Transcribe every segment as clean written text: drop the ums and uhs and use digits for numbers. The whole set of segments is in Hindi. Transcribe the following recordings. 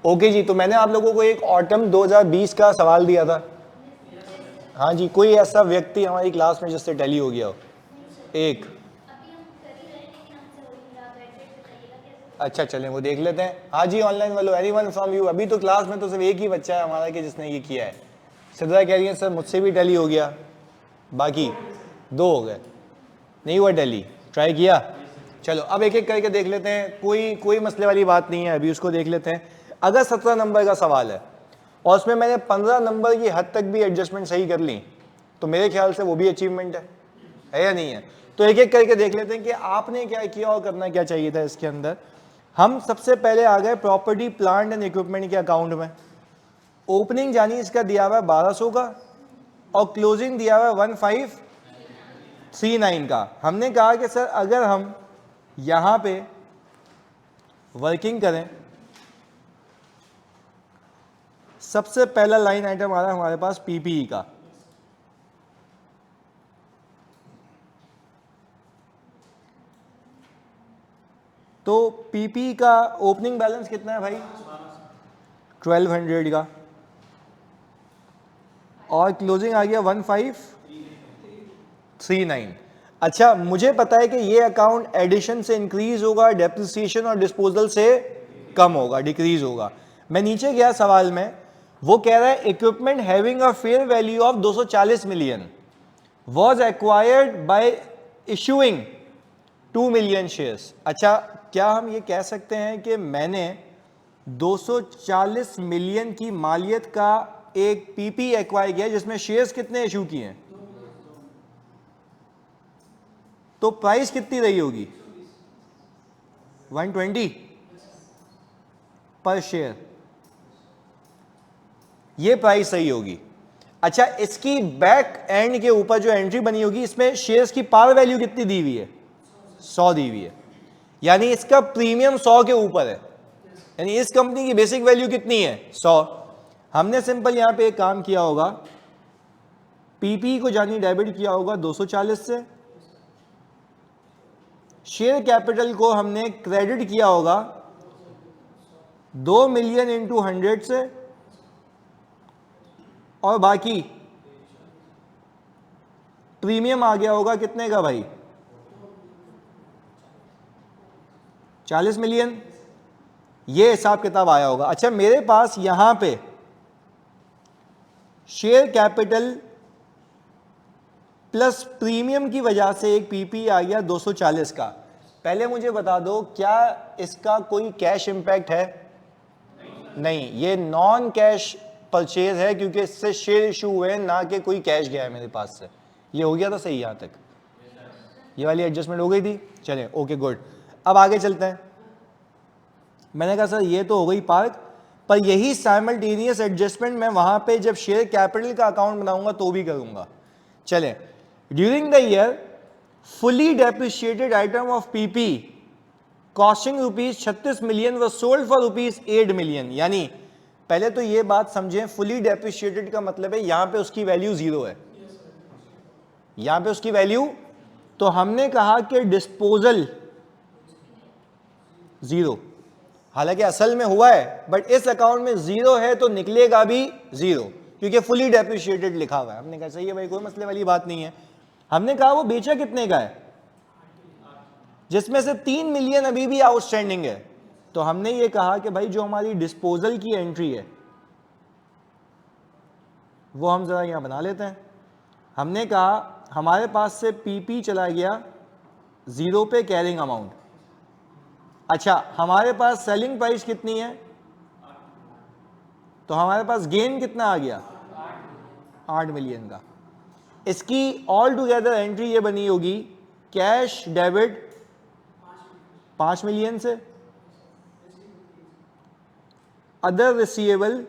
ओके जी, तो मैंने आप लोगों को एक ऑटम 2020 का सवाल दिया था। हाँ जी, कोई ऐसा व्यक्ति हमारी क्लास में जिससे टैली हो गया हो? एक। अच्छा चलें वो देख लेते हैं। हाँ जी ऑनलाइन वालों, एनीवन फ्रॉम यू? अभी तो क्लास में तो सिर्फ एक ही बच्चा है हमारा कि जिसने ये किया है। सिद्रा कह रही है सर मुझसे भी टैली हो गया, बाकी दो हो गए, नहीं हुआ टैली। ट्राई किया? चलो अब एक एक करके देख लेते हैं, कोई मसले वाली बात नहीं है, अभी उसको देख लेते हैं। अगर 17 नंबर का सवाल है और उसमें मैंने 15 नंबर की हद तक भी एडजस्टमेंट सही कर ली तो मेरे ख्याल से वो भी अचीवमेंट है या नहीं है? तो एक एक करके देख लेते हैं कि आपने क्या किया और करना क्या चाहिए था इसके अंदर। हम सबसे पहले आ गए प्रॉपर्टी प्लांट एंड इक्विपमेंट के अकाउंट में। ओपनिंग जानी इसका दिया हुआ है 1200 का और क्लोजिंग दिया हुआ है 1539 का। हमने कहा कि सर अगर हम यहां पे वर्किंग करें, सबसे पहला लाइन आइटम आ रहा है हमारे पास पीपीई का। तो पीपी का ओपनिंग बैलेंस कितना है भाई? 1200 का और क्लोजिंग आ गया 1539। अच्छा मुझे पता है कि ये अकाउंट एडिशन से इंक्रीज होगा, डेप्रिसिएशन और डिस्पोजल से कम होगा, डिक्रीज होगा। मैं नीचे गया सवाल में, वो कह रहा है equipment having a fair value of 240 million was acquired by issuing 2 million shares. अच्छा क्या हम ये कह सकते हैं कि मैंने 240 मिलियन की मालियत का एक पीपी एक्वायर किया जिसमें शेयर्स कितने इशू किए हैं, तो प्राइस कितनी रही होगी? 120 पर शेयर, ये प्राइस सही होगी। अच्छा इसकी बैक एंड के ऊपर जो एंट्री बनी होगी इसमें शेयर्स की पार वैल्यू कितनी दी हुई है? 100 दी हुई है, यानी इसका प्रीमियम 100 के ऊपर है, यानी इस कंपनी की बेसिक वैल्यू कितनी है? 100। हमने सिंपल यहां पे एक काम किया होगा, पीपी को जानी डेबिट किया होगा 240 से, शेयर कैपिटल को हमने क्रेडिट किया होगा 2 मिलियन इंटू 100 से, और बाकी प्रीमियम आ गया होगा कितने का भाई? 40 मिलियन। ये हिसाब किताब आया होगा। अच्छा मेरे पास यहां पे शेयर कैपिटल प्लस प्रीमियम की वजह से एक पीपी आ गया 240 का। पहले मुझे बता दो क्या इसका कोई कैश इंपैक्ट है? नहीं, ये नॉन कैश परचेज है क्योंकि इससे शेयर इशू हुए हैं, ना कि कोई कैश गया है मेरे पास से। ये हो गया था सही यहां तक? ये वाली एडजस्टमेंट हो गई थी? चलें ओके गुड। अब आगे चलते हैं। मैंने कहा सर ये तो हो गई पार्क, पर यही साइमल्टेनियस एडजस्टमेंट मैं वहां पे जब शेयर कैपिटल का अकाउंट बनाऊंगा तो भी करूंगा। चलें, during the year fully depreciated item of PP costing rupees 36 million व सोल्ड फॉर रुपीज 8 मिलियन। यानी पहले तो ये बात समझें, फुली डेप्रिशिएटेड का मतलब है यहां पे उसकी वैल्यू जीरो है, यहां पे उसकी वैल्यू, तो हमने कहा कि डिस्पोजल जीरो, हालांकि असल में हुआ है बट इस अकाउंट में जीरो है तो निकलेगा भी जीरो क्योंकि फुली डेप्रिशिएटेड लिखा हुआ है। हमने कहा सही है भाई, कोई मसले वाली बात नहीं है। हमने कहा वो बेचा कितने का है, जिसमें से 3 मिलियन अभी भी आउटस्टैंडिंग है, तो हमने ये कहा कि भाई जो हमारी डिस्पोजल की एंट्री है वो हम जरा यहां बना लेते हैं। हमने कहा हमारे पास से पीपी चला गया जीरो पे कैरिंग अमाउंट। अच्छा हमारे पास सेलिंग प्राइस कितनी है, तो हमारे पास गेन कितना आ गया? 8 मिलियन का। इसकी ऑल टुगेदर एंट्री ये बनी होगी कैश डेबिट 5 मिलियन से, अदर रिसीवेबल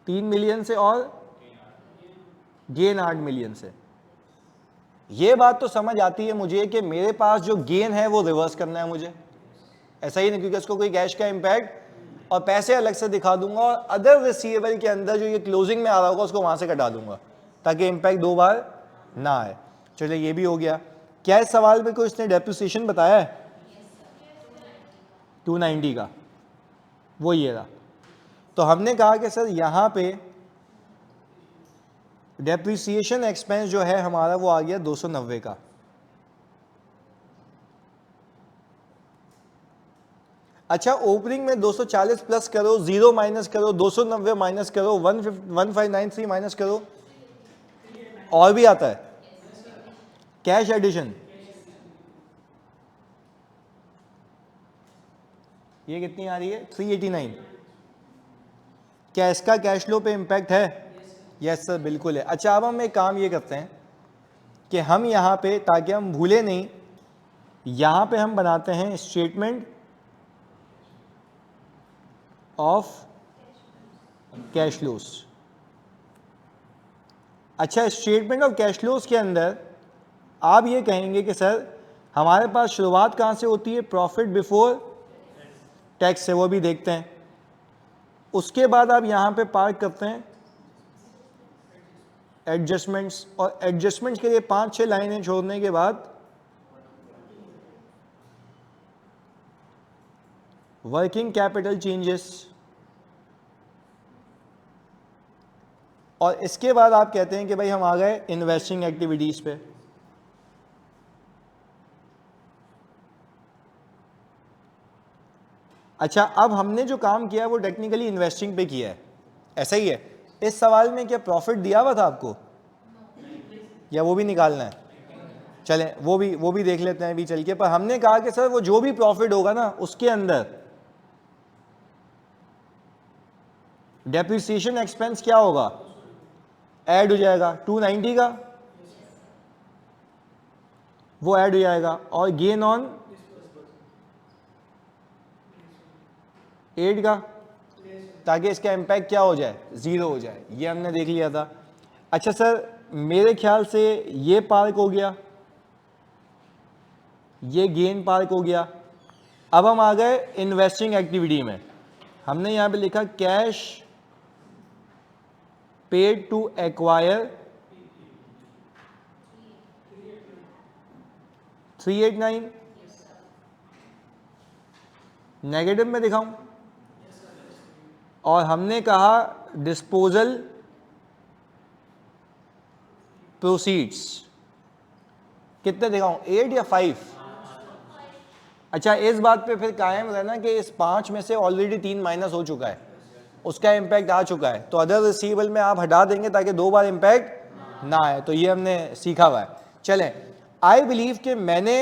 3 मिलियन से और गेन 8 मिलियन से। ये बात तो समझ आती है मुझे कि मेरे पास जो गेन है वो रिवर्स करना है मुझे, ऐसा ही नहीं क्योंकि इसको कोई कैश का इंपैक्ट, और पैसे अलग से दिखा दूंगा और अदर रिसीवेबल के अंदर जो ये क्लोजिंग में आ रहा होगा उसको वहां से कटा दूंगा ताकि इंपैक्ट दो बार ना आए। चलिए ये भी हो गया। क्या इस सवाल में कोई इसने डेप्रिसिएशन बताया है? 290 का, वो ये रहा। तो हमने कहा कि सर यहाँ पे डेप्रिसिएशन एक्सपेंस जो है हमारा वो आ गया 290 का। अच्छा, ओपनिंग में 240 प्लस करो, 0 माइनस करो, 290 माइनस करो, 1593 माइनस करो, और भी आता है कैश एडिशन। ये कितनी आ रही है? 389। क्या इसका कैश फ्लो पे इंपैक्ट है? यस सर, बिल्कुल है। अच्छा, अब हम एक काम ये करते हैं कि हम यहाँ पे, ताकि हम भूले नहीं, यहाँ पे हम बनाते हैं स्टेटमेंट ऑफ कैश फ्लोस। अच्छा, स्टेटमेंट ऑफ कैश फ्लोस के अंदर आप ये कहेंगे कि सर हमारे पास शुरुआत कहाँ से होती है? प्रॉफिट बिफोर टैक्स से, वो भी देखते हैं। उसके बाद आप यहाँ पे पार्क करते हैं एडजस्टमेंट्स, और एडजस्टमेंट्स के लिए 5-6 लाइनें छोड़ने के बाद वर्किंग कैपिटल चेंजेस, और इसके बाद आप कहते हैं कि भाई हम आ गए इन्वेस्टिंग एक्टिविटीज पे। अच्छा, अब हमने जो काम किया वो टेक्निकली इन्वेस्टिंग पे किया है, ऐसा ही है। इस सवाल में क्या प्रॉफिट दिया हुआ था आपको, या वो भी निकालना है? चलें वो भी देख लेते हैं अभी चल के। पर हमने कहा कि सर वो जो भी प्रॉफिट होगा ना, उसके अंदर डेप्रिसिएशन एक्सपेंस क्या होगा? ऐड हो जाएगा। 290 का वो ऐड हो जाएगा, और गेन ऑन 8 का, ताकि इसका इम्पैक्ट क्या हो जाए? 0 हो जाए। ये हमने देख लिया था। अच्छा सर, मेरे ख्याल से ये पार्क हो गया, ये गेन पार्क हो गया। अब हम आ गए इन्वेस्टिंग एक्टिविटी में। हमने यहां पे लिखा cash paid to acquire 389। Negative में दिखाऊं? और हमने कहा डिस्पोजल प्रोसीड्स कितने दिखाऊं, 8 या 5? अच्छा, इस बात पे फिर कायम रहना कि इस 5 में से ऑलरेडी 3 माइनस हो चुका है, उसका इम्पैक्ट आ चुका है, तो अदर रिसीवेबल में आप हटा देंगे ताकि 2 बार इम्पैक्ट ना आए। तो ये हमने सीखा हुआ है। चलें, आई बिलीव कि मैंने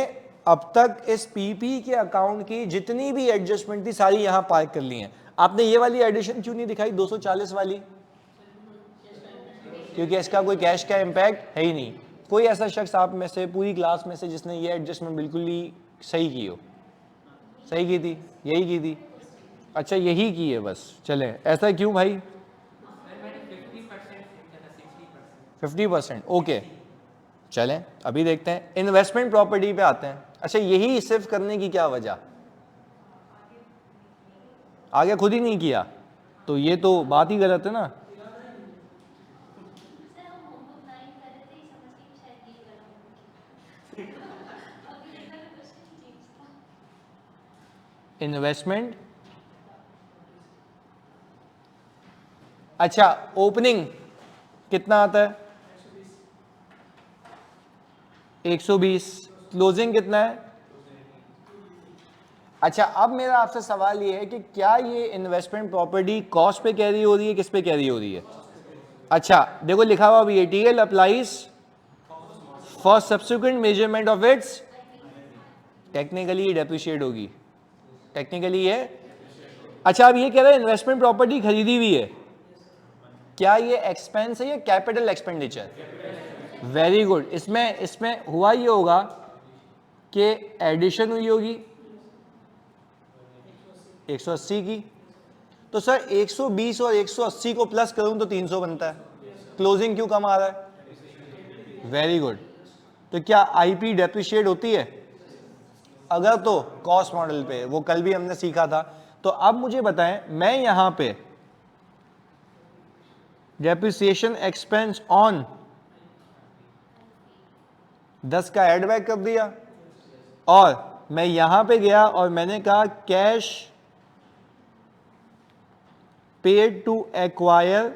अब तक इस पीपी के अकाउंट की जितनी भी एडजस्टमेंट थी सारी यहां पार्क कर ली हैं। आपने ये वाली एडिशन क्यों नहीं दिखाई, 240 वाली? क्योंकि इसका कोई कैश का इम्पैक्ट है ही नहीं। कोई ऐसा शख्स आप में से, पूरी क्लास में से, जिसने ये एडजस्टमेंट बिल्कुल ही सही की हो? सही की थी? यही की थी? अच्छा, यही की है बस। चले, ऐसा क्यों भाई? 50%, ओके। चलें, अभी देखते हैं इन्वेस्टमेंट प्रॉपर्टी पे आते हैं। अच्छा, यही सिर्फ करने की क्या वजह? आगे खुद ही नहीं किया, तो ये तो बात ही गलत है ना। इन्वेस्टमेंट, अच्छा ओपनिंग कितना आता है? 120। क्लोजिंग कितना है? अच्छा, अब मेरा आपसे सवाल ये है कि क्या ये इन्वेस्टमेंट प्रॉपर्टी कॉस्ट पे कैरी हो रही है, किस पे कैरी हो रही है? अच्छा, देखो लिखा हुआ भी है, TL applies for subsequent measurement of its, technically ये डेप्रिशिएट होगी, टेक्निकली ये। अच्छा, अब ये कह रहा है इन्वेस्टमेंट प्रॉपर्टी खरीदी हुई है, क्या ये एक्सपेंस है या कैपिटल एक्सपेंडिचर? Very good. इसमें हुआ ये होगा कि एडिशन हुई होगी 180 की, तो सर 120 और 180 को प्लस करूं तो 300 बनता है। क्लोजिंग क्यों कम आ रहा है? Very good. तो क्या आईपी डेप्रिशिएट होती है? अगर तो कॉस्ट मॉडल पे, वो कल भी हमने सीखा था। तो अब मुझे बताएं, मैं यहां पे डेप्रिसिएशन एक्सपेंस ऑन 10 का एड बैक कर दिया, और मैं यहां पे गया और मैंने कहा कैश पेड टू एक्वायर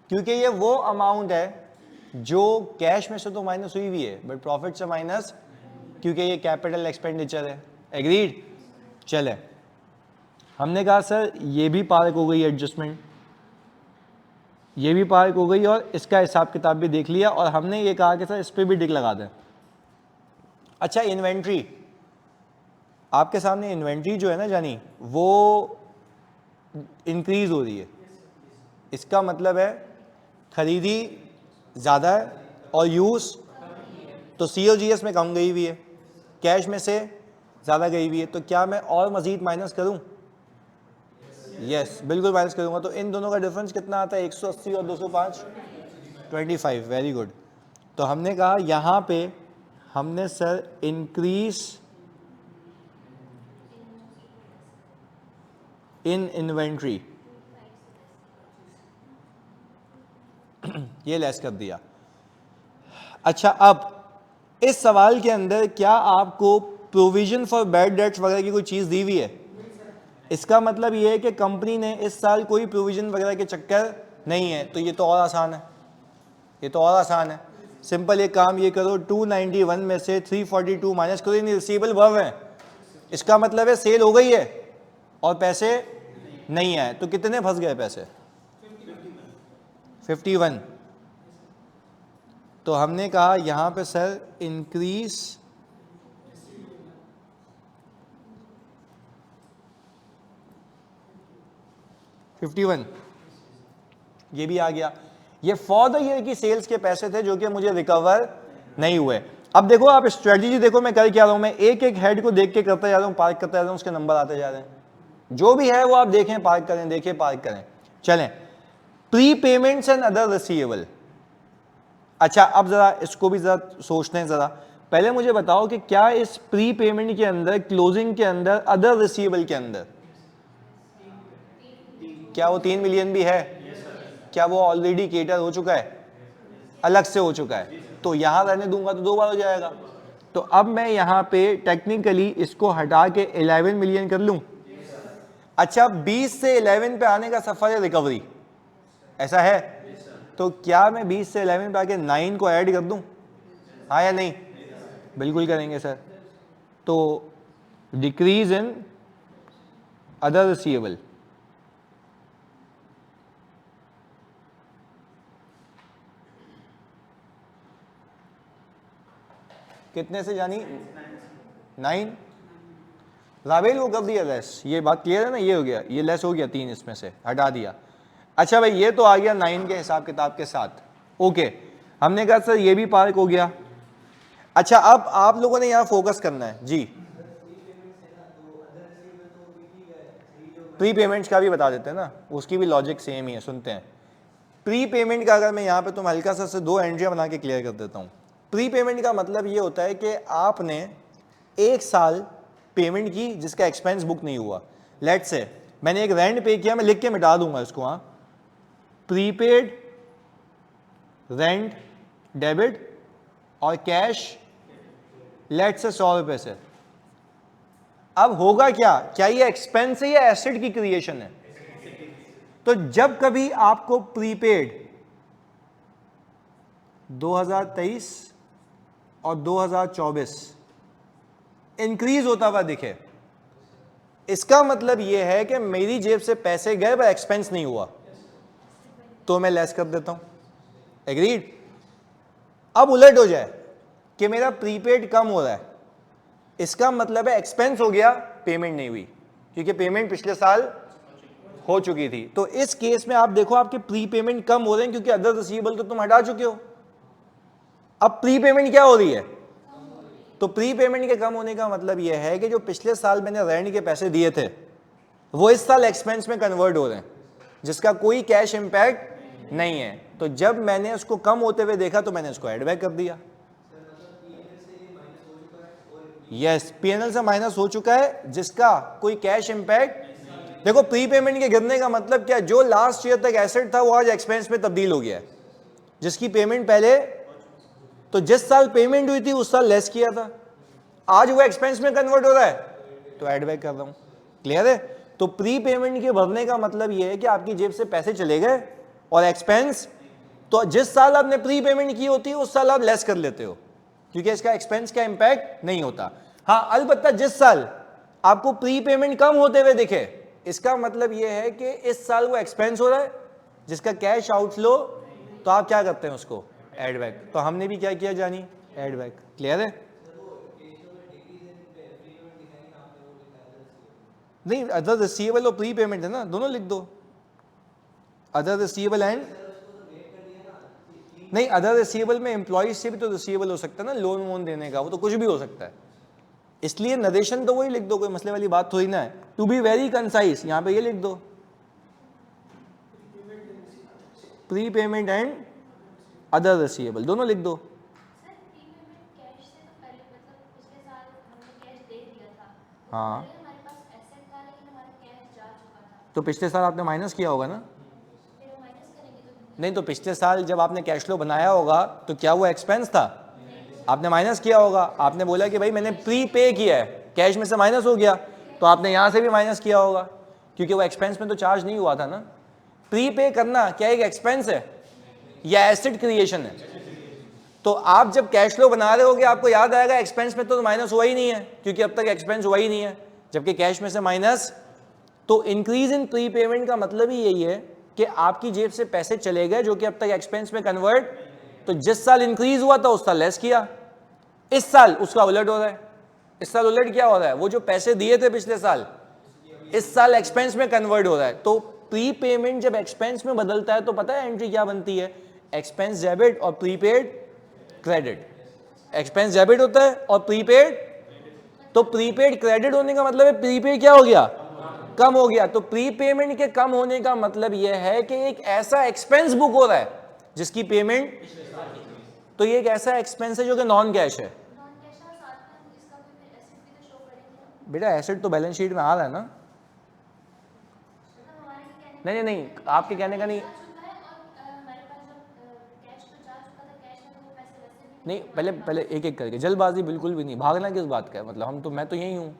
क्योंकि ये वो अमाउंट है जो कैश में से तो माइनस हुई हुई है बट प्रॉफिट से माइनस, क्योंकि ये कैपिटल एक्सपेंडिचर है। एग्रीड? चले, हमने कहा सर ये भी पार्क हो गई एडजस्टमेंट, ये भी पार्क हो गई और इसका हिसाब किताब भी देख लिया और हमने ये कहा कि सर इस पर भी टिक लगा दें। अच्छा, इन्वेंट्री आपके सामने, इन्वेंट्री जो है ना जानी वो इंक्रीज हो रही है, इसका मतलब है खरीदी ज़्यादा है और यूज़ तो COGS में कम गई हुई है, कैश में से ज़्यादा गई हुई है, तो क्या मैं और मज़ीद माइनस करूं? यस, बिल्कुल माइनस करूंगा। तो इन दोनों का डिफरेंस कितना आता है? 180 और 205, 25। Very good. तो हमने कहा यहाँ पे हमने सर इंक्रीज इन इन्वेंट्री ये लेस कर दिया। अच्छा, अब इस सवाल के अंदर क्या आपको प्रोविजन फॉर बैड डेट्स वगैरह की कोई चीज़ दी हुई है? इसका मतलब ये है कि कंपनी ने इस साल कोई प्रोविजन वगैरह के चक्कर नहीं है, तो ये तो और आसान है, ये तो और आसान है। सिंपल ये काम ये करो, 291 में से 342 माइनस करो, इन रिसीवेबल वर्व है, इसका मतलब है सेल हो गई है और पैसे नहीं आए, तो कितने फंस गए पैसे? 51। तो हमने कहा यहां पे सर इंक्रीज $51, ये भी आ गया। ये फॉर द ईयर की सेल्स के पैसे थे जो कि मुझे रिकवर नहीं हुए। अब देखो आप स्ट्रेटजी देखो मैं कर क्या रहा हूं, मैं एक एक हेड को देख के करता जा रहा हूं, पार्क करता जा रहा हूं, उसके नंबर आते जा रहे हैं, जो भी है वो आप देखें, पार्क करें, देखें, पार्क करें। चलें, pre payments and other receivable. अच्छा, अब जरा इसको भी जरा सोचते हैं जरा। पहले मुझे बताओ कि क्या इस प्री पेमेंट के अंदर, क्लोजिंग के अंदर, अदर रिसीवेबल के अंदर क्या वो 3 मिलियन भी है? क्या वो ऑलरेडी केटर हो चुका है, अलग से हो चुका है? तो यहां रहने दूंगा तो 2 बार हो जाएगा। तो अब मैं यहां पे टेक्निकली इसको हटा के 11 मिलियन कर लूं। अच्छा, 20 से 11 पे आने का सफर है रिकवरी, ऐसा है? तो क्या मैं 20 से 11 पे आके 9 को ऐड कर दूं? हाँ या नहीं? बिल्कुल करेंगे सर। तो डिक्रीज इन अदर रिसीवेबल, कितने से जानी? 9। रावेल वो कर दिया लेस, ये बात क्लियर है ना? ये हो गया, ये लेस हो गया, 3 इसमें से हटा दिया। अच्छा भाई, ये तो आ गया 9 के हिसाब किताब के साथ। ओके, हमने कहा सर ये भी पार्क हो गया। अच्छा, अब आप लोगों ने यहां फोकस करना है जी। प्री पेमेंट्स का भी बता देते हैं ना, उसकी भी लॉजिक सेम ही है, सुनते हैं। प्री पेमेंट का अगर मैं यहां पे तुम हल्का सा से 2 एंट्रियां बना के क्लियर कर देता हूं। प्री पेमेंट का मतलब ये होता है कि आपने 1 साल पेमेंट की जिसका एक्सपेंस बुक नहीं हुआ। लेट्स से मैंने एक रेंट पे किया, मैं लिख के मिटा दूंगा इसको, हाँ, प्रीपेड रेंट डेबिट और कैश लेट्स से 100 रुपए से। अब होगा क्या ये एक्सपेंस है या एसेट की क्रिएशन है? तो जब कभी आपको प्रीपेड 2023 और 2024 इंक्रीज होता हुआ दिखे, इसका मतलब यह है कि मेरी जेब से पैसे गए पर एक्सपेंस नहीं हुआ, तो मैं लेस कर देता हूं। एग्रीड? अब उलट हो जाए कि मेरा प्रीपेड कम हो रहा है, इसका मतलब है एक्सपेंस हो गया, पेमेंट नहीं हुई, क्योंकि पेमेंट पिछले साल हो चुकी थी। तो इस केस में आप देखो आपके प्री पेमेंट कम हो रहे हैं क्योंकि अदर रिसीवेबल तो तुम हटा चुके हो। अब प्री पेमेंट क्या हो रही है? तो प्री पेमेंट के कम होने का मतलब यह है कि जो पिछले साल मैंने रेंट के पैसे दिए थे वो इस साल एक्सपेंस में कन्वर्ट हो रहे हैं, जिसका कोई कैश इंपैक्ट नहीं है। तो जब मैंने उसको कम होते हुए देखा तो मैंने उसको एड बैक कर दिया। यस, पीएनएल से माइनस हो चुका है जिसका कोई कैश इंपैक्ट। देखो, प्री पेमेंट के गिरने का मतलब क्या? जो लास्ट ईयर तक एसेट था वो आज एक्सपेंस में तब्दील हो गया है, जिसकी पेमेंट पहले तो जिस साल पेमेंट हुई थी उस साल लेस किया था, आज वो एक्सपेंस में कन्वर्ट हो रहा है तो एड बैक कर रहा हूं। क्लियर है? तो प्री पेमेंट के भरने का मतलब ये है कि आपकी जेब से पैसे चले गए और एक्सपेंस, तो जिस साल आपने प्री पेमेंट की होती है उस साल आप लेस कर लेते हो क्योंकि इसका एक्सपेंस का इंपैक्ट नहीं होता। हाँ, अलबत्ता जिस साल आपको प्री पेमेंट कम होते हुए दिखे, इसका मतलब यह है कि इस साल वो एक्सपेंस हो रहा है जिसका कैश आउटफ्लो, तो आप क्या करते हैं उसको एड बैक। तो हमने भी क्या किया जानी, एड बैक। क्लियर है? नहीं, अदर रिसीवेबल और प्री पेमेंट है ना, दोनों लिख दो, अदर रिसीवेबल एंड, नहीं अदर रिसीवेबल में एम्प्लॉय से भी तो रिसीवेबल हो सकता है ना, लोन वोन देने का, वो तो कुछ भी हो सकता है, इसलिए नरेशन तो वही लिख दो, कोई मसले वाली बात थोड़ी ना है। टू बी वेरी कंसाइज यहां पे ये लिख दो, pre payment and other receivable दोनों लिख दो। हाँ, तो पिछले साल आपने माइनस किया होगा ना? नहीं, तो पिछले साल जब आपने कैश फ्लो बनाया होगा तो क्या वो एक्सपेंस था? आपने माइनस किया होगा। आपने बोला कि भाई मैंने प्री पे किया है, कैश में से माइनस हो गया, तो आपने यहां से भी माइनस किया होगा क्योंकि वो एक्सपेंस में तो चार्ज नहीं हुआ था ना। प्री पे करना क्या एक एक्सपेंस है या एसेट क्रिएशन है? तो आप जब कैश फ्लो बना रहे होगे आपको याद आएगा एक्सपेंस में तो माइनस हुआ ही नहीं है क्योंकि अब तक एक्सपेंस हुआ ही नहीं है, जबकि कैश में से माइनस। तो इंक्रीज इन प्री पेमेंट का मतलब ही यही है कि आपकी जेब से पैसे चले गए जो कि अब तक एक्सपेंस में कन्वर्ट, तो जिस साल इंक्रीज हुआ था उस साल लेस किया, इस साल उसका उलट हो रहा है। इस साल उलट क्या हो रहा है, वो जो पैसे दिए थे पिछले साल इस साल एक्सपेंस में कन्वर्ट हो रहा है। तो प्री पेमेंट जब एक्सपेंस में बदलता है तो पता है एंट्री क्या बनती है, एक्सपेंस डेबिट और प्रीपेड क्रेडिट। एक्सपेंस डेबिट होता है और प्रीपेड, तो प्रीपेड क्रेडिट होने का मतलब है प्रीपेड क्या हो गया, कम हो गया। तो प्री पेमेंट के कम होने का मतलब यह है कि एक ऐसा एक्सपेंस बुक हो रहा है जिसकी पेमेंट, तो ये एक ऐसा एक्सपेंस है जो कि नॉन कैश है। बेटा एसेट तो बैलेंस शीट में आ रहा है ना। नहीं नहीं नहीं, आपके कहने का नहीं, नहीं पहले पहले एक एक करके, जल्दबाजी बिल्कुल भी नहीं, भागना किस बात का है, मतलब हम तो, मैं तो यही हूँ।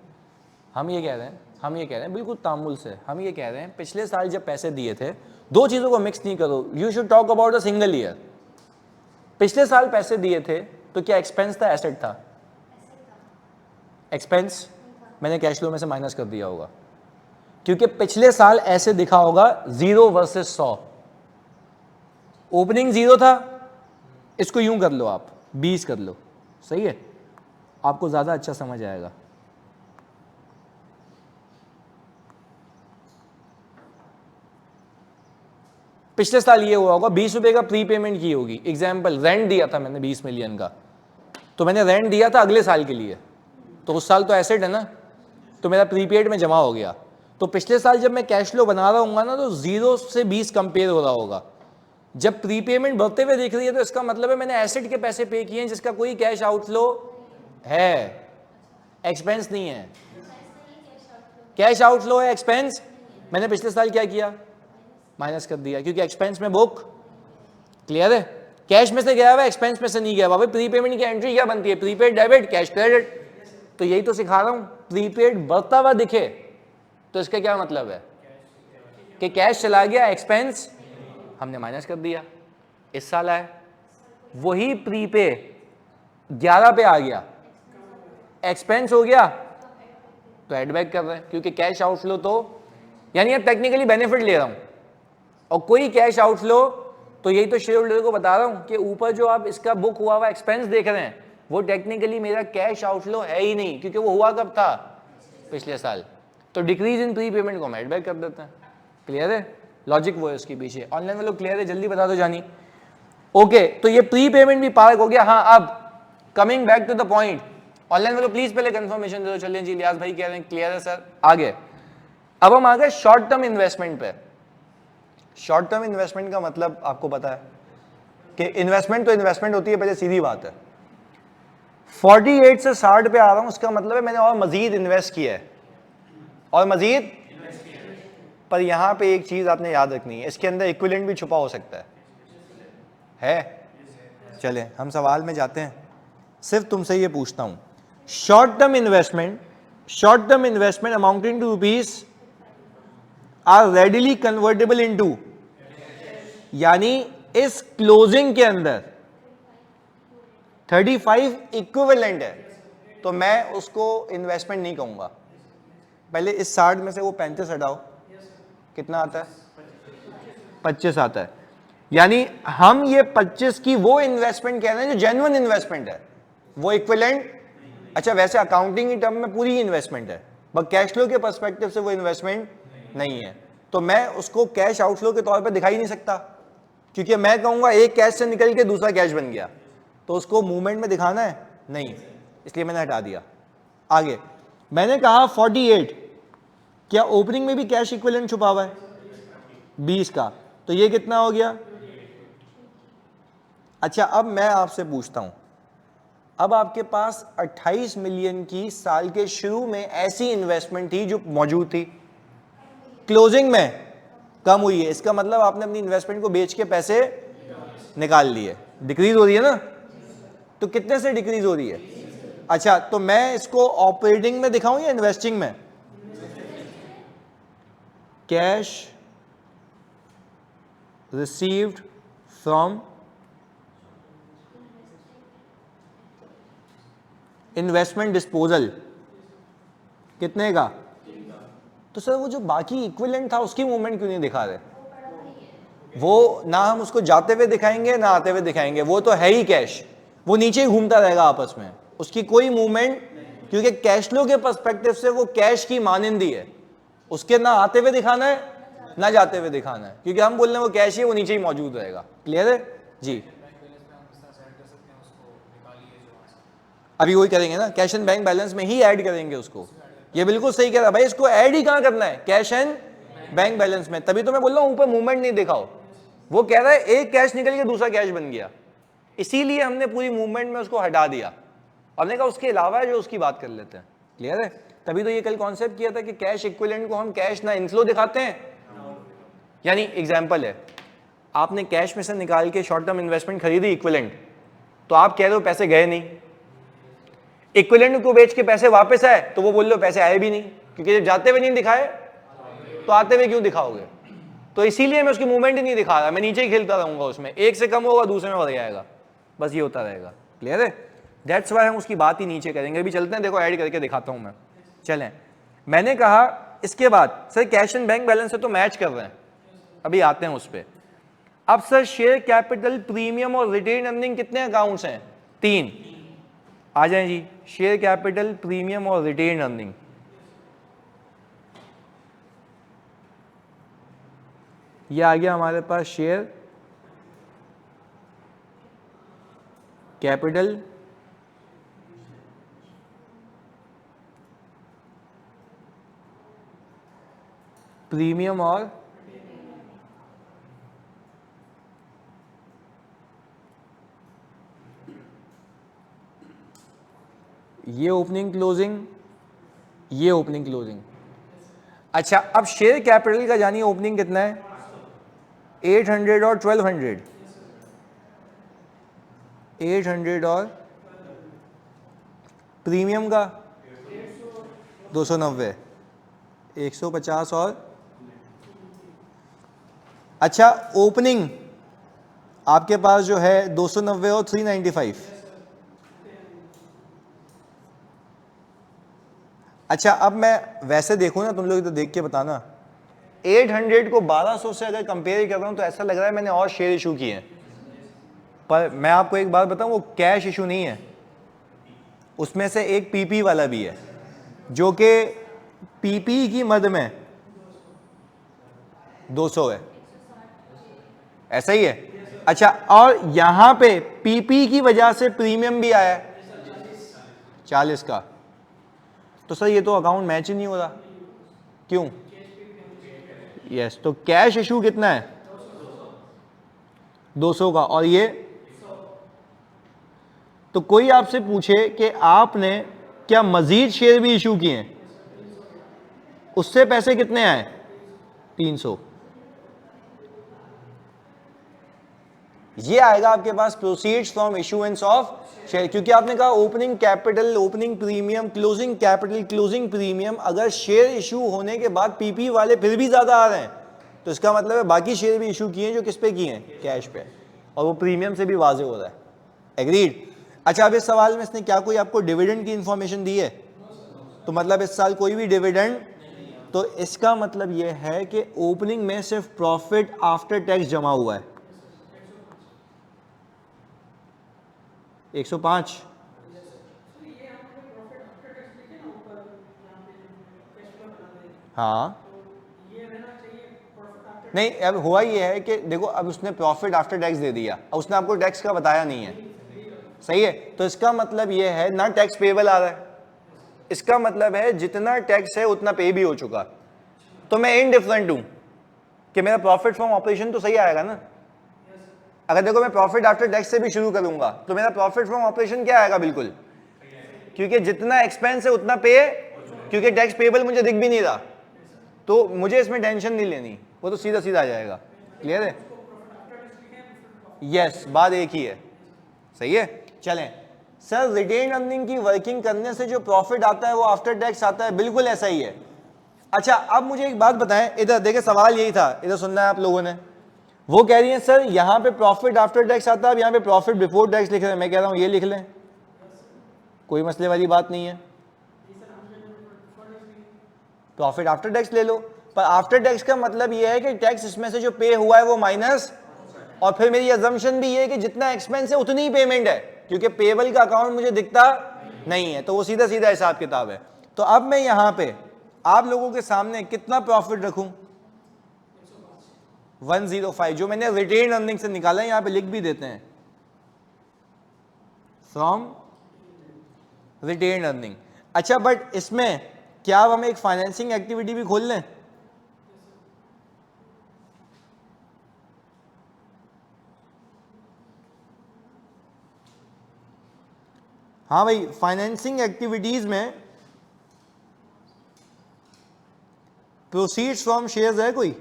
हम ये कह रहे हैं बिल्कुल तामुल से, हम ये कह रहे हैं पिछले साल जब पैसे दिए थे, दो चीज़ों को मिक्स नहीं करो, you should talk about a single year. पिछले साल पैसे दिए थे तो क्या एक्सपेंस था एसेट था? एक्सपेंस मैंने कैश फ्लो में से माइनस कर दिया होगा क्योंकि पिछले साल ऐसे दिखा होगा 0 वर्सेस 100, ओपनिंग 0 था, इसको यूं कर लो आप 20 कर लो, सही है, आपको ज्यादा अच्छा समझ आएगा। पिछले साल ये हुआ होगा 20 रुपए का प्री पेमेंट की होगी, एग्जाम्पल रेंट दिया था मैंने 20 मिलियन का, तो मैंने रेंट दिया था अगले साल के लिए, तो उस साल तो एसेट है ना, तो मेरा प्रीपेड में जमा हो गया। तो पिछले साल जब मैं कैश फ्लो बना रहा हूँ ना तो 0 से 20 कंपेयर हो रहा होगा। जब प्रीपेमेंट बढ़ते हुए दिख रही है तो इसका मतलब है मैंने एसेट के पैसे पे किए हैं जिसका कोई कैश आउटफ्लो है, एक्सपेंस नहीं है। कैश आउटफ्लो है, एक्सपेंस मैंने पिछले साल क्या किया, माइनस कर दिया क्योंकि एक्सपेंस में बुक। क्लियर है? कैश में से गया हुआ, एक्सपेंस में से नहीं गया हुआ। प्रीपेमेंट की एंट्री क्या बनती है, प्रीपेड डेबिट, कैश क्रेडिट। तो यही तो सिखा रहा हूं, प्रीपेड बढ़ता हुआ दिखे तो इसका क्या मतलब है कि कैश चला गया, एक्सपेंस हमने माइनस कर दिया, इस साल आए वही प्रीपे 11 पे आ गया, एक्सपेंस हो गया तो एड बैक कर रहे हैं क्योंकि कैश आउटफ्लो तो, यानी अब टेक्निकली बेनिफिट ले रहा हूं और कोई कैश आउटफ्लो, तो यही तो शेयर होल्डर को बता रहा हूं कि ऊपर जो आप इसका बुक हुआ हुआ एक्सपेंस देख रहे हैं वो टेक्निकली मेरा कैश आउटफ्लो है ही नहीं क्योंकि वो हुआ कब था, पिछले साल। तो डिक्रीज इन प्री पेमेंट को हम एड बैक कर देते हैं। क्लियर है? लॉजिक वो है उसके पीछे। ऑनलाइन वालों क्लियर है? जल्दी बता दो जानी। ओके, तो ये प्री पेमेंट भी पार्क हो गया। हाँ, अब coming back to the point, online वालों प्लीज पहले कंफर्मेशन दे दो। चलिए जी, लियाज भाई कह रहे हैं क्लियर है सर, आगे। अब हम आ गए शॉर्ट टर्म इन्वेस्टमेंट पे। शॉर्ट टर्म इन्वेस्टमेंट का मतलब आपको पता है कि इन्वेस्टमेंट तो इन्वेस्टमेंट होती है, पहले सीधी बात है। 48 से 60 पे आ रहा हूं, उसका मतलब है मैंने और मजीद इन्वेस्ट किया है, और मजीद, पर यहां पे एक चीज आपने याद रखनी है, इसके अंदर इक्विवेलेंट भी छुपा हो सकता है चलें हम सवाल में जाते हैं। सिर्फ तुमसे ये पूछता हूं, short term investment amounting to rupees are readily convertible into, यानी इस क्लोजिंग के अंदर 35 इक्विवेलेंट है, तो मैं उसको इन्वेस्टमेंट नहीं कहूंगा। पहले इस 60 में से वो 35 हटाओ, कितना आता है? 25 आता है। यानी हम ये 25 की वो इन्वेस्टमेंट कह रहे हैं जो जेन्युइन इन्वेस्टमेंट है, वो इक्विवेलेंट। अच्छा, वैसे अकाउंटिंग की टर्म में पूरी इन्वेस्टमेंट है, बट कैश फ्लो के पर्सपेक्टिव से वो इन्वेस्टमेंट नहीं है, तो मैं उसको कैश आउटफ्लो के तौर पे दिखाई नहीं सकता, क्योंकि मैं कहूंगा एक कैश से निकल के दूसरा कैश बन गया, तो उसको मूवमेंट में दिखाना है नहीं, इसलिए मैंने हटा दिया। आगे मैंने कहा 48, क्या ओपनिंग में भी कैश इक्विवेलेंट छुपा हुआ है 20 का, तो ये कितना हो गया? अच्छा, अब मैं आपसे पूछता हूं, अब आपके पास 28 मिलियन की साल के शुरू में ऐसी इन्वेस्टमेंट थी जो मौजूद थी, क्लोजिंग में कम हुई है, इसका मतलब आपने अपनी इन्वेस्टमेंट को बेच के पैसे निकाल लिए, डिक्रीज हो रही है ना, तो कितने से डिक्रीज हो रही है? अच्छा, तो मैं इसको ऑपरेटिंग में दिखाऊं या इन्वेस्टिंग में? Cash received from investment disposal कितने का? तो सर वो जो बाकी इक्विवेलेंट था उसकी मूवमेंट क्यों नहीं दिखा रहे? वो ना हम उसको जाते हुए दिखाएंगे ना आते हुए दिखाएंगे, वो तो है ही कैश, वो नीचे ही घूमता रहेगा आपस में, उसकी कोई मूवमेंट, क्योंकि कैश फ्लो के पर्सपेक्टिव से वो कैश की मानिंदी है, उसके ना आते हुए दिखाना है ना जाते हुए दिखाना है, क्योंकि हम बोल रहे हैं वो कैश ही, वो नीचे ही मौजूद रहेगा। क्लियर है जी? अभी वही करेंगे ना, कैश एंड बैंक बैलेंस में ही ऐड करेंगे उसको। ये बिल्कुल सही कह रहा भाई, इसको ऐड ही कहां करना है? कैश एंड बैंक बैलेंस में। तभी तो मैं बोल रहा हूं ऊपर मूवमेंट नहीं दिखाओ, वो कह रहा है एक कैश निकल के दूसरा कैश बन गया, इसीलिए हमने पूरी मूवमेंट में उसको हटा दिया, हमने कहा उसके अलावा है जो उसकी बात कर लेते हैं। क्लियर है? तभी तो ये कल कॉन्सेप्ट किया था कि कैश इक्विवेलेंट को हम कैश ना इनफ्लो दिखाते हैं, यानी एग्जांपल है, आपने कैश में से निकाल के शॉर्ट टर्म इन्वेस्टमेंट खरीदी इक्विवेलेंट, तो आप कह रहे हो पैसे गए नहीं, इक्विवेलेंट को बेच के पैसे वापस आए तो वो बोल लो पैसे आए भी नहीं, क्योंकि जब जाते हुए नहीं दिखाए तो आते हुए क्यों दिखाओगे? तो इसीलिए मैं उसकी मूवमेंट ही नहीं दिखा रहा, मैं नीचे ही खेलता रहूंगा, उसमें एक से कम होगा दूसरे में बढ़ जाएगा, बस ये होता रहेगा। क्लियर है? दैट्स वाई हम उसकी बात ही नीचे करेंगे। अभी चलते हैं, देखो ऐड करके दिखाता हूं मैं। चलें, मैंने कहा इसके बाद sir cash and bank balance से तो मैच कर रहे हैं, अभी आते हैं उस पर। अब सर शेयर कैपिटल, प्रीमियम और रिटेन अर्निंग कितने अकाउंट्स हैं? 3। आ जाएं जी, शेयर कैपिटल, प्रीमियम और रिटेन अर्निंग। ये आ गया हमारे पास शेयर कैपिटल, प्रीमियम और ये ओपनिंग क्लोजिंग, ये ओपनिंग क्लोजिंग। अच्छा, अब शेयर कैपिटल का जानिए ओपनिंग कितना है? 800 और 1200, 800 और प्रीमियम का 290, 150 और अच्छा ओपनिंग आपके पास जो है 290 और 395। अच्छा, अब मैं वैसे देखूं ना, तुम लोग तो देख के बताना, 800 को 1200 से अगर कंपेयर कर रहा हूं तो ऐसा लग रहा है मैंने और शेयर इशू किए हैं, पर मैं आपको एक बात बताऊं, वो कैश इशू नहीं है, उसमें से एक पीपी वाला भी है, जो कि पीपी की मद में 200 है, ऐसा ही है। अच्छा, और यहां पे पीपी की वजह से प्रीमियम भी आया है 40 का, तो सर ये तो अकाउंट मैच ही नहीं हो रहा, क्यों? यस, तो कैश इशू कितना है? 200 का, और ये तो कोई आपसे पूछे कि आपने क्या मजीद शेयर भी इशू किए हैं, उससे पैसे कितने आए? 300। ये आएगा आपके पास proceeds from issuance of share, क्योंकि आपने कहा opening capital, opening premium, closing capital, closing premium. अगर शेयर इशू होने के बाद पीपी वाले फिर भी ज्यादा आ रहे हैं तो इसका मतलब है बाकी शेयर भी इशू किए हैं जो किस पे किए हैं, कैश पे, और वो प्रीमियम से भी वाजे हो रहा है। एग्रीड। अच्छा, अब इस सवाल में इसने क्या कोई आपको डिविडेंड की इंफॉर्मेशन दी है? तो मतलब इस साल कोई भी डिविडेंड, तो इसका मतलब यह है कि ओपनिंग में सिर्फ प्रॉफिट आफ्टर टैक्स जमा हुआ है 105। हाँ नहीं, अब हुआ ये है कि देखो, अब उसने प्रॉफिट आफ्टर टैक्स दे दिया, अब उसने आपको टैक्स का बताया नहीं है, सही है? तो इसका मतलब ये है ना टैक्स पेबल आ रहा है, इसका मतलब है जितना टैक्स है उतना पे भी हो चुका। तो मैं इनडिफरेंट हूं कि मेरा प्रॉफिट फ्रॉम ऑपरेशन तो सही आएगा ना। अगर देखो मैं प्रॉफिट आफ्टर टैक्स से भी शुरू करूंगा तो मेरा प्रॉफिट फ्रॉम ऑपरेशन क्या आएगा? बिल्कुल, क्योंकि जितना एक्सपेंस है उतना पे, क्योंकि टैक्स पेबल मुझे दिख भी नहीं रहा, तो मुझे इसमें टेंशन नहीं लेनी, वो तो सीधा सीधा आ जाएगा। क्लियर है? यस, बात एक ही है, सही है। चलें सर, रिटेन अर्निंग की वर्किंग करने से जो प्रॉफिट आता है वो आफ्टर टैक्स आता है, बिल्कुल ऐसा ही है। अच्छा, अब मुझे एक बात बताएं, इधर देखें, सवाल यही था, इधर सुनना है आप लोगों ने। वो कह रही है सर यहां पे प्रॉफिट आफ्टर टैक्स आता है, अब यहां पे प्रॉफिट बिफोर टैक्स लिख रहे हैं। मैं कह रहा हूं ये लिख लें, कोई मसले वाली बात नहीं है, प्रॉफिट आफ्टर टैक्स ले लो। पर आफ्टर टैक्स का मतलब ये है कि टैक्स इसमें से जो पे हुआ है वो माइनस, और फिर मेरी अजम्पशन भी ये है कि जितना एक्सपेंस है उतनी ही पेमेंट है, क्योंकि पेबल का अकाउंट मुझे दिखता नहीं है, तो वो सीधा सीधा हिसाब किताब है। तो अब मैं यहां पे आप लोगों के सामने कितना प्रॉफिट रखूं? 105, जो मैंने रिटेन अर्निंग से निकाला है, यहां पे लिख भी देते हैं, फ्रॉम रिटेन अर्निंग। अच्छा, बट इसमें क्या अब हमें एक फाइनेंसिंग एक्टिविटी भी खोल लें? हाँ भाई, फाइनेंसिंग एक्टिविटीज में प्रोसीड्स फ्रॉम शेयर्स है कोई?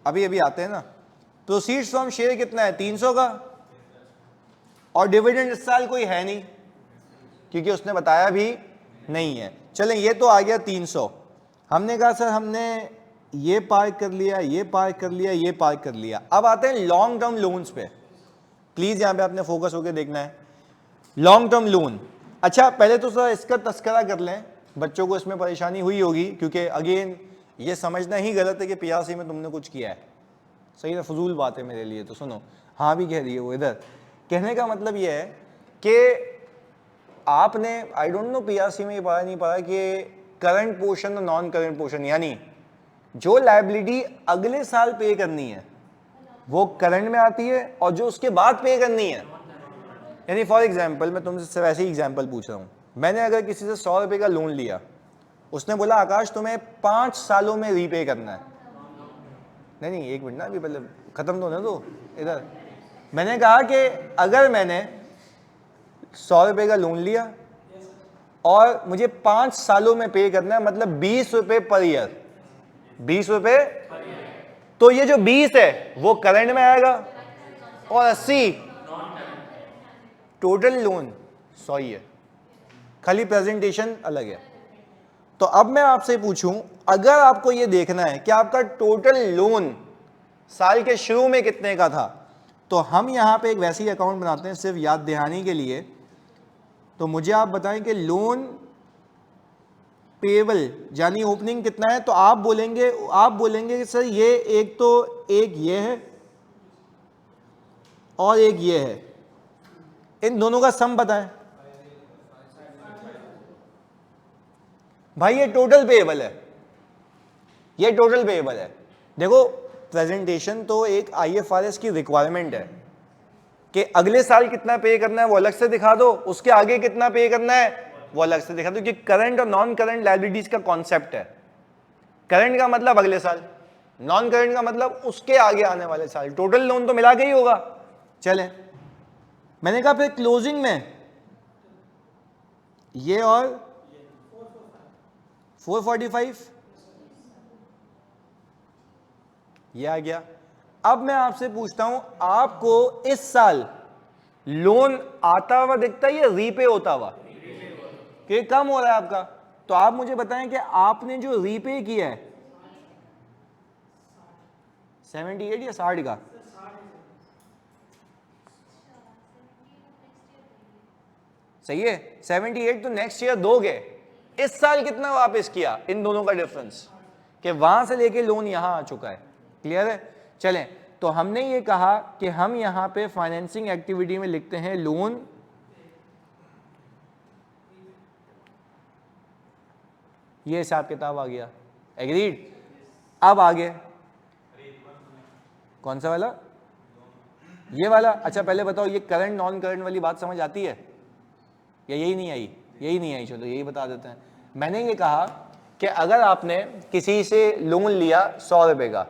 अभी अभी आते हैं ना। प्रोसीड्स फ्रॉम शेयर कितना है? 300 का, और डिविडेंड इस साल कोई है नहीं क्योंकि उसने बताया भी नहीं है। चलें, ये तो आ गया 300। हमने कहा सर हमने ये पार कर लिया, ये पार कर लिया, ये पार कर लिया। अब आते हैं लॉन्ग टर्म लोन्स पे। प्लीज यहां पे आपने फोकस होकर देखना है, लॉन्ग टर्म लोन। अच्छा, पहले तो सर इसका तस्करा कर लें, बच्चों को इसमें परेशानी हुई होगी, क्योंकि अगेन ये समझना ही गलत है कि पीआरसी में तुमने कुछ किया है, सही ना, फजूल बात है मेरे लिए। तो सुनो, हाँ भी कह रही है वो। इधर कहने का मतलब ये है कि आपने, आई डोंट नो पीआरसी में ये पढ़ा नहीं पढ़ा कि करंट पोर्शन और नॉन करंट पोर्शन, यानी जो लायबिलिटी अगले साल पे करनी है वो करंट में आती है, और जो उसके बाद पे करनी है, यानी फॉर एग्जाम्पल मैं तुमसे वैसे ही एग्जाम्पल पूछ रहा हूं, मैंने अगर किसी से 100 रुपए का लोन लिया, उसने बोला आकाश तुम्हें 5 सालों में रीपे करना है। नहीं एक मिनट ना, अभी पहले खत्म तो होने दो। इधर मैंने कहा कि अगर मैंने 100 रुपए का लोन लिया और मुझे 5 सालों में पे करना है, मतलब 20 रुपए पर ईयर, 20 रुपए, तो ये जो 20 है वो करंट में आएगा और 80 टोटल लोन 100 ही है, खाली प्रेजेंटेशन अलग है। तो अब मैं आपसे पूछूं, अगर आपको ये देखना है कि आपका टोटल लोन साल के शुरू में कितने का था, तो हम यहां पे एक वैसी अकाउंट बनाते हैं सिर्फ याद दहानी के लिए। तो मुझे आप बताएं कि लोन पेबल यानी ओपनिंग कितना है, तो आप बोलेंगे कि सर ये एक तो एक ये है और एक ये है, इन दोनों का सम बताएं। भाई ये टोटल पेएबल है, ये टोटल पेएबल है। देखो प्रेजेंटेशन तो एक आईएफआरएस की रिक्वायरमेंट है कि अगले साल कितना पे करना है वो अलग से दिखा दो, उसके आगे कितना पे करना है वो अलग से दिखा दो, कि करंट और नॉन करंट लायबिलिटीज का कॉन्सेप्ट है। करंट का मतलब अगले साल, नॉन करंट का मतलब उसके आगे आने वाले साल, टोटल लोन तो मिला के ही होगा। चलें, मैंने कहा फिर क्लोजिंग में ये और 445, ये आ गया। अब मैं आपसे पूछता हूं, आपको इस साल लोन आता हुआ दिखता है या रीपे होता हुआ? कि कम हो रहा है आपका। तो आप मुझे बताएं कि आपने जो रीपे किया है 78 या 60 का? सही है, 78 तो नेक्स्ट ईयर दोगे। इस साल कितना वापस किया, इन दोनों का डिफरेंस, कि वहां से लेके लोन यहां आ चुका है। क्लियर है? चलें, तो हमने ये कहा कि हम यहां पे फाइनेंसिंग एक्टिविटी में लिखते हैं लोन ये हिसाब किताब आ गया। एग्रीड? अब आगे कौन सा वाला? ये वाला। अच्छा पहले बताओ, ये करंट नॉन करंट वाली बात समझ आती है या यही नहीं आई? यही नहीं आई, चलो यही बता देते हैं। मैंने ये कहा कि अगर आपने किसी से लोन लिया 100 रुपए का,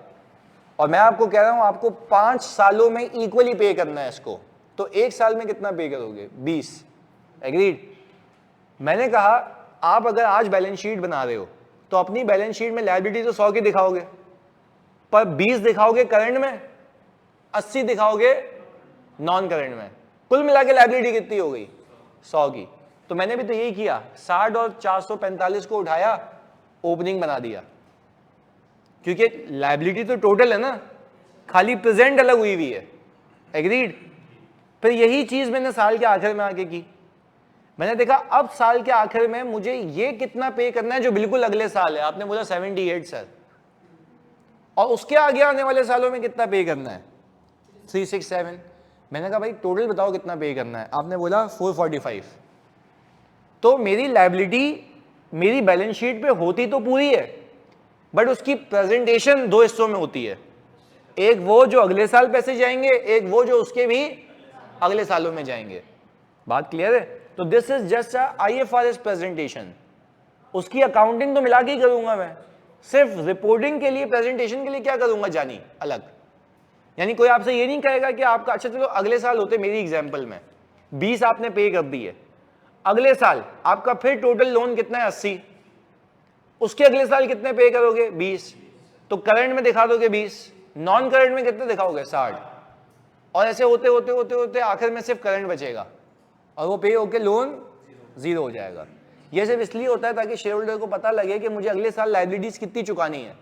और मैं आपको कह रहा हूं आपको 5 सालों में इक्वली पे करना है इसको, तो एक साल में कितना पे करोगे? 20। एग्रीड? मैंने कहा आप अगर आज बैलेंस शीट बना रहे हो तो अपनी बैलेंस शीट में लायबिलिटी तो 100 की दिखाओगे, पर 20 दिखाओगे करंट में, 80 दिखाओगे नॉन करंट में। कुल मिला के लायबिलिटी कितनी हो गई? 100 की। तो मैंने भी तो यही किया, 60 और 445 को उठाया, ओपनिंग बना दिया, क्योंकि लायबिलिटी तो टोटल है ना, खाली प्रेजेंट अलग हुई हुई है। एग्रीड? फिर यही चीज मैंने साल के आखिर में आके की। मैंने देखा अब साल के आखिर में मुझे ये कितना पे करना है जो बिल्कुल अगले साल है। आपने बोला 78 सर, और उसके आगे आने वाले सालों में कितना पे करना है? 367। मैंने कहा भाई टोटल बताओ कितना पे करना है? आपने बोला 445। तो मेरी लायबिलिटी मेरी बैलेंस शीट पे होती तो पूरी है, बट उसकी प्रेजेंटेशन 2 हिस्सों में होती है। एक वो जो अगले साल पैसे जाएंगे, एक वो जो उसके भी अगले सालों में जाएंगे। बात क्लियर है? तो this is just IFRS presentation. उसकी अकाउंटिंग तो मिला के ही करूंगा मैं, सिर्फ रिपोर्टिंग के लिए, प्रेजेंटेशन के लिए क्या करूंगा जानी अलग। यानी कोई आपसे ये नहीं कहेगा कि आपका, अच्छा चलो अगले साल होते, मेरी एग्जांपल में 20 आपने पे कर दी है, अगले साल आपका फिर टोटल लोन कितना है? 80। उसके अगले साल कितने पे करोगे? 20। तो करंट में दिखा दोगे 20, नॉन करंट में कितने दिखाओगे? 60। और ऐसे होते होते होते होते आखिर में सिर्फ करंट बचेगा, और वो पे होके लोन 0 हो जाएगा। ये सिर्फ इसलिए होता है ताकि शेयर होल्डर को पता लगे कि मुझे अगले साल लायबिलिटीज कितनी चुकानी है।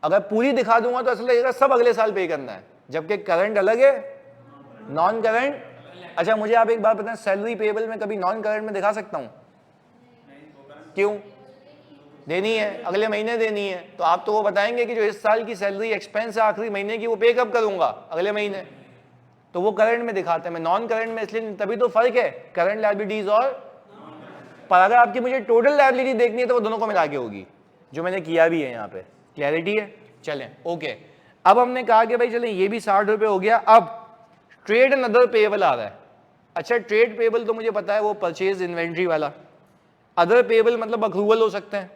अगर पूरी दिखा दूंगा तो ऐसा लगेगा सब अगले साल पे करना है, जबकि करंट अलग है, नॉन करंट। अच्छा मुझे आप एक बात बताएं, सैलरी पेएबल में कभी नॉन करंट में दिखा सकता हूं? क्यों? देनी है, अगले महीने देनी है। तो आप तो वो बताएंगे कि जो इस साल की सैलरी एक्सपेंस है आखिरी महीने की, वो पे कब करूंगा? अगले महीने। तो वो करंट में दिखाते हैं, मैं नॉन करंट में, इसलिए तभी तो फर्क है करंट लायबिलिटीज और। पर अगर आपकी मुझे टोटल लायबिलिटी देखनी है तो वो दोनों को मिला के होगी, जो मैंने किया भी है यहाँ पे। क्लैरिटी है? चलें ओके। अब हमने कहा कि भाई चलें ये भी 60 रुपए हो गया। अब ट्रेड एंड अदर पेएबल आ रहा है। अच्छा ट्रेड पेएबल तो मुझे पता है वो परचेज इन्वेंट्री वाला, अदर पेएबल मतलब अक्रूवल हो सकते हैं।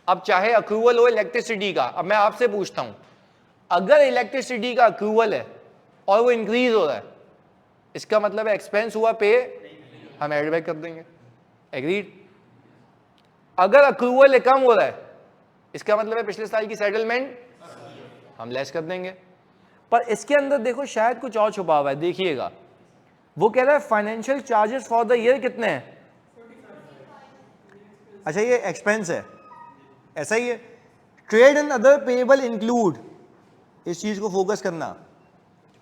अब चाहे अक्रूवल हो इलेक्ट्रिसिटी का, अब मैं आपसे पूछता हूं अगर इलेक्ट्रिसिटी का अक्रूवल है और वो इंक्रीज हो रहा है, इसका मतलब है एक्सपेंस हुआ, पे हम एड बैक कर देंगे। एग्रीड? अगर अक्रूवल कम हो रहा है, इसका मतलब है पिछले साल की सेटलमेंट हम लेस कर देंगे। पर इसके अंदर देखो शायद कुछ और छुपा हुआ है, देखिएगा। वो कह रहा है financial charges for the year कितने हैं? अच्छा ये एक्सपेंस है, ऐसा ही है। Trade and other payable include, इस चीज को फोकस करना,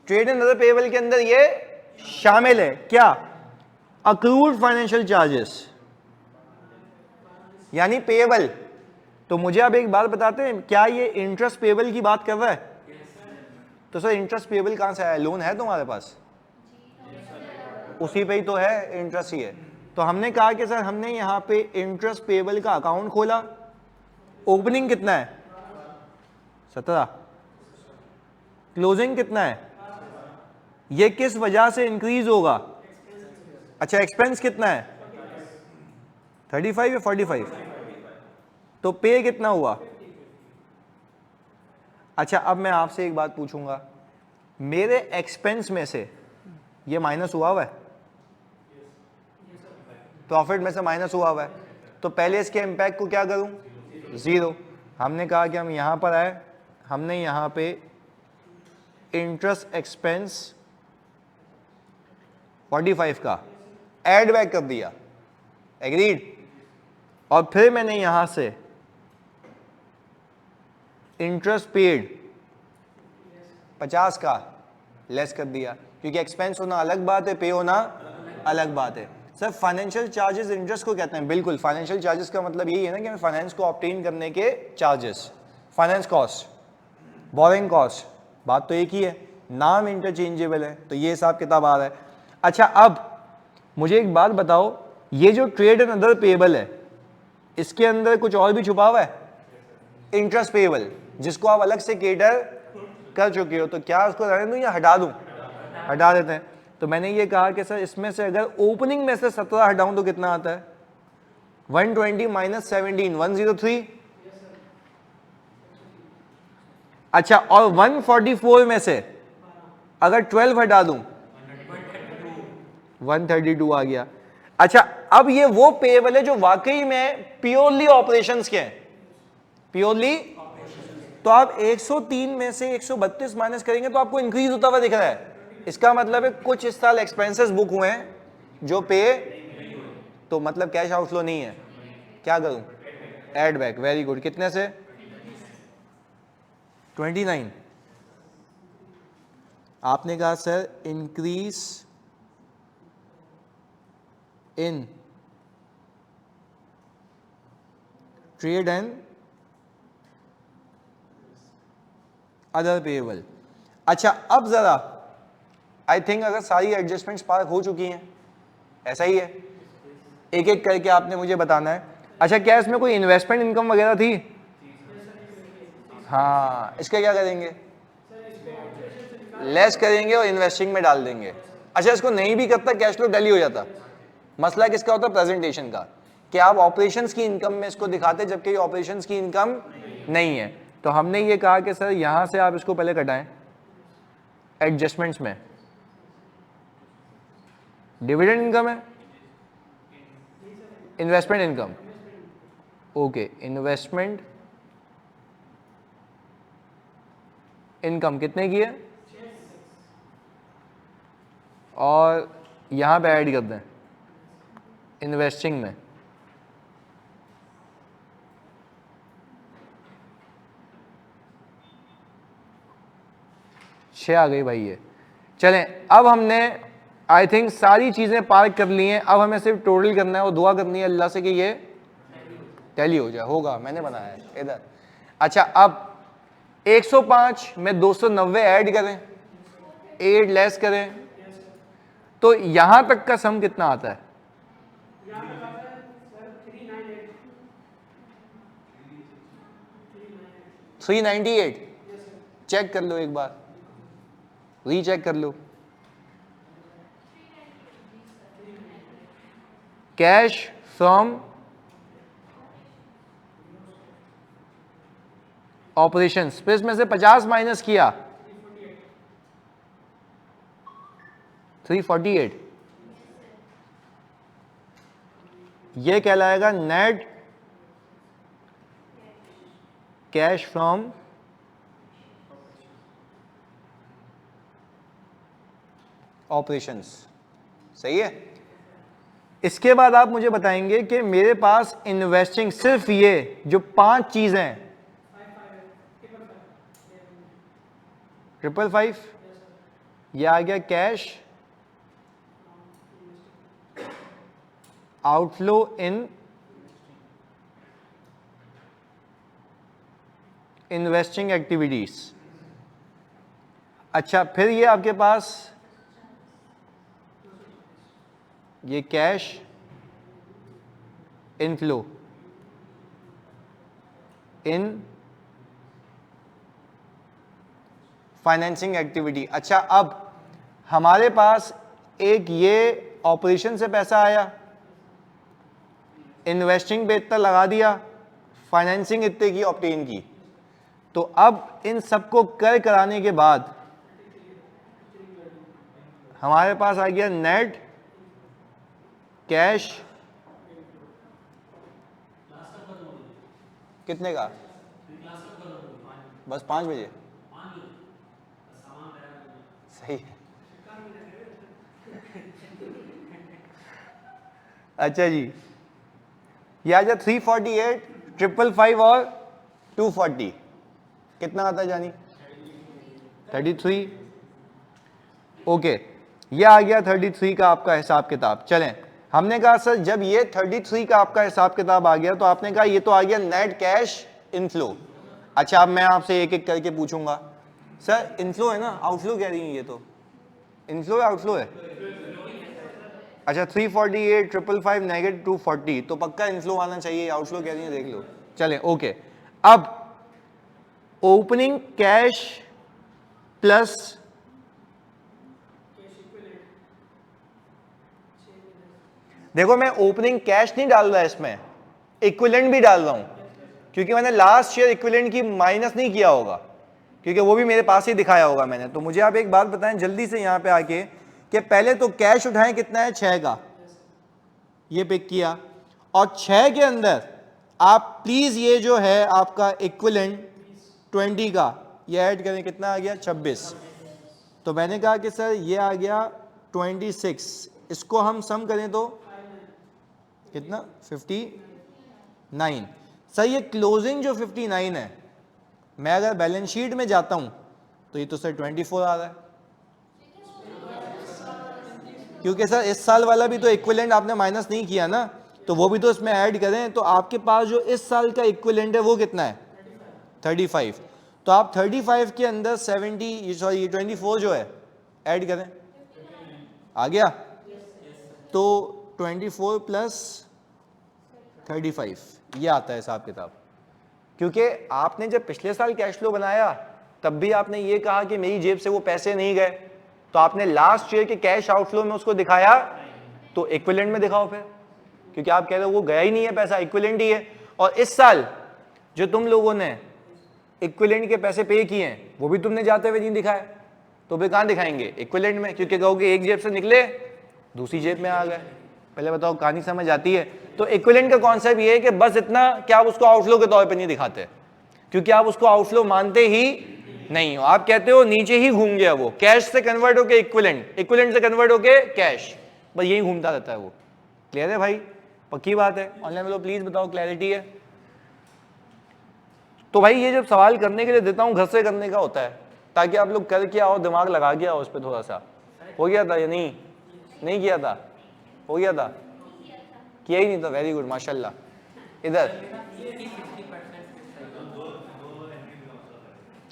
ट्रेड एंड अदर पेएबल के अंदर ये शामिल है क्या? अक्रूड फाइनेंशियल चार्जेस यानी पेएबल। तो मुझे आप एक बात बताते हैं, क्या ये इंटरेस्ट पेएबल की बात कर रहा है? तो सर इंटरेस्ट पेएबल कहां से आया? लोन है तुम्हारे पास, उसी पे ही तो है, इंटरेस्ट ही है। तो हमने कहा कि सर हमने यहां पे इंटरेस्ट पेएबल का अकाउंट खोला, ओपनिंग कितना है? 17, क्लोजिंग कितना है? ये किस वजह से इंक्रीज होगा? अच्छा एक्सपेंस कितना है? 35 या 45? तो पे कितना हुआ? अच्छा अब मैं आपसे एक बात पूछूंगा, मेरे एक्सपेंस में से ये माइनस हुआ है, प्रॉफिट में से माइनस हुआ है, तो पहले इसके इम्पैक्ट को क्या करूं? 0। हमने कहा कि हम यहां पर आए, हमने यहां पे इंटरेस्ट एक्सपेंस 45 का ऐड बैक कर दिया, एग्रीड। और फिर मैंने यहां से इंटरेस्ट पेड 50 का लेस कर दिया, क्योंकि एक्सपेंस होना अलग बात है, पे होना अलग बात है। सर फाइनेंशियल चार्जेस इंटरेस्ट को कहते हैं? बिल्कुल, फाइनेंशियल चार्जेस का मतलब यही है ना कि हमें फाइनेंस को ऑब्टेन करने के charges, finance cost, borrowing cost, बात तो एक ही है, नाम इंटरचेंजेबल है, तो ये हिसाब किताब आ रहा है। अच्छा, अब मुझे एक बात बताओ, ये जो ट्रेड एंड अदर पेएबल है, इसके अंदर कुछ और भी छुपा हुआ है, इंटरेस्ट पेएबल, जिसको आप अलग से केटर कर चुके हो, तो क्या उसको रहने दूं या हटा दूं? हटा देते हैं। तो मैंने ये कहा कि सर इसमें से अगर ओपनिंग में से 17 हटाऊं तो कितना आता है? 120 माइनस 17, 103। अच्छा, और 144 में से अगर 12 हटा दूं 132 आ गया। अच्छा, अब ये वो पेएबल है जो वाकई में प्योरली ऑपरेशंस के हैं, प्योरली। तो आप 103 में से 132 माइनस करेंगे तो आपको इंक्रीज होता हुआ दिख रहा है। इसका मतलब है कुछ इस साल एक्सपेंसेस बुक हुए हैं जो पे, तो मतलब कैश आउटफ्लो नहीं है, क्या करूं? Add back, very good. कितने से? 29। आपने कहा sir increase in trade and other payable. अच्छा, अब जरा आई थिंक अगर सारी एडजस्टमेंट्स पार हो चुकी हैं, ऐसा ही है, एक एक करके आपने मुझे बताना है। अच्छा, क्या इसमें कोई इन्वेस्टमेंट इनकम वगैरह थी? हाँ, इसका क्या करेंगे? लेस करेंगे और इन्वेस्टिंग में डाल देंगे। अच्छा, इसको नहीं भी करता कैश फ्लो टैली हो जाता। मसला किसका होता? प्रेजेंटेशन का, कि आप ऑपरेशंस की इनकम में इसको दिखाते जबकि ऑपरेशंस की इनकम नहीं है। तो हमने ये कहा कि सर यहां से आप इसको पहले कटाएं एडजस्टमेंट्स में। डिविडेंड इनकम है, investment income, okay, investment income कितने की है? और यहां पे ऐड कर दें इन्वेस्टिंग में, छः आ गई भाई ये। चलें, अब हमने आई थिंक सारी चीजें पार्क कर ली हैं। अब हमें सिर्फ टोटल करना है और दुआ करनी है अल्लाह से कि ये टैली हो जाए। होगा, मैंने बनाया है इधर। अच्छा, अब 105 में 290 ऐड करें, 8 लेस करें, तो यहां तक का सम कितना आता है? 398। चेक कर लो एक बार, रीचेक कर लो। कैश फ्रॉम ऑपरेशंस, फिर इसमें से 50 माइनस किया 348, ये कहलाएगा नेट कैश फ्रॉम ऑपरेशंस। सही है। इसके बाद आप मुझे बताएंगे कि मेरे पास इन्वेस्टिंग सिर्फ ये जो 5 चीजें, 555, ये आ गया cash outflow in investing activities. अच्छा, फिर ये आपके पास ये कैश इनफ्लो इन फाइनेंसिंग एक्टिविटी। अच्छा, अब हमारे पास एक ये ऑपरेशन से पैसा आया, इन्वेस्टिंग पे इतना लगा दिया, फाइनेंसिंग इतने की ऑब्टेन की। तो अब इन सबको कर कराने के बाद हमारे पास आ गया नेट कैश कितने का? बस 5 बजे सही है। अच्छा जी, ये आ जाए 348, 555 और 240, कितना आता है जानी? 33। ओके, ये आ गया 33 का आपका हिसाब किताब। चलें, हमने कहा सर जब ये 33 का आपका हिसाब किताब आ गया तो आपने कहा ये तो आ गया नेट कैश इनफ्लो। अच्छा, अब मैं आपसे एक एक करके पूछूंगा, सर इनफ्लो है ना, आउटफ्लो कह रही है, ये तो इनफ्लो है आउटफ्लो है? अच्छा, 348, 555, नेगेटिव 240, तो पक्का इनफ्लो आना चाहिए, आउटफ्लो कह रही है, देख लो। चलें, ओके, अब ओपनिंग कैश प्लस देखो मैं ओपनिंग कैश नहीं डाल रहा इसमें, इक्विवेलेंट भी डाल रहा हूं, क्योंकि मैंने लास्ट ईयर इक्विवेलेंट की माइनस नहीं किया होगा, क्योंकि वो भी मेरे पास ही दिखाया होगा मैंने। तो मुझे आप एक बात बताएं जल्दी से यहां पे आके कि पहले तो कैश उठाएं, कितना है? 6 का, ये पिक किया, और 6 के अंदर आप प्लीज ये जो है आपका इक्विवेलेंट 20 का ये ऐड करें, कितना आ गया? 26। तो मैंने कहा कि सर ये आ गया 26, इसको हम सम करें तो कितना? 59। सर ये क्लोजिंग जो 59 है, मैं अगर बैलेंस शीट में जाता हूं तो ये तो सर 24 आ रहा है, क्योंकि सर इस साल वाला भी तो इक्विवेलेंट आपने माइनस नहीं किया ना, तो वो भी तो इसमें ऐड करें। तो आपके पास जो इस साल का इक्विवेलेंट है वो कितना है? 35। तो आप 35 के अंदर 24 जो है ऐड करें, आ गया? तो 24 प्लस 35 ये आता है हिसाब किताब। क्योंकि आपने जब पिछले साल कैश फ्लो बनाया तब भी आपने ये कहा कि मेरी जेब से वो पैसे नहीं गए, तो आपने लास्ट ईयर के कैश आउटफ्लो में उसको दिखाया, तो इक्विवेलेंट में दिखाओ फिर, क्योंकि आप कह रहे हो वो गया ही नहीं है पैसा, इक्विवेलेंट ही है। और इस साल जो तुम लोगों ने इक्विवेलेंट के पैसे पे किए हैं वो भी तुमने जाते हुए नहीं दिखाए, तो भी कहां दिखाएंगे? इक्विवेलेंट में, क्योंकि कहोगे एक जेब से निकले दूसरी जेब में आ गए। पहले बताओ कहानी समझ आती है? तो इक्विवेलेंट का कॉन्सेप्ट ये है कि बस इतना कि आप उसको आउटफ्लो के तौर पे नहीं दिखाते, क्योंकि आप उसको आउटफ्लो मानते ही नहीं हो, आप कहते हो नीचे ही घूम गया वो, कैश से कन्वर्ट होके इक्विवेलेंट, इक्विवेलेंट से कन्वर्ट होके कैश, बस यही घूमता रहता है वो। क्लियर है भाई? पक्की बात है? ऑनलाइन में तो प्लीज बताओ क्लैरिटी है? तो भाई ये जब सवाल करने के लिए देता हूं घर से करने का होता है, ताकि आप लोग कर के आओ, दिमाग लगा के आओ उस पर थोड़ा सा। हो गया था या नहीं? नहीं किया था? हो गया था? किया ही नहीं था? वेरी गुड, माशाल्लाह। इधर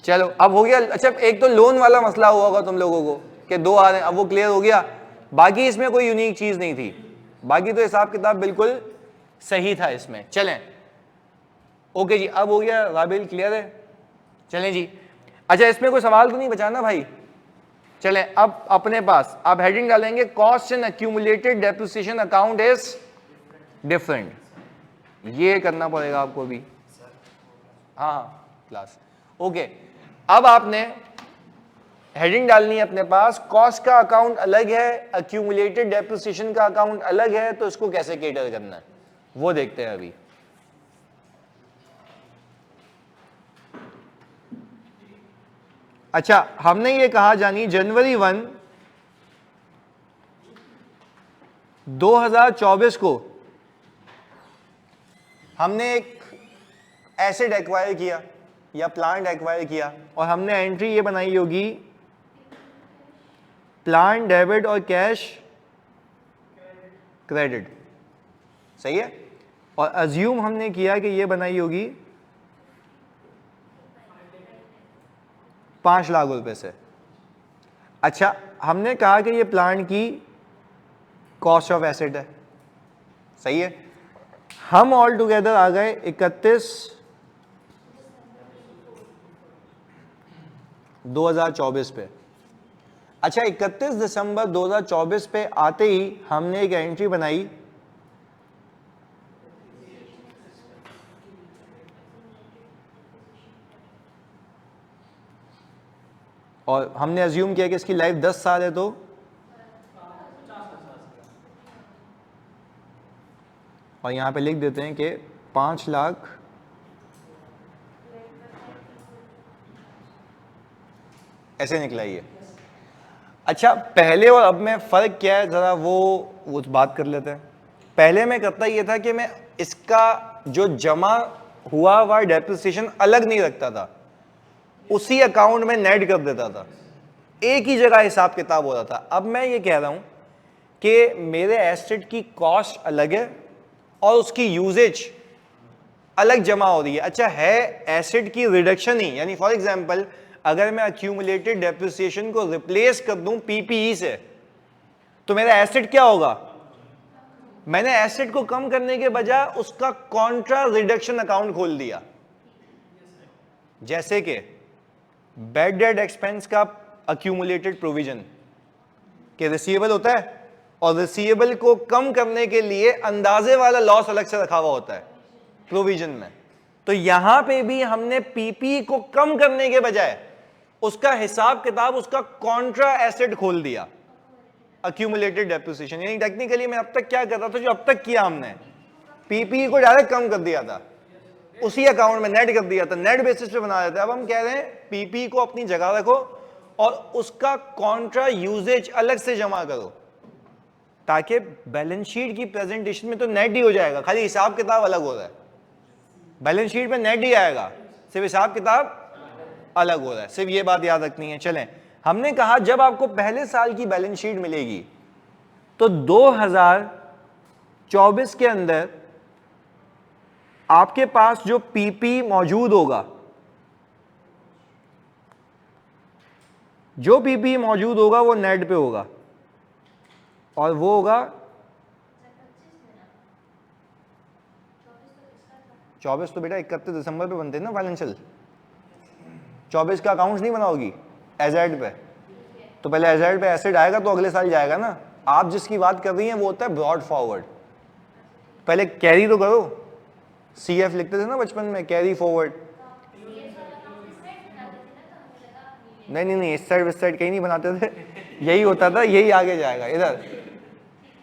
चलो अब हो गया। अच्छा, एक तो लोन वाला मसला हुआ होगा तुम लोगों को कि 2 आ रहे हैं, अब वो क्लियर हो गया। बाकी इसमें कोई यूनिक चीज नहीं थी, बाकी तो हिसाब किताब बिल्कुल सही था इसमें। चलें, ओके जी, अब हो गया राबिल, क्लियर है? चलें जी। अच्छा, इसमें कोई सवाल तो नहीं बचा ना भाई? चलें, अब अपने पास आप हेडिंग डालेंगे cost and accumulated depreciation account is different, ये करना पड़ेगा आपको भी। हाँ क्लास, ओके। अब आपने हेडिंग डालनी है अपने पास, कॉस्ट का अकाउंट अलग है, एक्यूमुलेटेड डेप्रिसिएशन का अकाउंट अलग है, तो इसको कैसे केटर करना है वो देखते हैं अभी। अच्छा, हमने ये कहा जानी जनवरी 1, 2024 को हमने एक एसेट एक्वायर किया या प्लांट एक्वायर किया, और हमने एंट्री ये बनाई होगी प्लांट डेबिट और कैश क्रेडिट, सही है? और अज्यूम हमने किया कि ये बनाई होगी 5 लाख रुपए से। अच्छा, हमने कहा कि ये प्लांट की कॉस्ट ऑफ एसेट है, सही है? हम ऑल टुगेदर आ गए 31/2024 पे। अच्छा, 31 दिसंबर 2024 पे आते ही हमने एक एंट्री बनाई और हमने अज्यूम किया कि इसकी लाइफ 10 साल है, तो और यहां पे लिख देते हैं कि 5 लाख ऐसे निकला ये। अच्छा, पहले और अब में फ़र्क क्या है, ज़रा वो बात कर लेते हैं। पहले मैं करता ये था कि मैं इसका जो जमा हुआ डेप्रिसिएशन अलग नहीं रखता था, उसी अकाउंट में नेट कर देता था, एक ही जगह हिसाब किताब हो रहा था। अब मैं ये कह रहा हूं कि मेरे एसेट की कॉस्ट अलग है और उसकी यूजेज अलग जमा हो रही है। अच्छा है एसेट की रिडक्शन ही, यानी फॉर एग्जांपल अगर मैं अक्यूमुलेटेड डेप्रिसिएशन को रिप्लेस कर दूं पीपीई से, तो मेरा एसेट क्या होगा? मैंने एसेट को कम करने के बजाय उसका कॉन्ट्रा रिडक्शन अकाउंट खोल दिया। जैसे कि बैड डेट एक्सपेंस का अक्यूमुलेटेड प्रोविजन के रिसीवेबल होता है, और रिसीवेबल को कम करने के लिए अंदाजे वाला लॉस अलग से रखा हुआ होता है प्रोविजन में। तो यहां पे भी हमने पीपी को कम करने के बजाय उसका हिसाब किताब, उसका कॉन्ट्रा एसेट खोल दिया, अक्यूमुलेटेड डेप्रिसिएशन। यानी टेक्निकली मैं अब तक क्या कर रहा था, जो अब तक किया हमने, पीपी को डायरेक्ट कम कर दिया था, उसी अकाउंट में नेट कर दिया था, नेट बेसिस पे बना देते। अब हम कह रहे हैं पीपी को अपनी जगह रखो और उसका कॉन्ट्रा यूजेज अलग से जमा करो, ताकि बैलेंस शीट की प्रेजेंटेशन में तो नेट ही हो जाएगा, खाली हिसाब किताब अलग हो रहा है। बैलेंस शीट में नेट ही आएगा, सिर्फ हिसाब किताब अलग हो रहा है, सिर्फ ये बात याद रखनी है। चलें, हमने कहा जब आपको पहले साल की बैलेंस शीट मिलेगी तो 2024 के अंदर आपके पास जो पीपी मौजूद होगा, जो पीपी मौजूद होगा वो नेट पे होगा, और वो होगा 24 तो बेटा 31 दिसंबर पे बनते हैं ना फाइनेंशियल, 24 का अकाउंट्स नहीं बनाओगी एजेड पे, तो पहले एजेड पे एसेट आएगा तो अगले साल जाएगा ना। आप जिसकी बात कर रही हैं वो होता है ब्रॉड फॉरवर्ड, पहले कैरी तो करो, सीएफ लिखते थे ना बचपन में, कैरी फॉरवर्ड। नहीं, इस साइड इस साइड कहीं नहीं बनाते थे, यही होता था, यही आगे जाएगा, इधर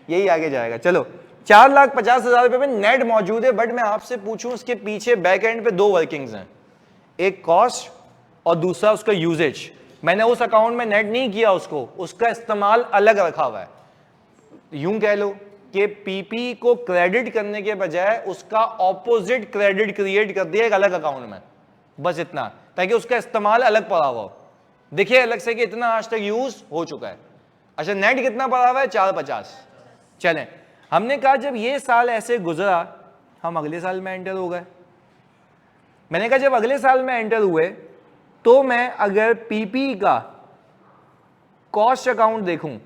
यही आगे जाएगा। चलो, 4,50,000 रुपए में नेट मौजूद है, बट मैं आपसे पूछूं उसके पीछे बैक एंड पे दो वर्किंग्स हैं, एक कॉस्ट और दूसरा उसका यूजेज। मैंने उस अकाउंट में नेट नहीं किया उसको, उसका इस्तेमाल अलग रखा हुआ है। यूं कह लो कि पीपी को क्रेडिट करने के बजाय उसका ऑपोजिट क्रेडिट क्रिएट कर दिया एक अलग अकाउंट में, बस इतना, ताकि उसका इस्तेमाल अलग पड़ा हुआ हो, देखिए अलग से कि इतना आज तक यूज हो चुका है। अच्छा, नेट कितना पड़ा हुआ है? 450। चलें, हमने कहा जब ये साल ऐसे गुजरा, हम अगले साल में एंटर हो गए। मैंने कहा जब अगले साल में एंटर हुए तो मैं अगर पीपी का कॉस्ट अकाउंट देखूं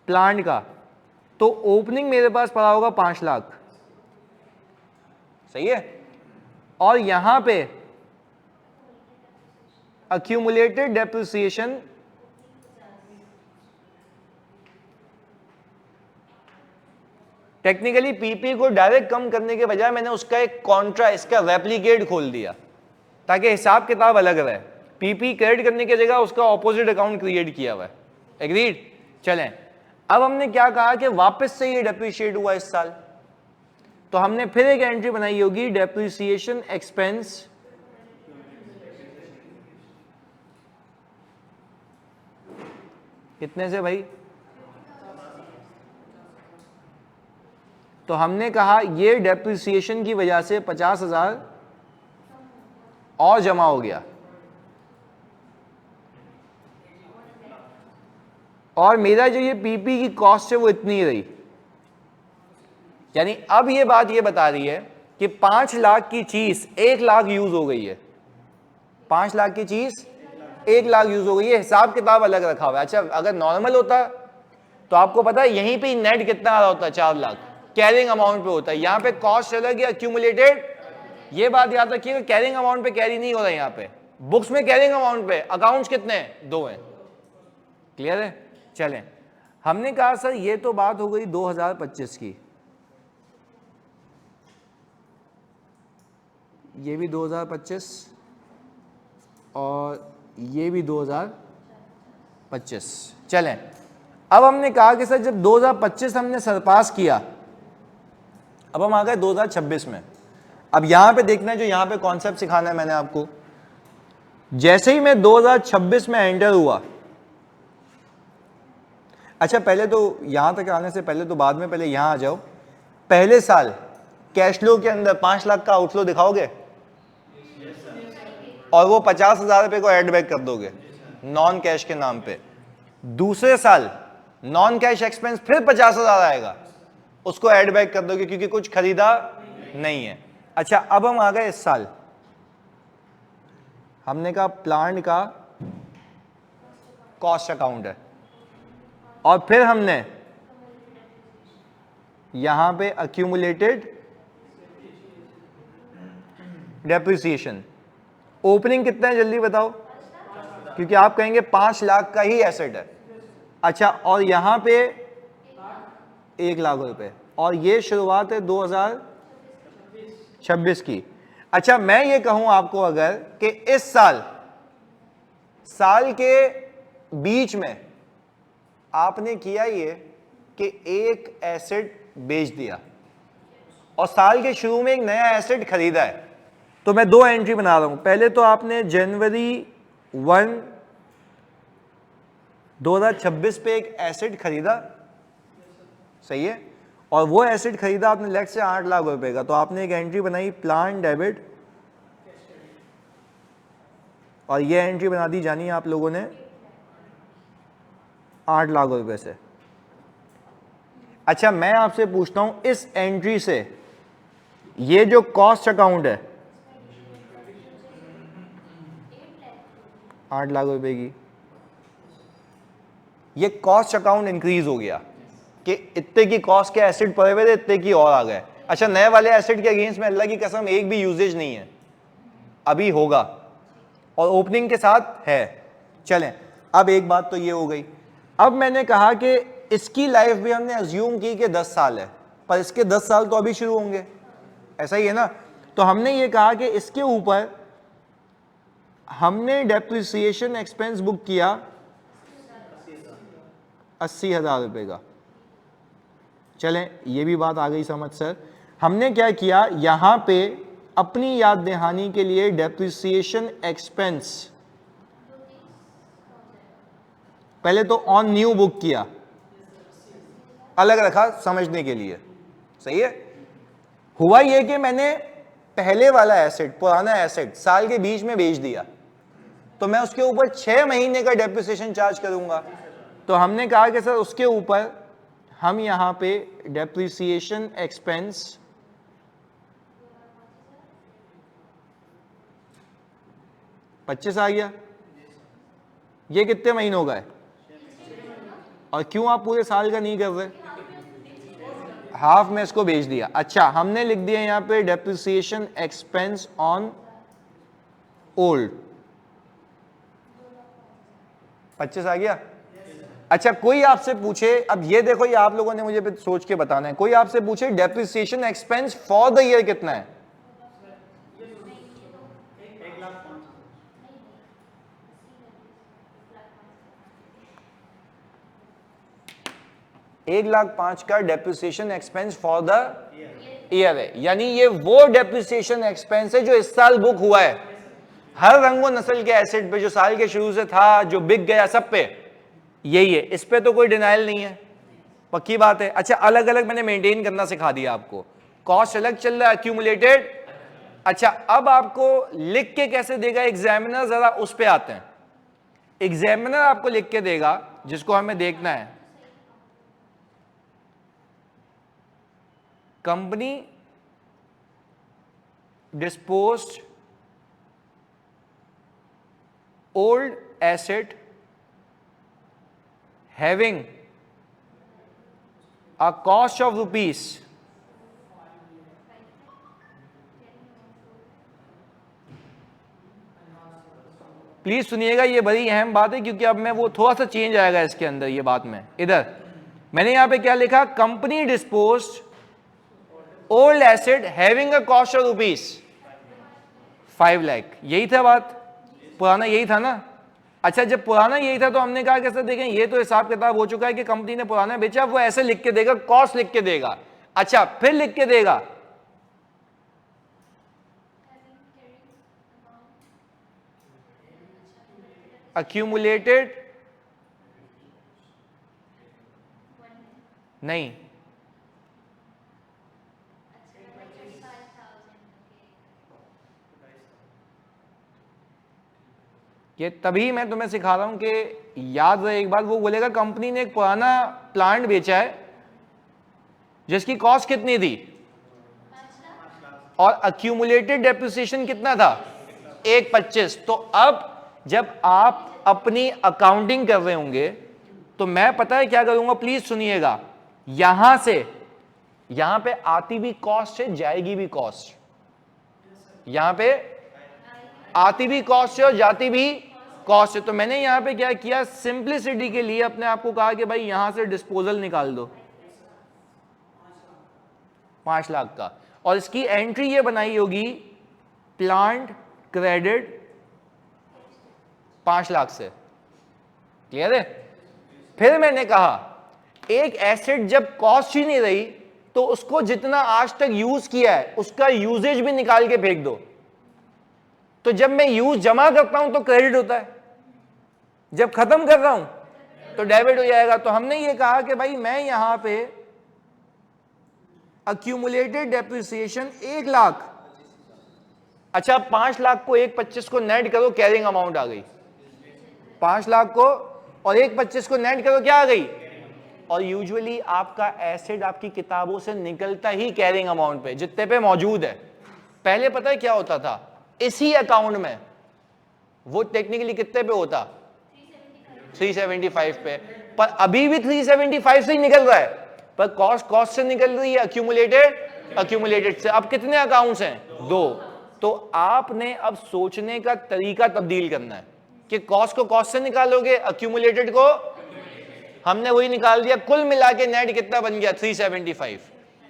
प्लांट का, तो ओपनिंग मेरे पास पड़ा होगा 5 लाख, सही है, और यहां पे अक्यूमुलेटेड डेप्रिसिएशन टेक्निकली पीपी को डायरेक्ट कम करने के बजाय मैंने उसका एक कॉन्ट्रा, इसका रेप्लिकेट खोल दिया, ताकि हिसाब किताब अलग रहे। पीपी क्रेडिट करने की जगह उसका ऑपोजिट अकाउंट क्रिएट किया हुआ है। एग्रीड? चलें, अब हमने क्या कहा कि वापस से ये डेप्रिशिएट हुआ इस साल, तो हमने फिर एक एंट्री बनाई होगी, डेप्रिसिएशन एक्सपेंस कितने से भाई? तो हमने कहा ये डेप्रिसिएशन की वजह से 50,000 और जमा हो गया, और मेरा जो ये पीपी की कॉस्ट है वो इतनी ही रही। यानी अब ये बात ये बता रही है कि 5 लाख की चीज 1 लाख यूज हो गई है, 5 लाख की चीज 1 लाख यूज हो गई है, हिसाब किताब अलग रखा हुआ है। अच्छा, अगर नॉर्मल होता तो आपको पता है यहीं पे नेट कितना आ रहा होता है, 4 लाख कैरिंग अमाउंट पे होता है, यहां पे कॉस्ट अलग है, अक्यूमुलेटेड। ये बात याद रखिएगा, कैरिंग अमाउंट पे कैरी नहीं हो रहा है, यहां पे बुक्स में कैरिंग अमाउंट पे, अकाउंट्स कितने हैं? 2 हैं। क्लियर है? चलें, हमने कहा सर ये तो बात हो गई 2025 की, ये भी 2025 और ये भी 2025। चलें, अब हमने कहा कि सर जब 2025 हमने सरपास किया, अब हम आ गए 2026 में। अब यहां पे देखना है, जो यहां पे कॉन्सेप्ट सिखाना है मैंने आपको, जैसे ही मैं 2026 में एंटर हुआ, अच्छा पहले तो यहां तक आने से पहले तो बाद में पहले यहां आ जाओ, पहले साल कैश फ्लो के अंदर 5 लाख का आउटफ्लो दिखाओगे और वो 50,000 रुपए को एड बैक कर दोगे नॉन कैश के नाम पे। दूसरे साल नॉन कैश एक्सपेंस फिर 50,000 आएगा, उसको एड बैक कर दोगे क्योंकि कुछ खरीदा नहीं है। अच्छा अब हम आ गए इस साल, हमने कहा प्लांट का कॉस्ट अकाउंट है और फिर हमने यहां पे अक्यूमुलेटेड डेप्रिसिएशन। ओपनिंग कितना है जल्दी बताओ, क्योंकि आप कहेंगे 5 लाख का ही एसेट है। अच्छा और यहां पे 1 लाख रुपए और ये शुरुआत है 2026 की। अच्छा मैं ये कहूं आपको अगर कि इस साल के बीच में आपने किया ये कि एक एसेट बेच दिया और साल के शुरू में एक नया एसेट खरीदा है, तो मैं 2 एंट्री बना रहा हूं। पहले तो आपने जनवरी 1 2026 पे एक एसेट खरीदा, सही है, और वो एसेट खरीदा आपने लेट से 8 लाख रुपए का, तो आपने एक एंट्री बनाई प्लान डेबिट और ये एंट्री बना दी जानी आप लोगों ने 8 लाख रुपए से। अच्छा मैं आपसे पूछता हूं इस एंट्री से ये जो कॉस्ट अकाउंट है 8 लाख रुपए की, ये कॉस्ट अकाउंट इंक्रीज हो गया कि इतने की कॉस्ट के एसेट पड़े हुए थे, इतने की और आ गए। अच्छा नए वाले एसेट के अगेंस्ट में अल्लाह की कसम एक भी यूजेज नहीं है, अभी होगा और ओपनिंग के साथ है। चलें अब एक बात तो ये हो गई। अब मैंने कहा कि इसकी लाइफ भी हमने अज्यूम की कि 10 साल है, पर इसके 10 साल तो अभी शुरू होंगे, ऐसा ही है ना। तो हमने ये कहा कि इसके ऊपर हमने डेप्रिसिएशन एक्सपेंस बुक किया 80,000 रुपए का। चलें ये भी बात आ गई समझ सर। हमने क्या किया, यहां पे अपनी याद दहानी के लिए डेप्रिसिएशन एक्सपेंस पहले तो ऑन न्यू बुक किया, अलग रखा समझने के लिए, सही है। हुआ ये कि मैंने पहले वाला एसेट, पुराना एसेट साल के बीच में बेच दिया, तो मैं उसके ऊपर 6 महीने का डेप्रिसिएशन चार्ज करूंगा। तो हमने कहा कि सर उसके ऊपर हम यहां पे डेप्रिसिएशन एक्सपेंस 25 आ गया। ये कितने महीनों का है और क्यों आप पूरे साल का नहीं कर रहे, हाफ में इसको बेच दिया। अच्छा हमने लिख दिया यहां पे डेप्रिसिएशन एक्सपेंस ऑन ओल्ड, 25 आ गया। अच्छा कोई आपसे पूछे, अब ये देखो ये आप लोगों ने मुझे सोच के बताना है, कोई आपसे पूछे depreciation expense for the year कितना है, $1,05,000 का depreciation expense for the year है, यानी ये वो डेप्रिसिएशन एक्सपेंस है जो इस साल बुक हुआ है हर रंगो नस्ल के एसेट पे, जो साल के शुरू से था, जो बिक गया, सब पे यही है। इस पे तो कोई डिनाइल नहीं है, पक्की बात है। अच्छा अलग अलग मैंने मेंटेन करना सिखा दिया आपको, कॉस्ट अलग चल रहा है अक्यूमुलेटेड। अच्छा अब आपको लिख के कैसे देगा एग्जामिनर, जरा उस पे आते हैं। एग्जामिनर आपको लिख के देगा जिसको हमें देखना है, company disposed old asset having a cost of rupees please सुनिएगा, ये बड़ी अहम बात है क्योंकि अब मैं वो थोड़ा सा चेंज आएगा इसके अंदर ये बात में। इधर मैंने यहां पे क्या लिखा, company disposed old asset having a cost of rupees 5 lakh, यही था बात, पुराना यही था ना। अच्छा जब पुराना यही था तो हमने कहा कैसे देखें, ये तो हिसाब किताब हो चुका है कि कंपनी ने पुराना बेचा, वो ऐसे लिख के देगा, कॉस्ट लिख के देगा। अच्छा फिर लिख के देगा accumulated नहीं, ये तभी मैं तुम्हें सिखा रहा हूं कि याद रहे एक बात, वो बोलेगा कंपनी ने एक पुराना प्लांट बेचा है जिसकी कॉस्ट कितनी थी और अक्यूमुलेटेड डेप्रिसिएशन कितना था 1.25। तो अब जब आप अपनी अकाउंटिंग कर रहे होंगे तो मैं पता है क्या करूंगा, प्लीज सुनिएगा, यहां से यहां पे आती भी कॉस्ट है, जाएगी भी कॉस्ट, यहां पे आती भी कॉस्ट है और जाती भी कॉस्ट है। तो मैंने यहां पे क्या किया, सिंप्लिसिटी के लिए अपने आप को कहा कि भाई यहां से डिस्पोजल निकाल दो 5 लाख का, और इसकी एंट्री ये बनाई होगी प्लांट क्रेडिट 5 लाख से। क्लियर है? फिर मैंने कहा एक एसेट जब कॉस्ट ही नहीं रही तो उसको जितना आज तक यूज किया है उसका यूजेज भी निकाल के फेंक दो। तो जब मैं यूज जमा करता हूं तो क्रेडिट होता है, जब खत्म कर रहा हूं तो डेबिट हो जाएगा। तो हमने ये कहा कि भाई मैं यहां पे अक्यूमुलेटेड डेप्रिसिएशन 1 लाख, अच्छा 5 लाख को 1.25 को नेट करो, कैरिंग अमाउंट आ गई। 5 लाख को और 1.25 को नेट करो, क्या आ गई। और यूजुअली आपका एसेट आपकी किताबों से निकलता ही कैरिंग अमाउंट पे, जितने पे मौजूद है। पहले पता है क्या होता था, इसी अकाउंट में वो टेक्निकली कितने पे होता 375 पे, पर अभी भी 375 से ही निकल रहा है, पर कॉस्ट से निकल रही है अक्यूमुलेटेड से। अब कितने अकाउंट्स हैं 2। तो आपने अब सोचने का तरीका तब्दील करना है कि कॉस्ट को कॉस्ट से निकालोगे, अक्यूमुलेटेड को, हमने वही निकाल दिया, कुल मिला के नेट कितना बन गया 375।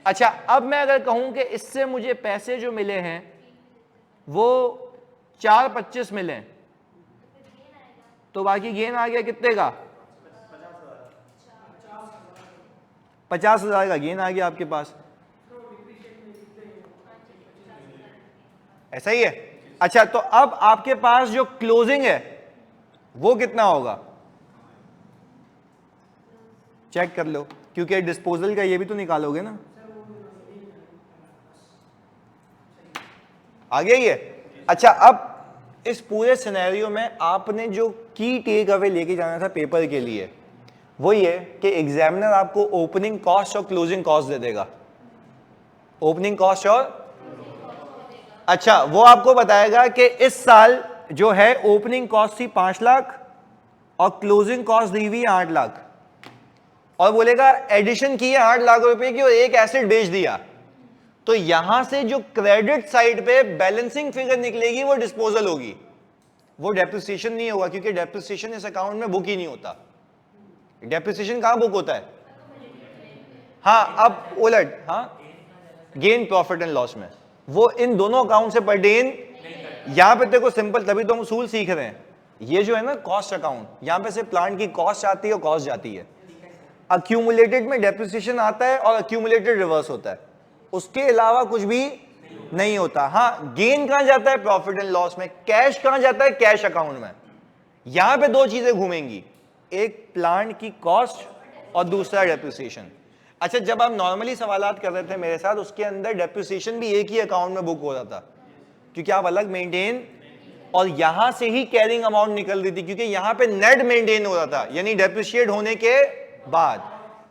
अच्छा अब मैं अगर कहूं कि इससे मुझे पैसे जो मिले हैं वो 4.25 मिले, तो बाकी गेन आ गया कितने का 50,000 का गेन आ गया आपके पास, ऐसा ही है। अच्छा तो अब आपके पास जो क्लोजिंग है वो कितना होगा, चेक कर लो, क्योंकि डिस्पोजल का ये भी तो निकालोगे ना। आ गया ये। अच्छा अब इस पूरे सिनेरियो में आपने जो की टेक अवे लेके जाना था पेपर के लिए वो ये कि एग्जामिनर आपको ओपनिंग कॉस्ट और क्लोजिंग कॉस्ट दे देगा। ओपनिंग कॉस्ट और, अच्छा वो आपको बताएगा कि इस साल जो है ओपनिंग कॉस्ट थी 5 लाख और क्लोजिंग कॉस्ट दी हुई 8 लाख, और बोलेगा एडिशन की है 8 लाख रुपए की और एक एसेट बेच दिया। तो यहां से जो क्रेडिट साइड पे बैलेंसिंग फिगर निकलेगी वो डिस्पोजल होगी, वो डेप्रिसिएशन नहीं होगा, क्योंकि डेप्रिसिएशन इस अकाउंट में बुक ही नहीं होता। डेप्रिसिएशन कहां बुक होता है, हाँ अब उलट, हाँ गेन प्रॉफिट एंड लॉस में, वो इन दोनों अकाउंट से पर्टेन। यहां पे देखो सिंपल, तभी तो हम उसूल सीख रहे हैं। ये जो है ना कॉस्ट अकाउंट, यहां पे से प्लांट की कॉस्ट आती है और कॉस्ट जाती है। अक्यूमुलेटेड में डेप्रिसिएशन आता है और अक्यूमुलेटेड रिवर्स होता है, उसके अलावा कुछ भी नहीं होता। हाँ गेन कहां जाता है प्रॉफिट एंड लॉस में, कैश कहां जाता है कैश अकाउंट में। यहां पे 2 चीजें घूमेंगी, एक प्लांट की कॉस्ट और दूसरा डेप्रिसिएशन। अच्छा जब आप नॉर्मली सवालात कर रहे थे मेरे साथ, उसके अंदर डेप्रिसिएशन भी एक ही अकाउंट में बुक हो रहा था, क्योंकि आप अलग मेंटेन, और यहां से ही कैरिंग अमाउंट निकल रही थी, क्योंकि यहां पे नेट मेंटेन हो रहा था, यानी डेप्रिशिएट होने के बाद।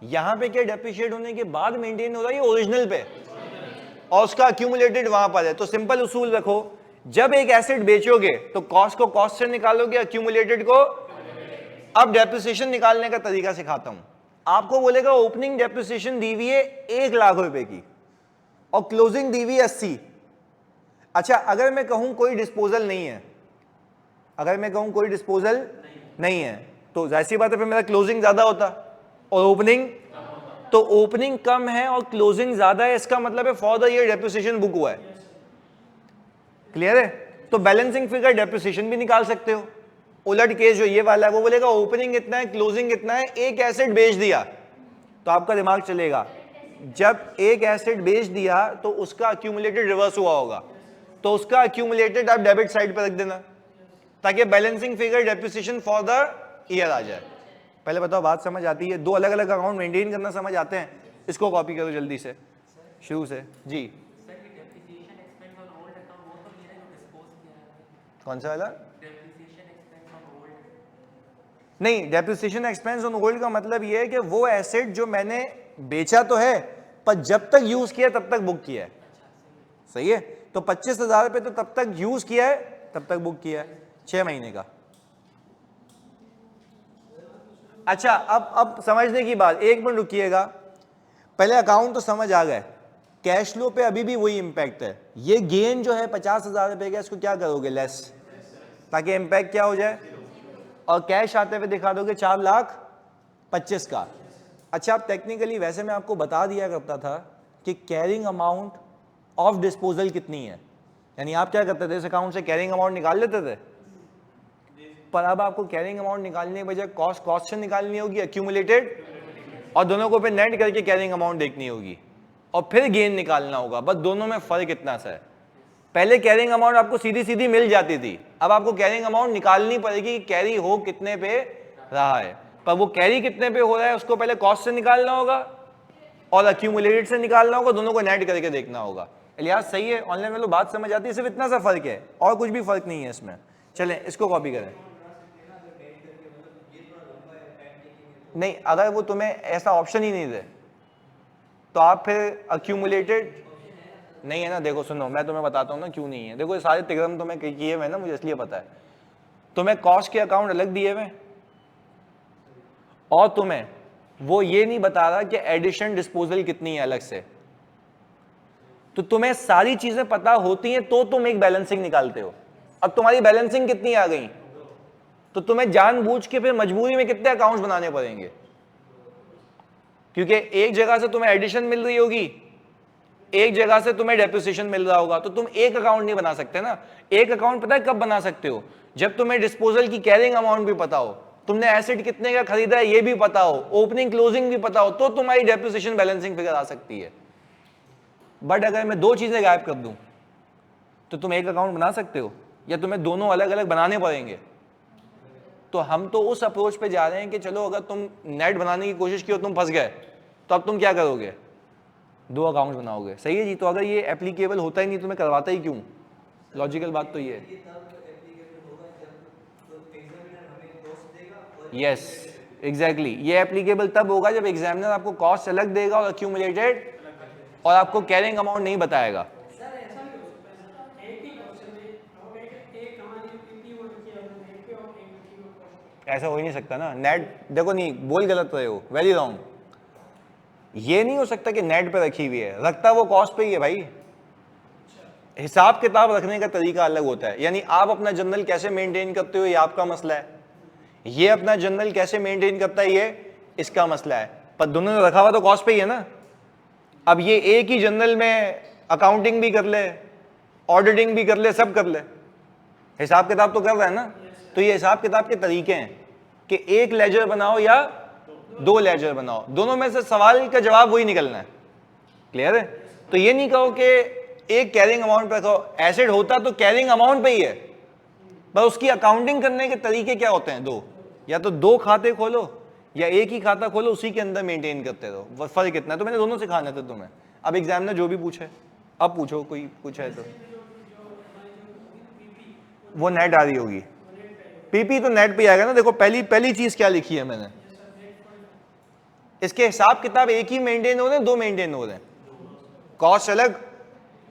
यहां पे क्या डेप्रिशिएट होने के बाद मेंटेन हो रहा है ओरिजिनल पे, और उसका अक्यूमुलेटेड वहां पर है। तो सिंपल उसूल रखो, जब एक एसेट बेचोगे तो कॉस्ट को कॉस्ट से निकालोगे, अक्यूमुलेटेड को। अब डेप्रिसिएशन निकालने का तरीका सिखाता हूं। आपको बोलेगा ओपनिंग डेप्रिसिएशन दी हुई है 1 लाख रुपए की और क्लोजिंग दी हुई 80। अच्छा अगर मैं कहूं कोई डिस्पोजल नहीं है, अगर मैं कहूं कोई डिस्पोजल नहीं है तो जाहिर सी बात है फिर मेरा क्लोजिंग ज्यादा होता और ओपनिंग, तो ओपनिंग कम है और क्लोजिंग ज्यादा है, इसका मतलब है for the year depreciation book हुआ है। क्लियर है? तो बैलेंसिंग फिगर डेप्रिसिएशन भी निकाल सकते हो। उलट केस जो ये वाला है वो बोलेगा ओपनिंग इतना है क्लोजिंग इतना है, एक एसेट बेच दिया, तो आपका दिमाग चलेगा जब एक एसेट बेच दिया तो उसका अक्यूमुलेटेड रिवर्स हुआ होगा, तो उसका अक्यूमुलेटेड आप डेबिट साइड पर रख देना, ताकि balancing figure depreciation for the year आ जाए। पहले बताओ बात समझ आती है? दो अलग अलग अकाउंट मेंटेन करना समझ आते हैं? इसको कॉपी करो जल्दी से शुरू से जी। कौन सा वाला? नहीं, डेप्रिसिएशन एक्सपेंस ऑन होल्ड का मतलब ये है कि वो एसेट जो मैंने बेचा तो है पर जब तक यूज किया तब तक बुक किया है। सही है? तो 25,000 रुपए तो तब तक यूज किया है तब तक बुक किया है, 6 महीने का। अच्छा, अब समझने की बात, एक मिनट रुकिएगा। पहले अकाउंट तो समझ आ गए, कैश फ्लो पे अभी भी वही इंपैक्ट है। ये गेन जो है 50,000 रुपए का, इसको क्या करोगे? लेस, ताकि इंपैक्ट क्या हो जाए, और कैश आते हुए दिखा दोगे 4,25,000 का। अच्छा, अब टेक्निकली वैसे मैं आपको बता दिया करता था कि कैरिंग अमाउंट ऑफ डिस्पोजल कितनी है, यानी आप क्या करते थे, इस अकाउंट से कैरिंग अमाउंट निकाल लेते थे। पर अब आपको कैरिंग अमाउंट निकालने के बजाय कॉस्ट से निकालनी होगी, एक्यूमुलेटेड, और दोनों को पे नेट करके कैरिंग अमाउंट देखनी होगी और फिर गेन निकालना होगा। बस दोनों में फर्क इतना सा है, पहले कैरिंग अमाउंट आपको सीधी सीधी मिल जाती थी, अब आपको कैरिंग अमाउंट निकालनी पड़ेगी कि कैरी हो कितने पे रहा है। पर वो कैरी कितने पे हो रहा है उसको पहले कॉस्ट से निकालना होगा और एक्यूमुलेटेड से निकालना होगा, दोनों को नेट करके देखना होगा। इलियास सही है, ऑनलाइन में लो बात समझ आती है, सिर्फ इतना सा फर्क है और कुछ भी फर्क नहीं है इसमें। चलें इसको कॉपी करें। नहीं, अगर वो तुम्हें ऐसा ऑप्शन ही नहीं दे तो आप फिर एक्यूमुलेटेड नहीं है ना। देखो सुनो, मैं तुम्हें बताता हूँ ना क्यों नहीं है। देखो ये सारे तिगरम तुम्हें किए हुए ना, मुझे इसलिए पता है। तुम्हें कॉस्ट के अकाउंट अलग दिए हुए और तुम्हें वो ये नहीं बता रहा कि एडिशन डिस्पोजल कितनी है अलग से। तो तुम्हें सारी चीजें पता होती हैं तो तुम एक बैलेंसिंग निकालते हो। अब तुम्हारी बैलेंसिंग कितनी आ गई तो तुम्हें जानबूझ के फिर मजबूरी में कितने अकाउंट्स बनाने पड़ेंगे, क्योंकि एक जगह से तुम्हें एडिशन मिल रही होगी, एक जगह से तुम्हें डेप्रिसिएशन मिल रहा होगा, तो तुम एक अकाउंट नहीं बना सकते ना। एक अकाउंट पता है कब बना सकते हो? जब तुम्हें डिस्पोजल की कैरिंग अमाउंट भी पता हो, तुमने एसेट कितने का खरीदा है ये भी पता हो, ओपनिंग क्लोजिंग भी पता हो, तो तुम्हारी डेप्रिसिएशन बैलेंसिंग फिगर आ सकती है। बट अगर मैं दो चीजें गायब कर दूं तो तुम एक अकाउंट बना सकते हो या तुम्हें दोनों अलग अलग बनाने पड़ेंगे? तो हम तो उस अप्रोच पे जा रहे हैं कि चलो अगर तुम नेट बनाने की कोशिश की और तुम फंस गए तो अब तुम क्या करोगे? दो अकाउंट बनाओगे। सही है जी। तो अगर ये एप्लीकेबल होता ही नहीं तो मैं करवाता ही क्यों? लॉजिकल बात तो ये है। यस एग्जैक्टली, ये एप्लीकेबल तब होगा जब एग्जामिनर आपको कॉस्ट अलग देगा और एक्यूमुलेटेड और आपको कैरिंग अमाउंट नहीं बताएगा। ऐसा हो ही नहीं सकता ना। नेट देखो, नहीं बोल गलत रहे हो, वेरी रॉन्ग। ये नहीं हो सकता कि नेट पे रखी हुई है, रखता वो कॉस्ट पे ही है भाई। हिसाब किताब रखने का तरीका अलग होता है। यानी आप अपना जर्नल कैसे मेंटेन करते हो ये आपका मसला है, ये अपना जर्नल कैसे मेंटेन करता है ये इसका मसला है, पर दोनों ने रखा हुआ तो कॉस्ट पे ही है ना। अब ये एक ही जर्नल में अकाउंटिंग भी कर ले, ऑडिटिंग भी कर ले, सब कर ले, हिसाब किताब तो कर रहा है ना। तो ये हिसाब किताब के तरीके हैं कि एक लेजर बनाओ या दो लेजर बनाओ, दोनों में से सवाल का जवाब वही निकलना है। क्लियर है? तो ये नहीं कहो कि एक कैरिंग अमाउंट पे कहो, एसेट होता तो कैरिंग अमाउंट पे ही है, बस उसकी अकाउंटिंग करने के तरीके क्या होते हैं दो, या तो दो खाते खोलो या एक ही खाता खोलो, उसी के अंदर मेंटेन करते रहो। फर्क कितना है? तो मैंने दोनों सिखाने थे तुम्हें। अब एग्जामिनर जो भी पूछे, अब पूछो, कोई पूछा है तो। वो नेट आ रही होगी, पीपी तो नेट पे आएगा ना। देखो पहली चीज क्या लिखी है मैंने, इसके हिसाब किताब एक ही मेंटेन हो रहे हैं, दो मेंटेन हो रहे हैं, कॉस्ट अलग,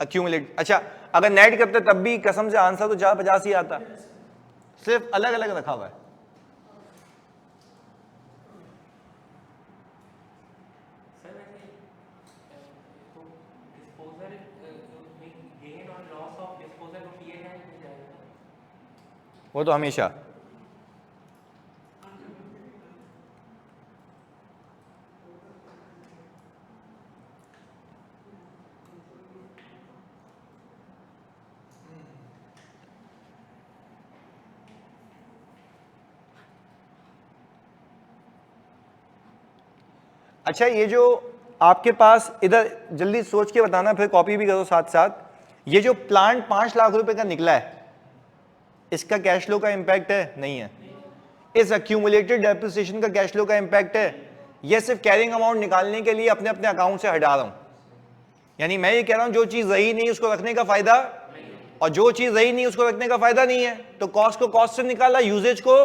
एक्यूमुलेट। अच्छा, अगर नेट करते तब भी कसम से आंसर तो 450 ही आता, सिर्फ अलग अलग रखा हुआ है। वो तो हमेशा। अच्छा, ये जो आपके पास, इधर जल्दी सोच के बताना, फिर कॉपी भी करो साथ साथ। ये जो प्लांट 5 लाख रुपए का निकला है, इसका कैश फ्लो का इंपैक्ट है? नहीं है। इस अक्यूमुलेटेड डेप्रिसिएशन का कैश फ्लो का इंपैक्ट है? ये सिर्फ कैरिंग अमाउंट निकालने के लिए अपने अपने अकाउंट से हटा रहा हूं। यानी मैं ये कह रहा हूं जो चीज रही नहीं उसको रखने का फायदा, और जो चीज रही नहीं उसको रखने का फायदा नहीं है। तो कॉस्ट को कॉस्ट से निकाला, यूजेज को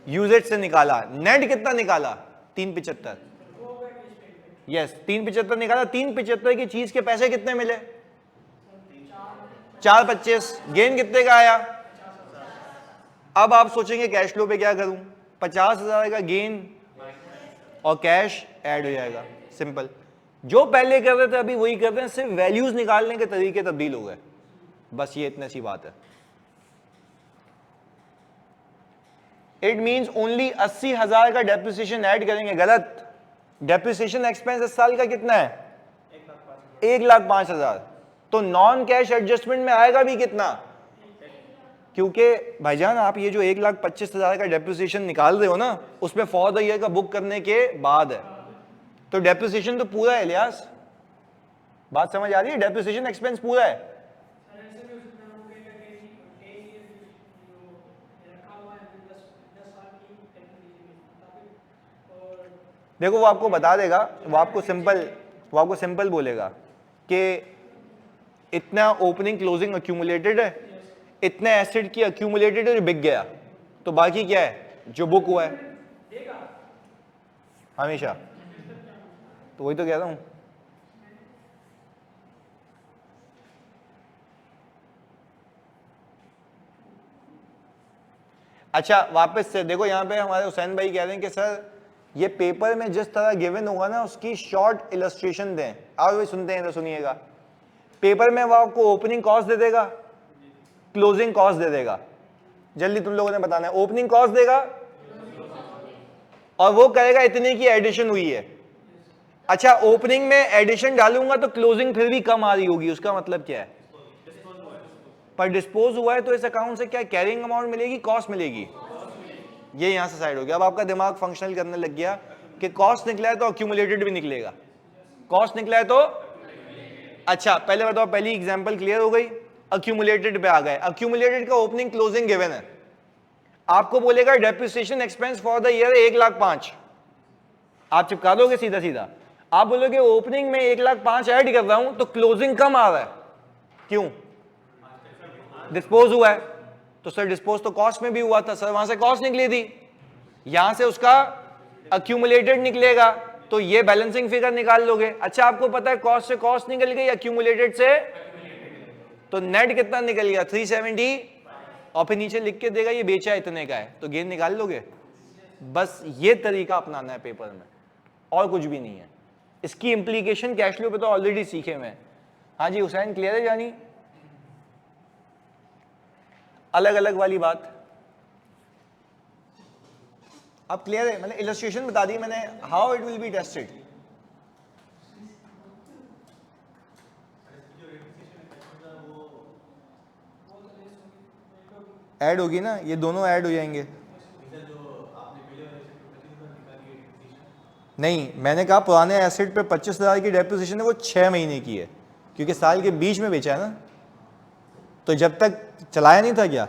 यूजेज से निकाला। नेट कितना निकाला? 375। यस, 375 निकाला। 375 की चीज के पैसे कितने मिले? 425। गेन कितने का आया? अब आप सोचेंगे कैश फ्लो पे क्या करूं? 50,000 का गेन और कैश ऐड हो जाएगा। सिंपल। जो पहले कर रहे थे अभी वही कर रहे हैं, सिर्फ वैल्यूज निकालने के तरीके तब्दील हो गए, बस ये इतनी सी बात है। इट मींस ओनली 80,000 का डेप्रिसिएशन ऐड करेंगे। गलत। डेप्रिसिएशन एक्सपेंस इस साल का कितना है? 1,05,000। तो नॉन कैश एडजस्टमेंट में आएगा भी कितना? क्योंकि भाईजान आप ये जो 1,25,000 का डेप्रिसिएशन निकाल रहे हो ना, उसमें फॉर द ईयर का बुक करने के बाद है, तो डेप्रिसिएशन तो पूरा है। इलियास, बात समझ आ रही है? डेप्रिसिएशन एक्सपेंस पूरा है। देखो वो आपको बता देगा, वो आपको सिंपल बोलेगा कि इतना ओपनिंग क्लोजिंग अक्यूमुलेटेड है, इतने एसेट की अक्यूमुलेटेड है जो बिक गया, तो बाकी क्या है जो बुक हुआ है हमेशा। तो वही तो कह रहा हूं। अच्छा वापस से देखो, यहां पे हमारे हुसैन भाई कह रहे हैं कि सर ये पेपर में जिस तरह गिवन होगा ना उसकी शॉर्ट इलस्ट्रेशन दें। और वही सुनते हैं तो सुनिएगा। पेपर में वो आपको ओपनिंग कॉस्ट दे देगा, क्लोजिंग कॉस्ट दे देगा। जल्दी तुम लोगों ने बताना है। ओपनिंग कॉस्ट देगा और वो कहेगा इतने की एडिशन हुई है। अच्छा, ओपनिंग में एडिशन डालूंगा तो क्लोजिंग फिर भी कम आ रही होगी, उसका मतलब क्या है? पर डिस्पोज हुआ है तो इस अकाउंट से क्या कैरिंग अमाउंट मिलेगी, कॉस्ट मिलेगी? ये यहां से साइड हो गया। अब आपका दिमाग फंक्शनल करने लग गया कि कॉस्ट निकला है तो अक्यूमुलेटेड भी निकलेगा। कॉस्ट निकला है तो अच्छा पहले बताओ, पहली एग्जांपल क्लियर हो गई? अक्यूमुलेटेड पे आ गए। अक्यूमुलेटेड का ओपनिंग क्लोजिंग गिवन है, आपको बोलेगा depreciation expense for the year 1,05,000। आप चिपका दोगे सीधा सीधा। आप बोलोगे ओपनिंग में 1,05,000 ऐड कर रहा हूं तो क्लोजिंग कम आ रहा है, क्यों? डिस्पोज हुआ है। तो सर डिस्पोज तो कॉस्ट में भी हुआ था सर, वहां से कॉस्ट निकली थी, यहां से उसका अक्यूमुलेटेड निकलेगा, तो ये बैलेंसिंग फिगर निकाल लोगे। अच्छा आपको पता है कॉस्ट से कॉस्ट निकल गई, अक्यूमुलेटेड से, तो नेट कितना निकल गया? 370। और फिर नीचे लिख के देगा ये बेचा इतने का है, तो गेन निकाल लोगे। बस ये तरीका अपनाना है पेपर में, और कुछ भी नहीं है। इसकी इंप्लीकेशन कैश फ्लो पे तो ऑलरेडी सीखे हुए हैं। हाँ जी हुसैन, क्लियर है जानी? अलग अलग वाली बात अब क्लियर है? मैंने इलस्ट्रेशन बता दी मैंने, how it will be tested. Add होगी ना, ये दोनों ऐड हो जाएंगे। नहीं, मैंने कहा पुराने एसेट पे 25,000 की डेप्रिसिएशन है, वो 6 महीने की है, क्योंकि साल के बीच में बेचा है ना, तो जब तक चलाया नहीं था क्या,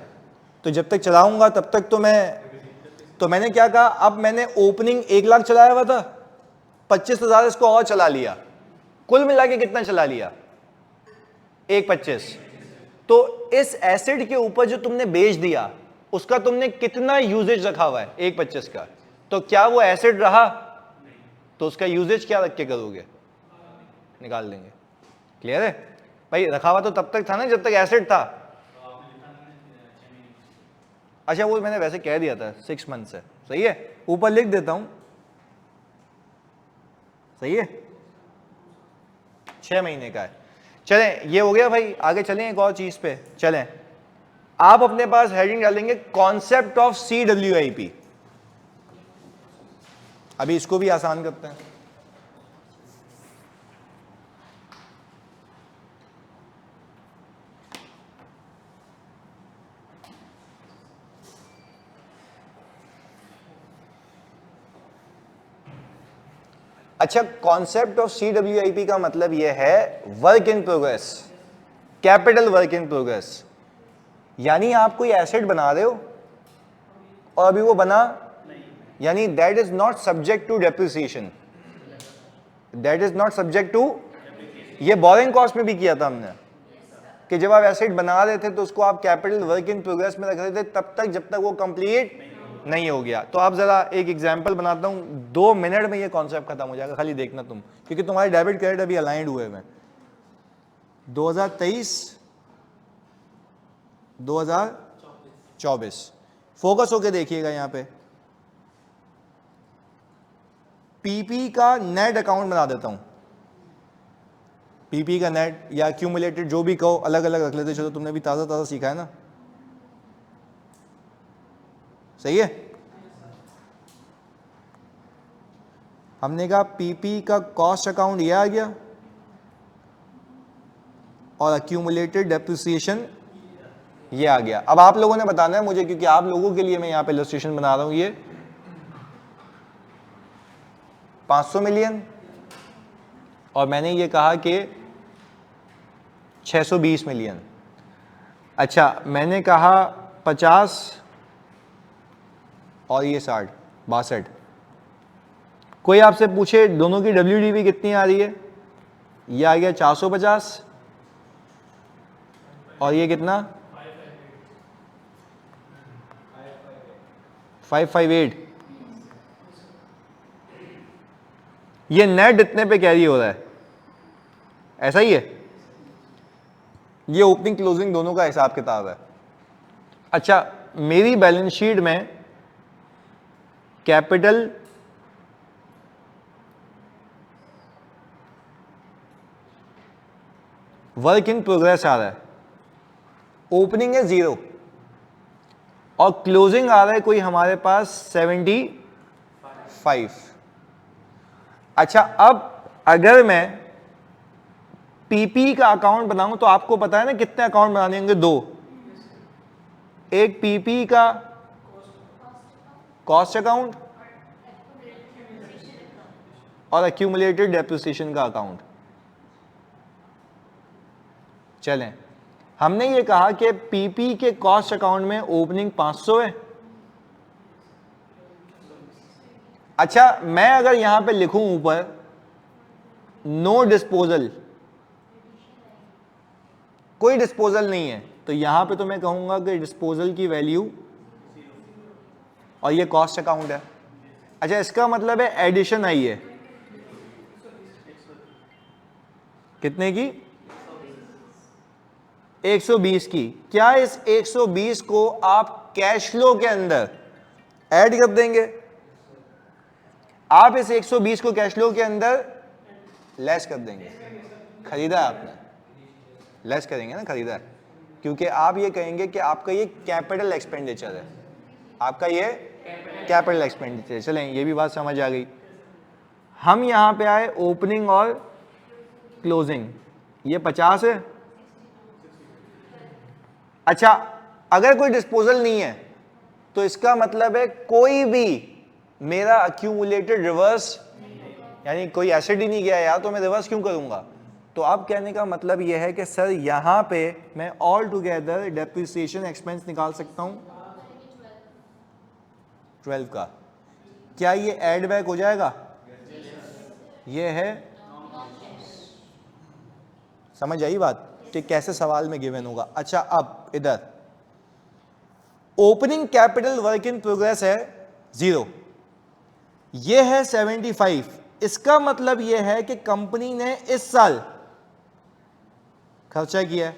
तो जब तक चलाऊंगा तब तक तो मैंने क्या कहा, अब मैंने ओपनिंग 1,00,000 चलाया हुआ था, 25,000 इसको और चला लिया, कुल मिला के कितना चला लिया? 1,25,000। तो इस एसेट के ऊपर जो तुमने बेच दिया उसका तुमने कितना यूजेज रखा हुआ है? 1,25,000 का। तो क्या वो एसेट रहा? तो उसका यूजेज क्या रख के करोगे? निकाल देंगे। क्लियर है भाई? रखा हुआ तो तब तक था ना जब तक एसेट था। अच्छा वो मैंने वैसे कह दिया था 6 मंथ से, सही है, ऊपर लिख देता हूं, सही है, 6 महीने का है। चलें ये हो गया भाई, आगे चलें एक और चीज पे चलें। आप अपने पास हेडिंग डालेंगे कॉन्सेप्ट ऑफ CWIP। अभी इसको भी आसान करते हैं। अच्छा, कॉन्सेप्ट ऑफ CWIP का मतलब यह है work in progress, capital work in progress. यानी आप कोई एसेट बना रहे हो और अभी वो बना, यानी that is not subject to depreciation, that is not subject to, ये बोरिंग कॉस्ट में भी किया था हमने कि जब आप एसेट बना रहे थे तो उसको आप कैपिटल वर्क इन प्रोग्रेस में रख रहे थे तब तक जब तक वो कंप्लीट नहीं हो गया। तो आप जरा एक एग्जांपल बनाता हूं, 2 मिनट में ये कॉन्सेप्ट खत्म हो जाएगा, खाली देखना तुम, क्योंकि तुम्हारे डेबिट क्रेडिट अभी अलाइंड हुए हैं। 2023 2024 फोकस होके देखिएगा यहां पे। पीपी का नेट अकाउंट बना देता हूं, पीपी का नेट या एक्यूमुलेटेड जो भी कहो, अलग अलग रख लेते चलो, तुमने भी ताजा ताजा सीखा है ना, सही है। हमने कहा पीपी का कॉस्ट अकाउंट ये आ गया और एक्यूमुलेटेड डेप्रिसिएशन ये आ गया। अब आप लोगों ने बताना है मुझे, क्योंकि आप लोगों के लिए मैं यहां पे इलस्ट्रेशन बना रहा हूं। ये 500 मिलियन और मैंने ये कहा कि 620 मिलियन। अच्छा, मैंने कहा 50 और ये 60, 62। कोई आपसे पूछे दोनों की WDV कितनी आ रही है, ये आ गया 450 और ये कितना 558। ये नेट इतने पे कैरी हो रहा है, ऐसा ही है। ये ओपनिंग क्लोजिंग दोनों का हिसाब किताब है। अच्छा, मेरी बैलेंस शीट में कैपिटल वर्क इन प्रोग्रेस आ रहा है, ओपनिंग है 0 और क्लोजिंग आ रहा है कोई हमारे पास 75। अच्छा, अब अगर मैं पीपी का अकाउंट बनाऊं तो आपको पता है ना कितने अकाउंट बनाने होंगे, 2। एक पीपी का कॉस्ट अकाउंट और एक्यूमुलेटेड डेप्रिसिएशन का अकाउंट। चलें, हमने ये कहा कि पीपी के कॉस्ट अकाउंट में ओपनिंग 500 है। अच्छा, मैं अगर यहां पे लिखूं ऊपर नो डिस्पोजल, कोई डिस्पोजल नहीं है, तो यहां पे तो मैं कहूंगा कि डिस्पोजल की वैल्यू, और ये कॉस्ट अकाउंट है। अच्छा, इसका मतलब है एडिशन आई है कितने की, 120 की। क्या इस 120 को आप कैश फ्लो के अंदर ऐड कर देंगे? आप इस 120 को कैश फ्लो के अंदर लेस कर देंगे। खरीदा है आपने, लेस करेंगे ना, खरीदा है, क्योंकि आप ये कहेंगे कि आपका ये कैपिटल एक्सपेंडिचर है, आपका ये कैपिटल एक्सपेंडिचर। चलें, ये भी बात समझ आ गई। हम यहां पे आए ओपनिंग और क्लोजिंग, ये 50 है। अच्छा, अगर कोई डिस्पोजल नहीं है तो इसका मतलब है कोई भी मेरा अक्यूमुलेटेड रिवर्स, यानी कोई एसेट ही नहीं गया यार, तो मैं रिवर्स क्यों करूंगा? तो आप कहने का मतलब यह है कि सर यहां पे मैं ऑल टुगेदर डेप्रिसिएशन एक्सपेंस निकाल सकता हूं 12 का। क्या ये एड बैक हो जाएगा? ये है, समझ आई बात कि कैसे सवाल में गिवन होगा। अच्छा, अब इधर opening capital work in progress है 0, ये है 75। इसका मतलब यह है कि कंपनी ने इस साल खर्चा किया है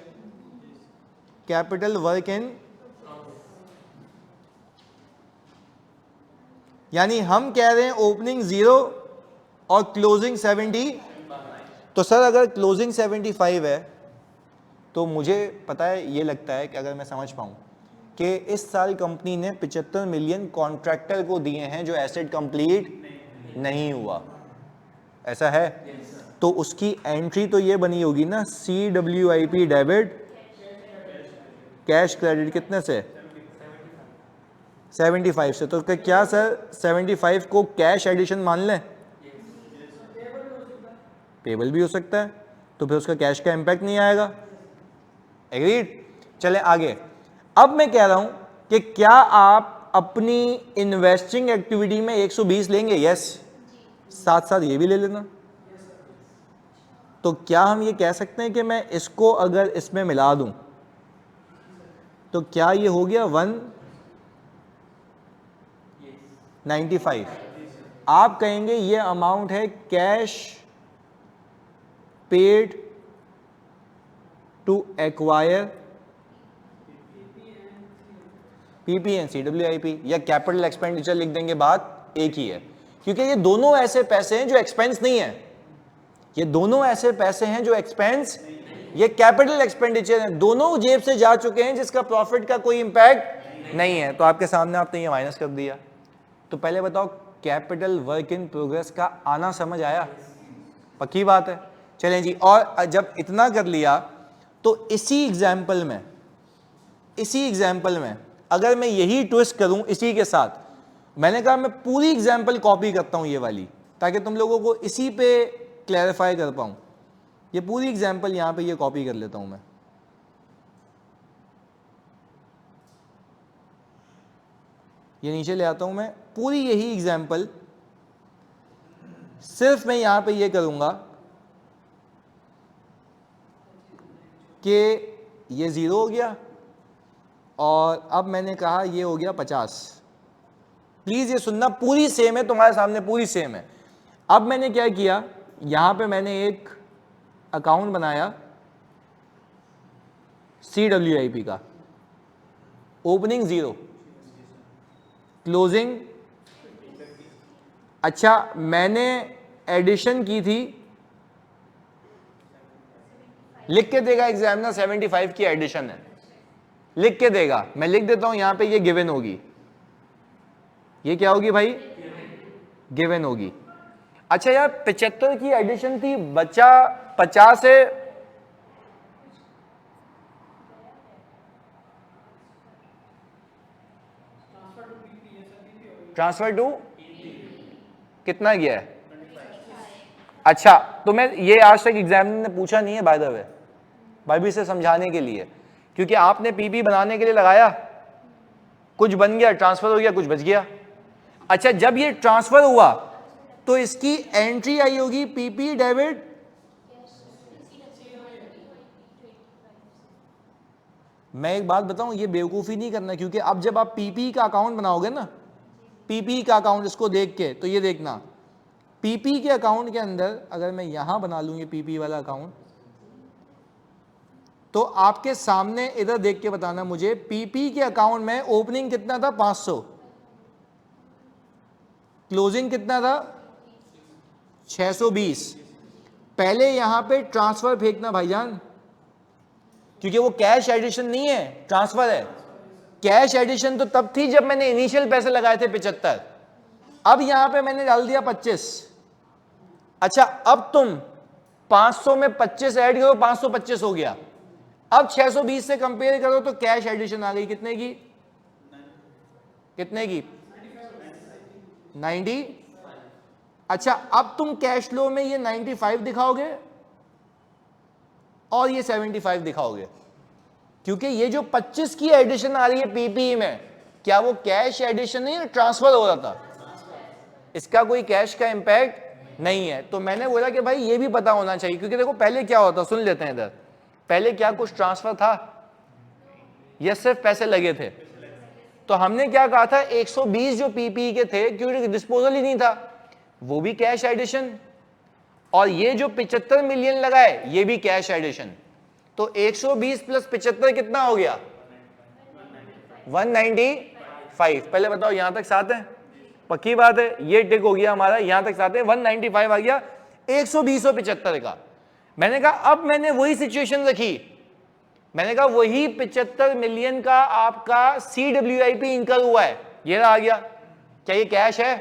कैपिटल वर्क इन, यानी हम कह रहे हैं ओपनिंग 0 और क्लोजिंग 70। तो सर अगर क्लोजिंग 75 है तो मुझे पता है, ये लगता है कि अगर मैं समझ पाऊं कि इस साल कंपनी ने 75 मिलियन कॉन्ट्रैक्टर को दिए हैं जो एसेट कंप्लीट नहीं हुआ, ऐसा है? तो उसकी एंट्री तो ये बनी होगी ना, CWIP डेबिट कैश क्रेडिट कितने से, 75 से। तो क्या सर 75 को कैश एडिशन मान लें? पेबल भी हो सकता है, तो फिर उसका कैश का इंपैक्ट नहीं आएगा। एग्रीड? चलें आगे। अब मैं कह रहा हूं कि क्या आप अपनी इन्वेस्टिंग एक्टिविटी में 120 लेंगे? यस, साथ साथ ये भी ले लेना। तो क्या हम ये कह सकते हैं कि मैं इसको अगर इसमें मिला दूं तो क्या ये हो गया 195? आप कहेंगे ये अमाउंट है cash paid to acquire PP and CWIP, या कैपिटल एक्सपेंडिचर लिख देंगे, बात एक ही है। क्योंकि ये दोनों ऐसे पैसे हैं जो एक्सपेंस नहीं है, ये दोनों ऐसे पैसे हैं जो एक्सपेंस, ये कैपिटल एक्सपेंडिचर है, दोनों जेब से जा चुके हैं जिसका प्रॉफिट का कोई इंपैक्ट नहीं है। तो आपके सामने आपने ये माइनस कर दिया। तो पहले बताओ कैपिटल वर्क इन प्रोग्रेस का आना समझ आया? पक्की बात है। चलें जी, और जब इतना कर लिया तो इसी एग्जाम्पल में अगर मैं यही ट्विस्ट करूं इसी के साथ, मैंने कहा मैं पूरी एग्जाम्पल कॉपी करता हूं ये वाली, ताकि तुम लोगों को इसी पे क्लैरिफाई कर पाऊं। ये पूरी एग्जाम्पल यहां पे ये कॉपी कर लेता हूं मैं। ये नीचे ले आता हूं मैं, पूरी यही एग्जाम्पल, सिर्फ मैं यहां पे ये करूंगा कि ये 0 हो गया और अब मैंने कहा ये हो गया 50। प्लीज ये सुनना, पूरी सेम है तुम्हारे सामने, पूरी सेम है। अब मैंने क्या किया, यहां पे मैंने एक अकाउंट बनाया CWIP का, ओपनिंग 0, क्लोजिंग, अच्छा मैंने एडिशन की थी, लिख के देगा एग्जामिनर 75 की एडिशन है, लिख के देगा, मैं लिख देता हूं यहां पे, ये गिवन होगी, ये क्या होगी भाई, गिवन होगी। अच्छा यार 75 की एडिशन थी, बचा 50 है, ट्रांसफर टू कितना गया है? अच्छा, तो मैं ये आज तक एग्जामिनर ने पूछा नहीं है बाय द वे, भाई से समझाने के लिए, क्योंकि आपने पीपी बनाने के लिए लगाया, कुछ बन गया, ट्रांसफर हो गया, कुछ बच गया। अच्छा जब ये ट्रांसफर हुआ तो इसकी एंट्री आई होगी पीपी डेबिट, मैं एक बात बताऊं, ये बेवकूफी नहीं करना, क्योंकि अब जब आप पीपी का अकाउंट बनाओगे ना, पीपी का अकाउंट इसको देख के, तो ये देखना पीपी के अकाउंट के अंदर अगर मैं यहां बना लूं ये पीपी वाला अकाउंट, तो आपके सामने इधर देख के बताना मुझे, पीपी के अकाउंट में ओपनिंग कितना था 500, क्लोजिंग कितना था 620। पहले यहां पे ट्रांसफर फेंकना भाईजान, क्योंकि वो कैश एडिशन नहीं है, ट्रांसफर है। कैश एडिशन तो तब थी जब मैंने इनिशियल पैसे लगाए थे 75, अब यहां पे मैंने डाल दिया 25। अच्छा अब तुम 500 में 25 ऐड करो, 525 हो गया। अब 620 से कंपेयर करो तो कैश एडिशन आ गई कितने की, कितने की 90। अच्छा अब तुम कैश फ्लो में ये 95 दिखाओगे और ये 75 दिखाओगे, क्योंकि ये जो 25 की एडिशन आ रही है पीपी में, क्या वो कैश एडिशन नहीं है, ट्रांसफर हो रहा था, इसका कोई कैश का इंपैक्ट नहीं है। तो मैंने बोला कि भाई ये भी पता होना चाहिए, क्योंकि देखो पहले क्या होता, सुन लेते हैं इधर, पहले क्या कुछ ट्रांसफर था या सिर्फ पैसे लगे थे? तो हमने क्या कहा था, 120 जो पीपी के थे, क्योंकि डिस्पोजल ही नहीं था, वो भी कैश एडिशन, और ये जो 75 मिलियन लगाए ये भी कैश एडिशन। तो 120 प्लस 75 कितना हो गया 195। पहले बताओ यहां तक साथ है? पक्की बात है, ये टिक हो गया हमारा, यहां तक साथ है, 195 आ गया 120 और 75 का। मैंने कहा अब मैंने वही सिचुएशन रखी, मैंने कहा वही 75 मिलियन का आपका CWIP इनकर हुआ है, ये आ गया, क्या ये कैश है?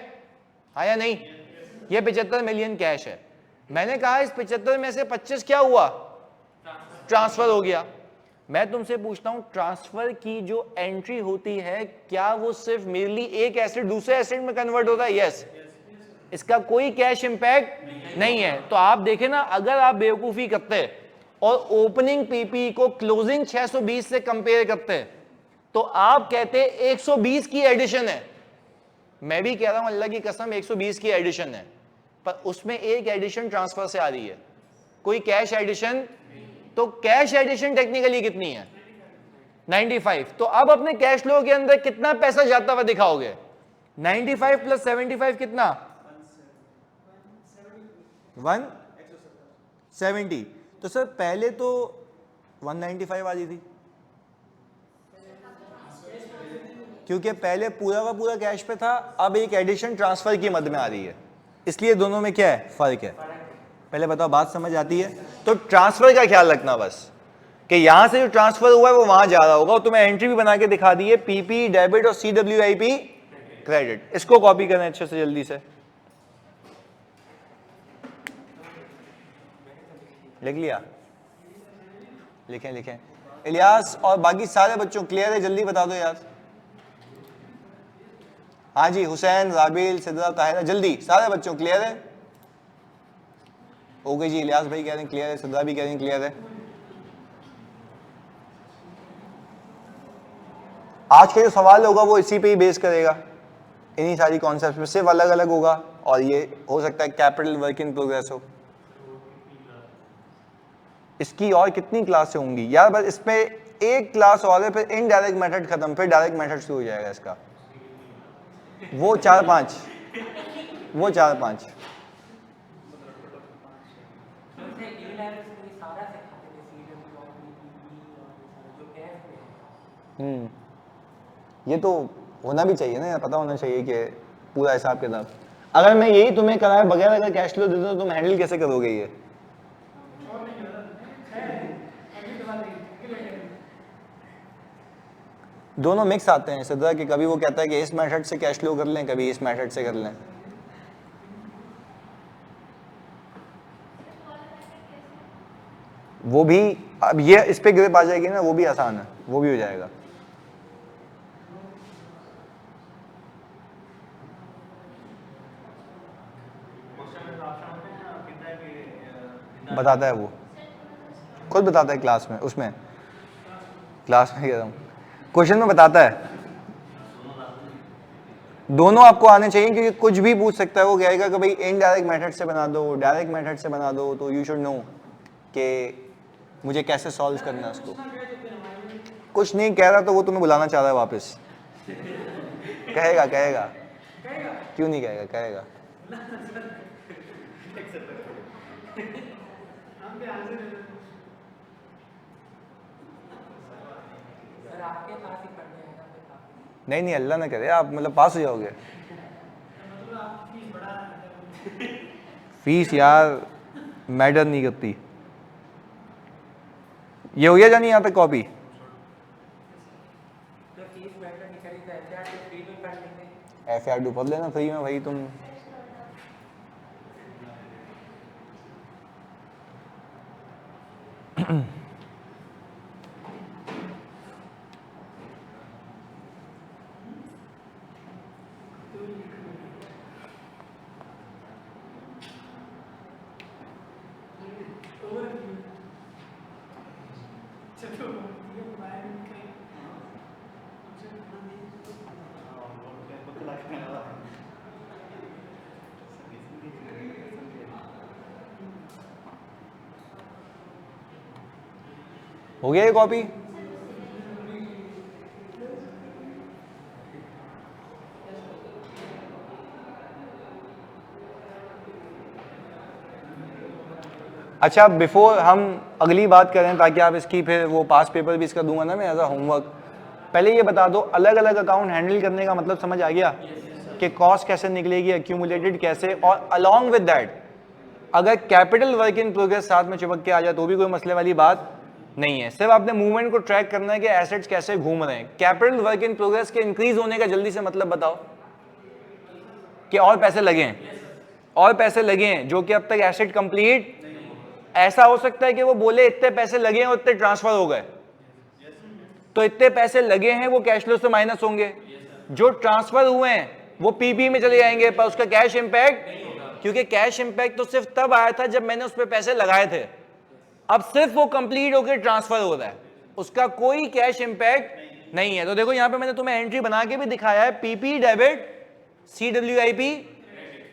हाँ या नहीं? ये 75 मिलियन कैश है। मैंने कहा इस 75 में से 25 क्या हुआ, ट्रांसफर हो गया। मैं तुमसे पूछता हूं ट्रांसफर की जो एंट्री होती है, क्या वो सिर्फ मेनली एक एसेट दूसरे एसेट में कन्वर्ट होता है? यस, इसका कोई कैश इंपैक्ट नहीं है। तो आप देखें ना, अगर आप बेवकूफी करते और ओपनिंग पीपी को क्लोजिंग 620 से कंपेयर करते तो आप कहते 120 की एडिशन है, मैं भी कह रहा हूं अल्लाह की कसम 120 की एडिशन है, पर उसमें एक एडिशन ट्रांसफर से आ रही है, कोई कैश एडिशन। तो कैश एडिशन टेक्निकली कितनी है? 95। तो अब अपने कैश फ्लो के अंदर कितना पैसा जाता हुआ दिखाओगे? 95 प्लस 75 कितना? 170। तो सर पहले तो 195 आ रही थी, क्योंकि पहले पूरा का पूरा कैश पे था, अब एक एडिशन ट्रांसफर की मद में आ रही है, इसलिए दोनों में क्या है? फर्क है। पहले बताओ, बात समझ आती है? तो ट्रांसफर का ख्याल रखना बस, कि यहां से जो ट्रांसफर हुआ है वो वहां जा रहा होगा। तो मैं एंट्री भी बना के दिखा दी है, पीपी डेबिट और CWIP क्रेडिट। इसको कॉपी करें अच्छे से जल्दी से, लिख लिया? लिखें लिखें। इलियास और बाकी सारे बच्चों क्लियर है? जल्दी बता दो यार। हाँ जी, हुसैन, राबिल, सिद्रा, ताहिरा, जल्दी सारे बच्चों क्लियर है? ओके जी, इलियास भाई कह रहे हैं क्लियर है, सिद्रा भी कह रहे हैं क्लियर है। आज का जो सवाल होगा वो इसी पे ही बेस करेगा, इन्हीं सारी कॉन्सेप्ट में, सिर्फ अलग अलग होगा। और ये हो सकता है कैपिटल वर्क इन प्रोग्रेस हो। इसकी और कितनी क्लासें होंगी यार? बस इसमें एक क्लास और है, फिर इनडायरेक्ट मेथड खत्म, फिर डायरेक्ट मेथड शुरू हो जाएगा इसका। वो 4-5 ये तो होना भी चाहिए ना, पता होना चाहिए कि पूरा हिसाब किताब। अगर मैं यही तुम्हें कराए बगैर अगर कैश फ्लो दे दूं तो तुम हैंडल कैसे करोगे? ये दोनों मिक्स आते हैं सिद्धा, कि कभी वो कहता है कि इस मेथड से कैश फ्लो कर लें, कभी इस मेथड से कर लें। वो भी अब ये इस पे ग्रिप आ जाएगी ना, वो भी आसान है, वो भी हो जाएगा। बताता है वो, खुद बताता है क्लास में, उसमें क्लास में कह रहा हूँ, क्वेश्चन में बताता है। दोनों आपको आने चाहिए, क्योंकि कुछ भी पूछ सकता है। वो कहेगा कि भाई इनडायरेक्ट मेथड से बना दो, डायरेक्ट मेथड से बना दो, तो यू शुड नो कि मुझे कैसे सॉल्व करना है उसको। कुछ नहीं कह रहा तो वो तुम्हें बुलाना चाह रहा है वापस। कहेगा क्यों नहीं कहेगा? कहेगा। नहीं अल्लाह ना करे, आप मतलब पास हो जाओगे। फीस यार मैटर नहीं करती। ये हो गया जानी यहाँ तक कॉपी? FAR2 पढ़ लेना फ्री में भाई तुम। हो गया ये कॉपी? अच्छा, बिफोर हम अगली बात करें, ताकि आप इसकी फिर वो पास पेपर भी इसका दूंगा ना मैं एज अ होमवर्क, पहले ये बता दो अलग अलग अकाउंट हैंडल करने का मतलब समझ आ गया कि कॉस्ट कैसे निकलेगी, एक्यूमुलेटेड कैसे, और अलॉन्ग विद दैट अगर कैपिटल वर्क इन प्रोग्रेस साथ में चिपक के आ जाए तो भी कोई मसले वाली बात नहीं है। सिर्फ आपने मूवमेंट को ट्रैक करना है कि एसेट्स कैसे घूम रहे हैं। कैपिटल वर्क इन प्रोग्रेस के इंक्रीज होने का जल्दी से मतलब बताओ कि और पैसे लगे हैं, और पैसे लगे हैं जो कि अब तक एसेट कंप्लीट। ऐसा हो सकता है कि वो बोले इतने पैसे लगे हैं और इतने ट्रांसफर हो गए, तो इतने पैसे लगे हैं वो कैश फ्लो से माइनस होंगे, जो ट्रांसफर हुए हैं वो पीपी में चले जाएंगे, पर उसका कैश इंपैक्ट, क्योंकि कैश इंपैक्ट तो सिर्फ तब आया था जब मैंने उस पर पैसे लगाए थे। अब सिर्फ वो कंप्लीट होकर ट्रांसफर हो रहा है, उसका कोई कैश इंपैक्ट नहीं है। तो देखो यहां पे मैंने तुम्हें एंट्री बना के भी दिखाया है, पीपी डेबिट, CWIP,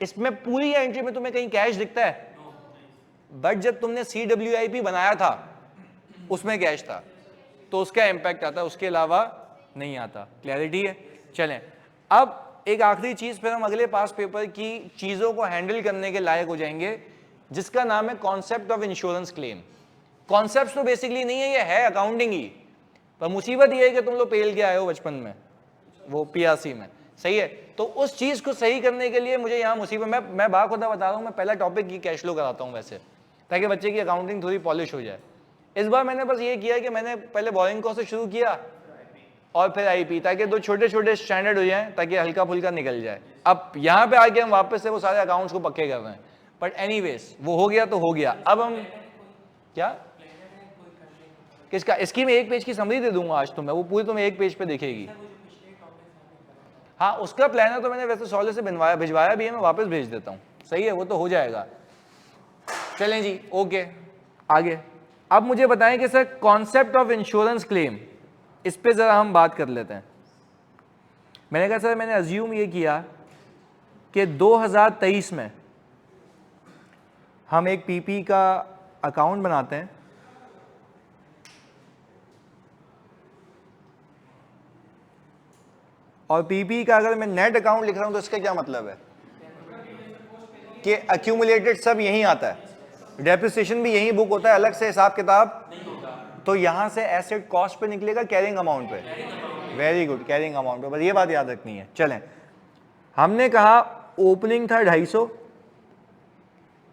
इसमें पूरी एंट्री में तुम्हें कहीं कैश दिखता है? बट जब तुमने CWIP बनाया था उसमें कैश था, तो उसका इंपैक्ट आता है, उसके अलावा नहीं आता। क्लैरिटी है? चलें, अब एक आखिरी चीज, फिर हम अगले पास पेपर की चीजों को हैंडल करने के लायक हो जाएंगे, जिसका नाम है concept of insurance claim. Concept तो बेसिकली नहीं है, ये है अकाउंटिंग ही, पर मुसीबत ये है कि तुम लोग पेल के आए हो बचपन में, वो PRC में, सही है? तो उस चीज को सही करने के लिए मुझे यहाँ मुसीबत, मैं बाखुदा बता रहा हूँ, मैं पहला टॉपिक की कैश फ्लो कराता हूँ वैसे, ताकि बच्चे की अकाउंटिंग थोड़ी पॉलिश हो जाए। इस बार मैंने बस ये किया कि मैंने पहले बोरिंग कॉस्ट से शुरू किया और फिर IP, ताकि दो छोटे छोटे स्टैंडर्ड हो जाएं, ताकि हल्का फुल्का निकल जाए। अब यहाँ पे आके हम वापस से वो सारे अकाउंट्स को पक्के कर रहे हैं, बट एनीवेज वो हो गया तो हो गया। अब हम क्या, किसका? इसकी मैं एक पेज की समरी दे दूंगा आज तुम्हें, वो पूरी तुम्हें एक पेज पे दिखेगी। हाँ, उसका प्लानर तो मैंने वैसे सॉले से भिजवाया भी है, मैं वापस भेज देता हूँ, सही है? वो तो हो जाएगा। चलें जी, ओके, आगे। अब मुझे बताएं कि sir concept of insurance claim, इस पे जरा हम बात कर लेते हैं। मैंने कहा सर, मैंने अज्यूम ये किया कि 2023 में हम एक PP का अकाउंट बनाते हैं, और PP का अगर मैं नेट अकाउंट लिख रहा हूं तो इसका क्या मतलब है कि एक्यूमुलेटेड सब यहीं आता है, डेप्रिसिएशन भी यहीं बुक होता है, अलग से हिसाब किताब नहीं होता। तो यहां से एसेट कॉस्ट पे निकलेगा, कैरिंग अमाउंट पे। वेरी गुड, कैरिंग अमाउंट पे, बस ये बात याद रखनी है। चलें, हमने कहा ओपनिंग था 250,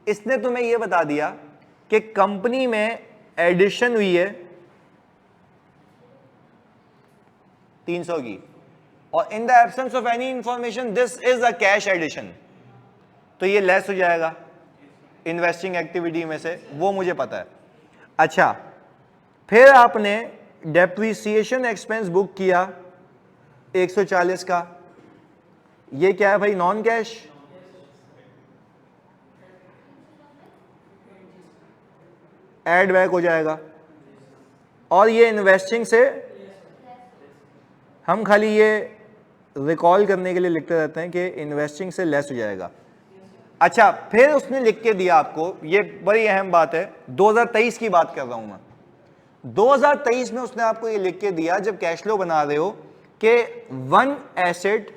इसने तुम्हें यह बता दिया कि कंपनी में एडिशन हुई है 300 की, और in the absence of any information this is a cash addition, तो ये लेस हो जाएगा इन्वेस्टिंग एक्टिविटी में से, वो मुझे पता है। अच्छा, फिर आपने डेप्रिसिएशन एक्सपेंस बुक किया 140 का, ये क्या है भाई? Non cash. एड बैक हो जाएगा, और ये इन्वेस्टिंग से हम खाली ये रिकॉल करने के लिए लिखते रहते हैं कि इन्वेस्टिंग से लेस हो जाएगा। अच्छा, फिर उसने लिख के दिया आपको, ये बड़ी अहम बात है, 2023 की बात कर रहा हूं मैं, 2023 में उसने आपको ये लिख के दिया जब कैश फ्लो बना रहे हो कि one asset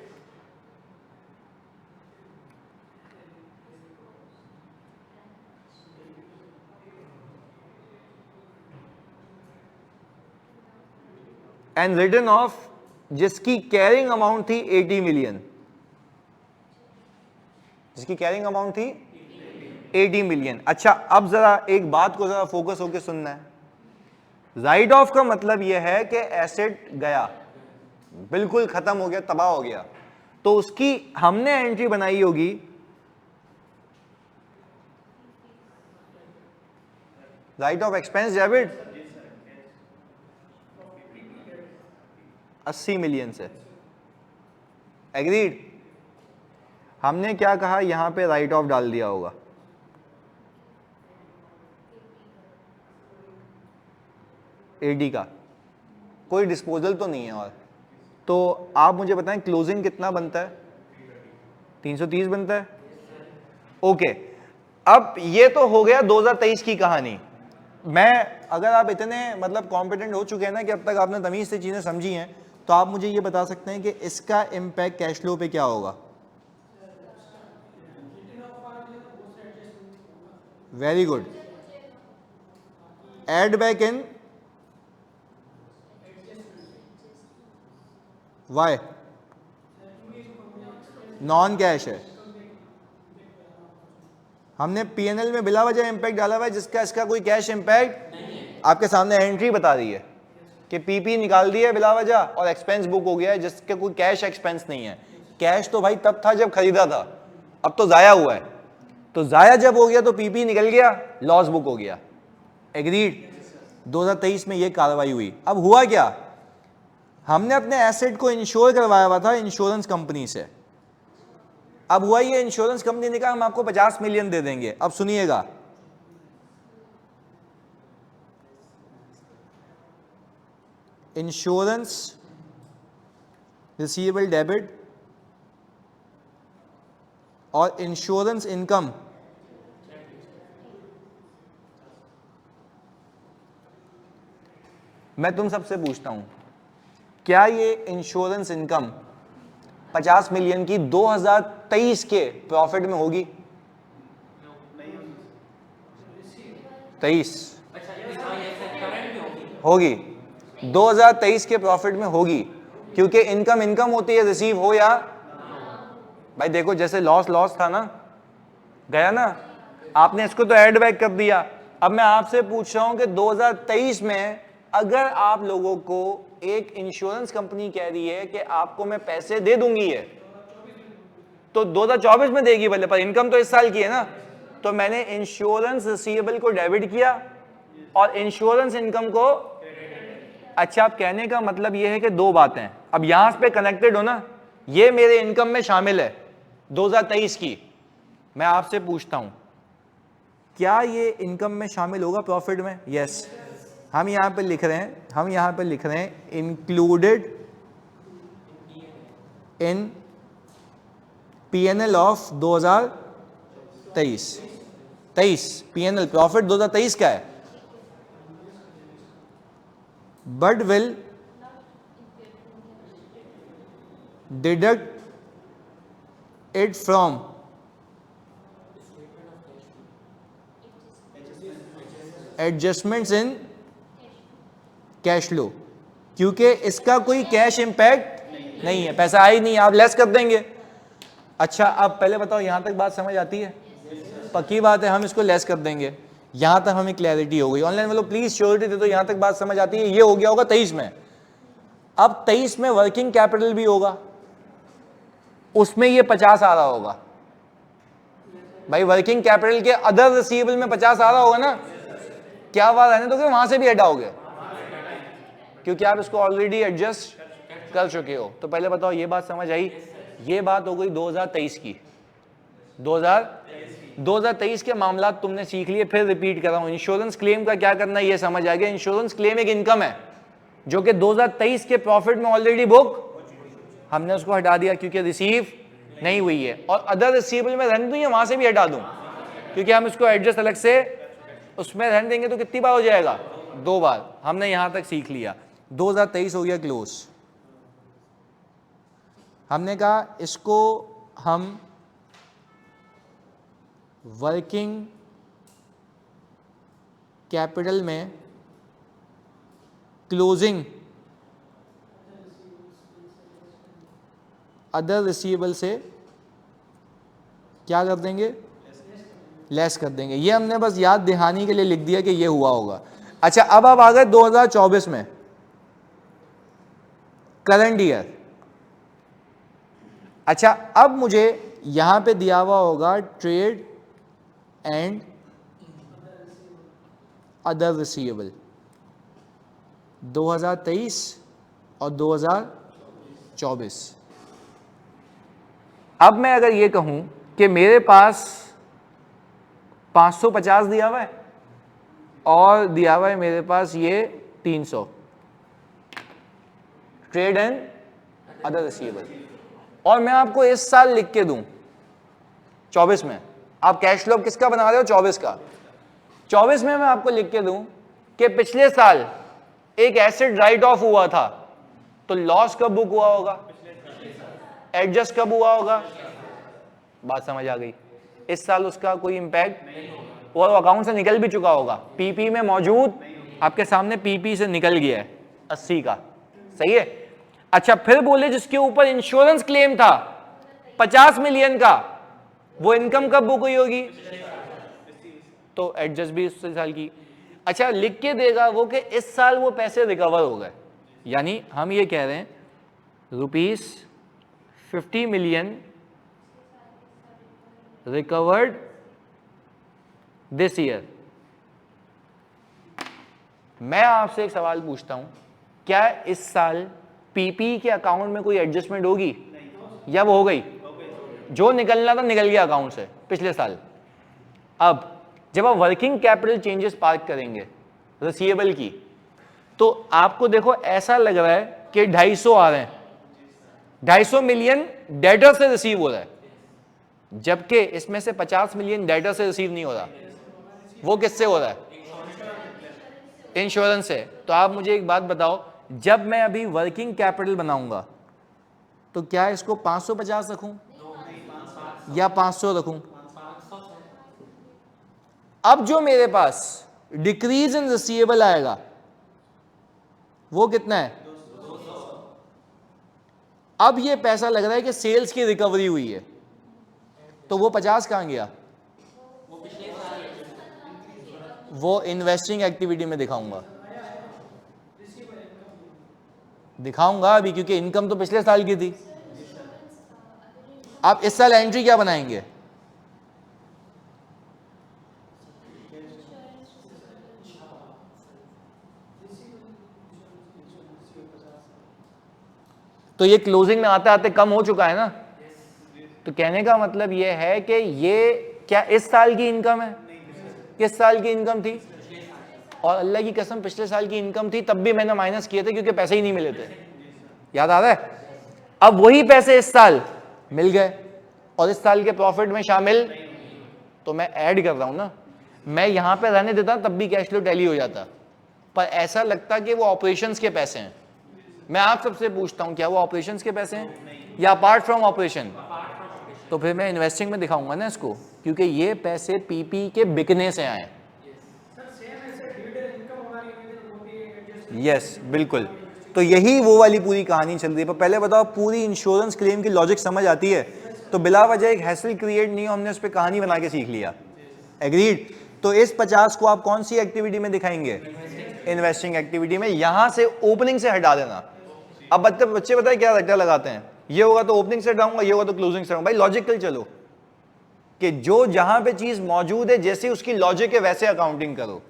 and written off, जिसकी कैरिंग अमाउंट थी 80 मिलियन, जिसकी कैरिंग अमाउंट थी 80 मिलियन। अच्छा, अब जरा एक बात को जरा फोकस होकर सुनना है। राइट ऑफ का मतलब यह है कि एसेट गया, बिल्कुल खत्म हो गया, तबाह हो गया, तो उसकी हमने एंट्री बनाई होगी right of expense debit 80 million से। एग्रीड? हमने क्या कहा, यहां पे राइट ऑफ डाल दिया होगा, AD का, कोई डिस्पोजल तो नहीं है। और तो आप मुझे बताएं क्लोजिंग कितना बनता है? 330 बनता है। ओके, अब ये तो हो गया 2023 की कहानी। मैं, अगर आप इतने मतलब कॉम्पिटेंट हो चुके हैं ना कि अब तक आपने तमीज से चीजें समझी हैं, तो आप मुझे ये बता सकते हैं कि इसका इंपैक्ट कैश फ्लो पे क्या होगा? Very good, add back in why, non cash है। हमने P&L में बिला वजह इंपैक्ट डाला हुआ है, जिसका इसका कोई कैश इंपैक्ट आपके सामने एंट्री बता रही है कि PP निकाल दी है बिला वजह और एक्सपेंस बुक हो गया है, जिसके कोई कैश एक्सपेंस नहीं है। कैश तो भाई तब था जब खरीदा था, अब तो जाया हुआ है, तो जाया जब हो गया तो PP निकल गया, लॉस बुक हो गया। एग्रीड? 2023 में ये कार्रवाई हुई। अब हुआ क्या, हमने अपने एसेट को इंश्योर करवाया हुआ था इंश्योरेंस कंपनी से। अब हुआ ये, इंश्योरेंस कंपनी ने कहा हम आपको 50 मिलियन दे देंगे। अब सुनिएगा, इंश्योरेंस रिसीवेबल डेबिट और इंश्योरेंस इनकम मैं तुम सबसे पूछता हूं, क्या ये इंश्योरेंस इनकम 50 मिलियन की 2023 के प्रॉफिट में होगी? 23 होगी, 2023 के प्रॉफिट में होगी, क्योंकि इनकम इनकम होती है, रिसीव हो या भाई देखो, जैसे लॉस लॉस था ना, गया ना, आपने इसको तो ऐड बैक कर दिया। अब मैं आपसे पूछ रहा हूं कि 2023 में अगर आप लोगों को एक इंश्योरेंस कंपनी कह रही है कि आपको मैं पैसे दे दूंगी है, तो 2024 में देगी भले, पर इनकम तो इस साल की है ना, तो मैंने इंश्योरेंस रिसीवेबल को डेबिट किया और इंश्योरेंस इनकम को। अच्छा, आप कहने का मतलब यह है कि दो बातें अब यहां पे कनेक्टेड हो ना, ये मेरे इनकम में शामिल है 2023 की। मैं आपसे पूछता हूं, क्या ये इनकम में शामिल होगा प्रॉफिट में? यस। हम यहां पे लिख रहे हैं included in PNL of 2023। PNL profit 2023 का है, but will deduct it from adjustments in cash flow, क्योंकि इसका कोई कैश इंपैक्ट नहीं है, पैसा आई नहीं, आप लेस कर देंगे। अच्छा, अब पहले बताओ, यहां तक बात समझ आती है? पक्की बात है, हम इसको लेस कर देंगे। यहां तक हमें क्लैरिटी हो गई। ऑनलाइन वालों प्लीज श्योरिटी दे दो, यहां तक बात समझ आती है? ये हो गया होगा 23 में। अब 23 में वर्किंग कैपिटल भी होगा, उसमें ये 50 आ रहा होगा। भाई वर्किंग कैपिटल के अदर रिसीवेबल में 50 आ रहा होगा ना, क्या बात रहने दोगे? वहां से भी हटाओगे, क्योंकि आप इसको ऑलरेडी एडजस्ट कर चुके हो। तो पहले बताओ, ये बात समझ आई? ये बात हो गई 2023 की। 2023 के मामला तुमने सीख लिए, फिर रिपीट कर रहा हूं। इंश्योरेंस क्लेम का क्या करना है ये समझ आ गया। इंश्योरेंस क्लेम एक इनकम है जो कि 2023 के प्रॉफिट में ऑलरेडी बुक, हमने उसको हटा दिया क्योंकि रिसीव नहीं हुई है। और अदर रिसीवेबल में रहने दूं या वहां से भी हटा दूं, क्योंकि हम इसको एडजस्ट अलग से उसमें रहने देंगे तो कितनी बार हो जाएगा? 2 बार। हमने यहां तक सीख लिया। 2023 हो गया क्लोज। हमने कहा इसको हम वर्किंग कैपिटल में क्लोजिंग अदर रिसीवेबल से क्या कर देंगे? लेस कर देंगे। ये हमने बस याद दहानी के लिए लिख दिया कि ये हुआ होगा। अच्छा, अब आप आ गए 2024 में, करंट ईयर। अच्छा, अब मुझे यहां पे दिया हुआ होगा ट्रेड एंड अदर रिसीवेबल 2023 और 2024। अब मैं अगर ये कहूं कि मेरे पास 550 दिया हुआ है और दिया हुआ है मेरे पास ये 300, ट्रेड एंड अदर रिसीवेबल, और मैं आपको इस साल लिख के दूं 24 में, आप कैश फ्लो किसका बना रहे हो? 24 का। 24 में मैं आपको लिख के दूं कि पिछले साल एक एसेट राइट ऑफ हुआ था, तो लॉस कब बुक हुआ होगा? एडजस्ट कब हुआ होगा? बात समझ आ गई? इस साल उसका कोई इंपैक्ट, और अकाउंट से निकल भी चुका होगा, पीपी में मौजूद, आपके सामने पीपी से निकल गया है 80 का। सही है? अच्छा, फिर बोले जिसके ऊपर इंश्योरेंस क्लेम था 50 मिलियन का, वो इनकम कब बुक हुई होगी? तो एडजस्ट भी इस साल की। अच्छा, लिख के देगा वो कि इस साल वो पैसे रिकवर हो गए, यानी हम ये कह रहे हैं ₹50 मिलियन रिकवर्ड दिस ईयर। मैं आपसे एक सवाल पूछता हूं, क्या इस साल पीपी के अकाउंट में कोई एडजस्टमेंट होगी या वो हो गई? जो निकलना था निकल गया अकाउंट से पिछले साल। अब जब आप वर्किंग कैपिटल चेंजेस पार्क करेंगे रिसीवेबल की, तो आपको देखो ऐसा लग रहा है कि 250 आ रहे हैं, 250 मिलियन डेटर से रिसीव हो रहा है, जबकि इसमें से 50 मिलियन डेटर से रिसीव नहीं हो रहा। वो किससे हो रहा है? इंश्योरेंस से। तो आप मुझे एक बात बताओ, जब मैं अभी वर्किंग कैपिटल बनाऊंगा तो क्या इसको 550 रखूं या 500 रखूं? अब जो मेरे पास डिक्रीज इन रिसीवेबल आएगा वो कितना है? अब ये पैसा लग रहा है कि सेल्स की रिकवरी हुई है, तो वो 50 कहां गया? वो इन्वेस्टिंग एक्टिविटी में दिखाऊंगा अभी, क्योंकि इनकम तो पिछले साल की थी। आप इस साल एंट्री क्या बनाएंगे? तो ये क्लोजिंग में आते आते कम हो चुका है ना। तो कहने का मतलब ये है कि ये क्या इस साल की इनकम है? किस साल की इनकम थी? और अल्लाह की कसम पिछले साल की इनकम थी, तब भी मैंने माइनस किए थे क्योंकि पैसे ही नहीं मिले थे। याद आ रहा है? अब वही पैसे इस साल मिल गए और इस साल के प्रॉफिट में शामिल, तो मैं ऐड कर रहा हूं ना। मैं यहां पे रहने देता तब भी कैश फ्लो टैली हो जाता, पर ऐसा लगता कि वो ऑपरेशंस के पैसे हैं। मैं आप सबसे पूछता हूं, क्या वो ऑपरेशंस के पैसे हैं या अपार्ट फ्रॉम ऑपरेशन? तो फिर मैं इन्वेस्टिंग में दिखाऊंगा ना इसको, क्योंकि ये पैसे पीपी के बिकने से आए। यस बिल्कुल। तो यही वो वाली पूरी कहानी चल रही है। पर पहले बताओ, पूरी इंश्योरेंस क्लेम की लॉजिक समझ आती है? तो बिला वजह एक हैसल क्रिएट नहीं हो, हमने उस पर कहानी बना के सीख लिया। एग्रीड? तो इस 50 को आप कौन सी एक्टिविटी में दिखाएंगे? इन्वेस्टिंग एक्टिविटी में। यहां से ओपनिंग से हटा देना। अब बच्चे बताए क्या रट्टा लगाते हैं, ये होगा तो ओपनिंग से हटाऊंगा, ये होगा तो क्लोजिंग से हटाऊंगा। भाई लॉजिकल चलो, कि जो जहां पे चीज मौजूद है जैसे उसकी लॉजिक है वैसे अकाउंटिंग करो।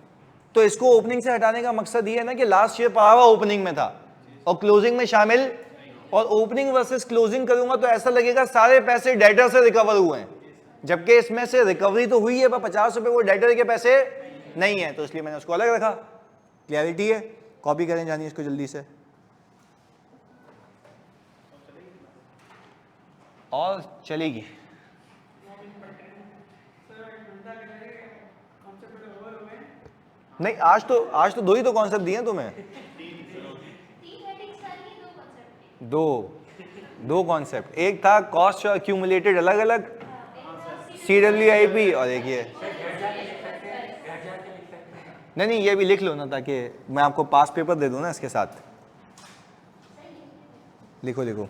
तो इसको ओपनिंग से हटाने का मकसद ये है ना कि लास्ट ईयर पढ़ा हुआ ओपनिंग में था और क्लोजिंग में शामिल, और ओपनिंग वर्सेस क्लोजिंग करूंगा तो ऐसा लगेगा सारे पैसे डेटर से रिकवर हुए हैं, जबकि इसमें से रिकवरी तो हुई है पर 50 रुपए वो डेटर के पैसे नहीं है, तो इसलिए मैंने उसको अलग रखा। क्लैरिटी है? कॉपी करें जानिए इसको जल्दी से। और चलेगी नहीं, आज तो दो ही तो कॉन्सेप्ट दिए तुम्हें। दो कॉन्सेप्ट, एक था कॉस्ट अक्यूमुलेटेड अलग अलग CWIP, और एक ये। नहीं ये भी लिख लो ना, ताकि मैं आपको पास पेपर दे दूं ना इसके साथ। लिखो लिखो।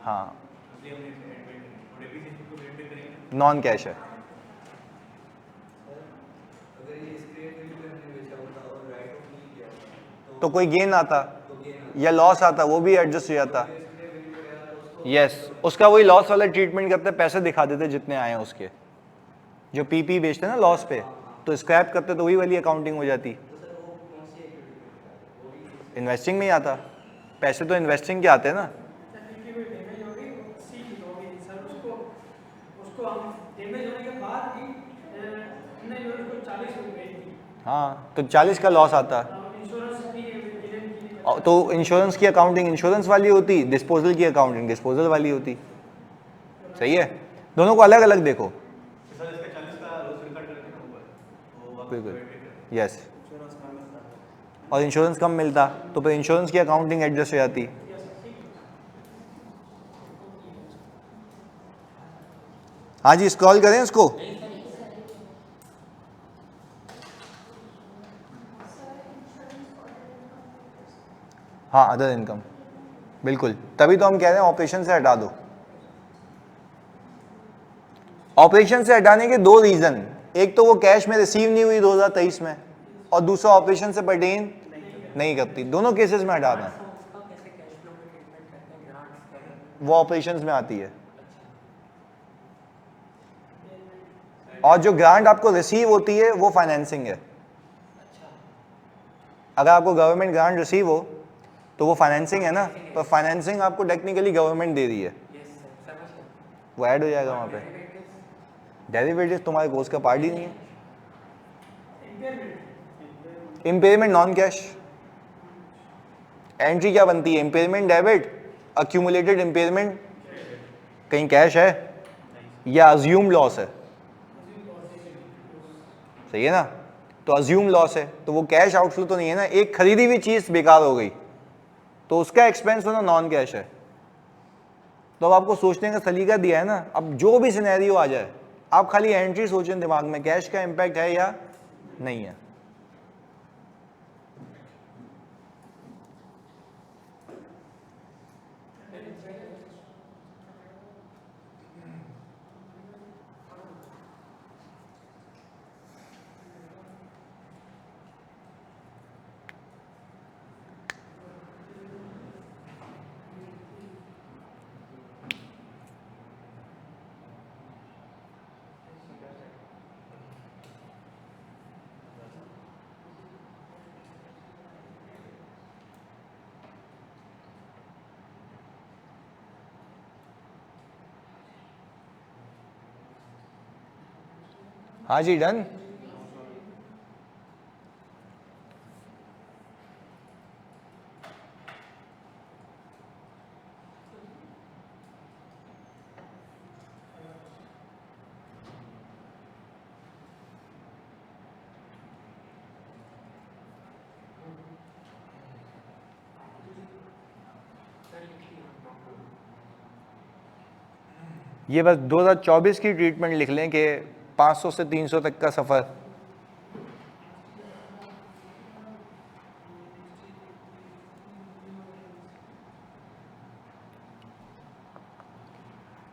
हाँ नॉन कैश है। तो कोई गेन आता या लॉस आता, वो भी एडजस्ट हो जाता। यस, उसका वही लॉस वाला ट्रीटमेंट करते, पैसे दिखा देते जितने आए हैं उसके। जो पीपी बेचते ना लॉस पे, तो स्क्रैप करते तो वही वाली अकाउंटिंग हो जाती। इन्वेस्टिंग में ही आता, पैसे तो इन्वेस्टिंग के आते हैं ना। हाँ तो 40 का लॉस आता। तो इंश्योरेंस की अकाउंटिंग इंश्योरेंस वाली होती, डिस्पोजल की अकाउंटिंग डिस्पोजल वाली होती। सही है, दोनों को अलग अलग देखो। बिल्कुल यस। और इंश्योरेंस कम मिलता तो फिर इंश्योरेंस की अकाउंटिंग एडजस्ट हो जाती। हाँ जी, स्क्रॉल करें उसको। हाँ अदर इनकम, बिल्कुल, तभी तो हम कह रहे हैं ऑपरेशन से हटा दो। ऑपरेशन से हटाने के दो रीजन, एक तो वो कैश में रिसीव नहीं हुई 2023 में, और दूसरा ऑपरेशन से पर्टेन नहीं करती। दोनों केसेस में हटाना, वो ऑपरेशंस में आती है। और जो ग्रांट आपको रिसीव होती है वो फाइनेंसिंग है। अगर आपको गवर्नमेंट ग्रांट रिसीव हो तो वो फाइनेंसिंग है ना, तो फाइनेंसिंग आपको टेक्निकली गवर्नमेंट दे रही है, वो ऐड हो जाएगा वहाँ पे। डेरिवेटिव तुम्हारे कोर्स का पार्ट ही नहीं है। इम्पेयरमेंट नॉन कैश, एंट्री क्या बनती है? इम्पेयरमेंट डेबिट, अक्यूमुलेटेड इम्पेयरमेंट, कहीं कैश है या अज्यूम लॉस है? सही है ना, तो अज्यूम लॉस है तो वो कैश आउटफ्लो तो नहीं है ना, एक खरीदी हुई चीज बेकार हो गई तो उसका एक्सपेंस होना नॉन कैश है। तो अब आपको सोचने का सलीका दिया है ना, अब जो भी सिनेरियो आ जाए आप खाली एंट्री सोचें दिमाग में, कैश का इंपैक्ट है या नहीं है। हाँ जी, डन। ये बस 2024 की ट्रीटमेंट लिख लें कि 500 से 300 तक का सफर।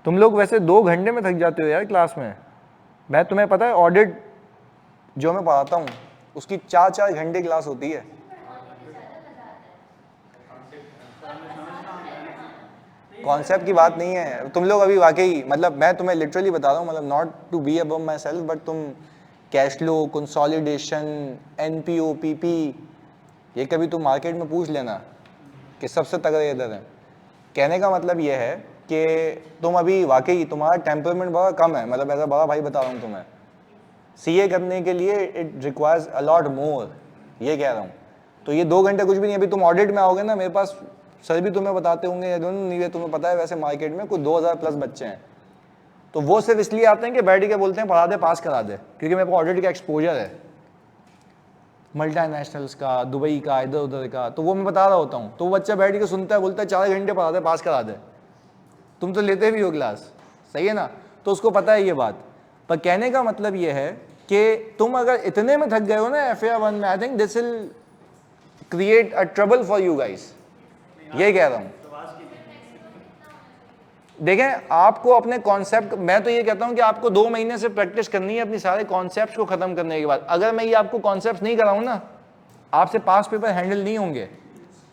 तुम लोग वैसे 2 घंटे में थक जाते हो यार क्लास में। मैं तुम्हें पता है ऑडिट जो मैं पढ़ाता हूँ उसकी 4-4 घंटे क्लास होती है। कॉन्सेप्ट की बात नहीं है, तुम लोग अभी वाकई मतलब मैं तुम्हें लिटरली बता रहा हूँ, मतलब not to be above myself but तुम cash flow, consolidation, NPO, PP, ये कभी तुम मार्केट में पूछ लेना कि सबसे तगड़े इधर हैं। कहने का मतलब ये है कि तुम अभी वाकई तुम्हारा टेम्परमेंट बड़ा कम है, मतलब ऐसा बड़ा भाई बता रहा हूँ तुम्हें। सीए करने के लिए it requires a lot more, ये कह रहा हूँ। तो ये 2 घंटे कुछ भी नहीं। अभी तुम ऑडिट में आओगे ना, मेरे पास सर भी तुम्हें बताते होंगे, नहीं तुम्हें पता है वैसे मार्केट में कुछ 2000 प्लस बच्चे हैं, तो वो सिर्फ इसलिए आते हैं कि बैठ के बोलते हैं पढ़ा दे, पास करा दे, क्योंकि मेरे को ऑडिट का एक्सपोजर है, मल्टीनेशनल्स का, दुबई का, इधर उधर का, तो वो मैं बता रहा होता हूँ। तो वो बच्चा बैठ के सुनता है, बोलता है 4 घंटे पढ़ा दे, पास करा दे। तुम तो लेते भी हो क्लास, सही है ना, तो उसको पता है ये बात। पर कहने का मतलब ये है कि तुम अगर इतने में थक गए हो ना FAR 1 में, I think this will create a trouble for you guys, ये कह रहा हूँ। देखें आपको अपने कॉन्सेप्ट, मैं तो ये कहता हूं कि आपको 2 महीने से प्रैक्टिस करनी है अपनी सारे कॉन्सेप्ट्स को खत्म करने के बाद। अगर मैं ये आपको कॉन्सेप्ट्स नहीं कराऊं ना, आपसे पास पेपर हैंडल नहीं होंगे।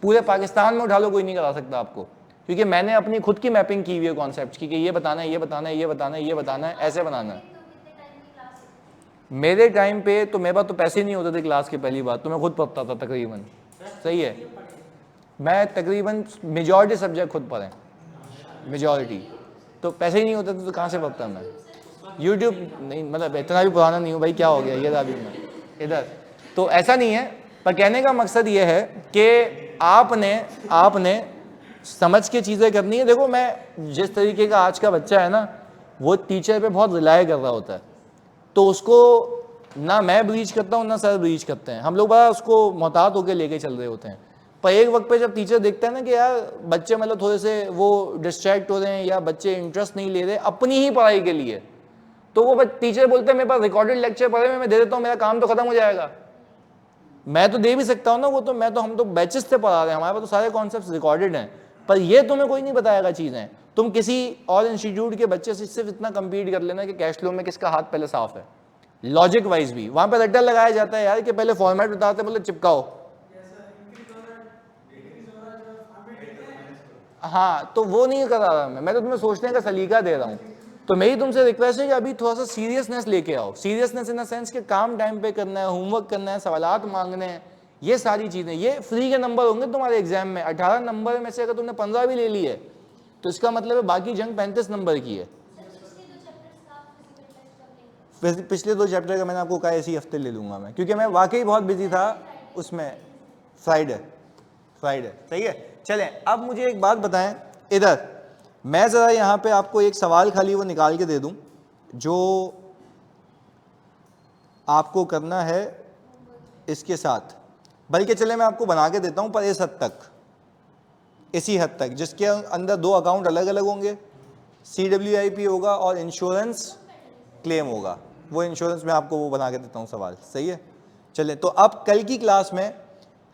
पूरे पाकिस्तान में उठा लो, कोई नहीं करा सकता आपको, क्योंकि मैंने अपनी खुद की मैपिंग की हुई है कॉन्सेप्ट्स की कि ये बताना है, ये बताना है, ये बताना है, ये बताना है, ऐसे बनाना है। मेरे टाइम पे तो मेरे पास तो पैसे नहीं होते थे क्लास की, पहली बात तो मैं खुद पढ़ता था तकरीबन, सही है, मैं तकरीबन मेजॉरिटी सब्जेक्ट खुद पढ़े, मेजॉरिटी, तो पैसे ही नहीं होते थे तो कहाँ से पढ़ता मैं। यूट्यूब नहीं, मतलब इतना भी पुराना नहीं हूँ भाई, क्या हो गया ये अभी मैं इधर, तो ऐसा नहीं है। पर कहने का मकसद ये है कि आपने समझ के चीज़ें करनी है। देखो मैं जिस तरीके का आज का बच्चा है ना, वो टीचर पे बहुत रिलाय कर रहा होता है, तो उसको ना मैं ब्रीच करता हूँ ना सर ब्रीच करते हैं, हम लोग बड़ा उसको मोहतात होकर लेके चल रहे होते हैं। पर एक वक्त पे जब टीचर देखता है ना कि यार बच्चे मतलब थोड़े से वो डिस्ट्रैक्ट हो रहे हैं या बच्चे इंटरेस्ट नहीं ले रहे अपनी ही पढ़ाई के लिए, तो वो टीचर बोलते हैं मेरे पास रिकॉर्डेड लेक्चर पढ़े मैं दे देता हूँ, मेरा काम तो खत्म हो जाएगा। मैं तो दे भी सकता हूँ ना, वो तो हम तो बैचेस से पढ़ा रहे हैं, हमारे पास तो सारे कॉन्सेप्ट रिकॉर्डेड हैं, पर ये तुम्हें कोई नहीं बताएगा चीज़ें। तुम किसी और इंस्टीट्यूट के बच्चे से सिर्फ इतना कम्पीट कर लेना कि कैश फ्लो में किसका हाथ पहले साफ है, लॉजिक वाइज भी वहां पर रट्टा लगाया जाता है यार कि पहले फॉर्मेट बताते मतलब चिपकाओ। हाँ तो वो नहीं करा रहा मैं तो तुम्हें सोचने का सलीका दे रहा हूँ। तो मेरी तुमसे रिक्वेस्ट है कि अभी थोड़ा सा सीरियसनेस लेके आओ, सीरियसनेस इन द सेंस कि काम टाइम पे करना है, होमवर्क करना है, सवालात मांगने हैं, ये सारी चीज़ें। ये फ्री के नंबर होंगे तुम्हारे एग्जाम में, 18 नंबर में से अगर तुमने 15 भी ले ली है तो इसका मतलब है बाकी जंग 35 नंबर की है। पिछले 2 चैप्टर का मैंने आपको कहा इसी हफ्ते ले लूंगा मैं, क्योंकि मैं वाकई बहुत बिजी था उसमें फ्राइडे सही है। चलें अब मुझे एक बात बताएं, इधर मैं ज़रा यहाँ पे आपको एक सवाल खाली वो निकाल के दे दूं जो आपको करना है इसके साथ, बल्कि चले मैं आपको बना के देता हूं पर इस हद तक, इसी हद तक, जिसके अंदर दो अकाउंट अलग अलग होंगे, CWIP होगा और इंश्योरेंस क्लेम होगा। वो इंश्योरेंस में आपको वो बना के देता हूँ सवाल, सही है। चले तो अब कल की क्लास में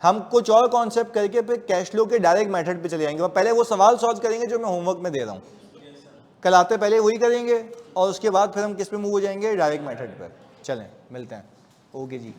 हम कुछ और कॉन्सेप्ट करके फिर कैश फ्लो के डायरेक्ट मेथड पे चले जाएंगे। पहले वो सवाल सॉल्व करेंगे जो मैं होमवर्क में दे रहा हूँ, कल आते पहले वही करेंगे और उसके बाद फिर हम किस पे मूव हो जाएंगे, डायरेक्ट मेथड पर। चलें मिलते हैं, ओके जी।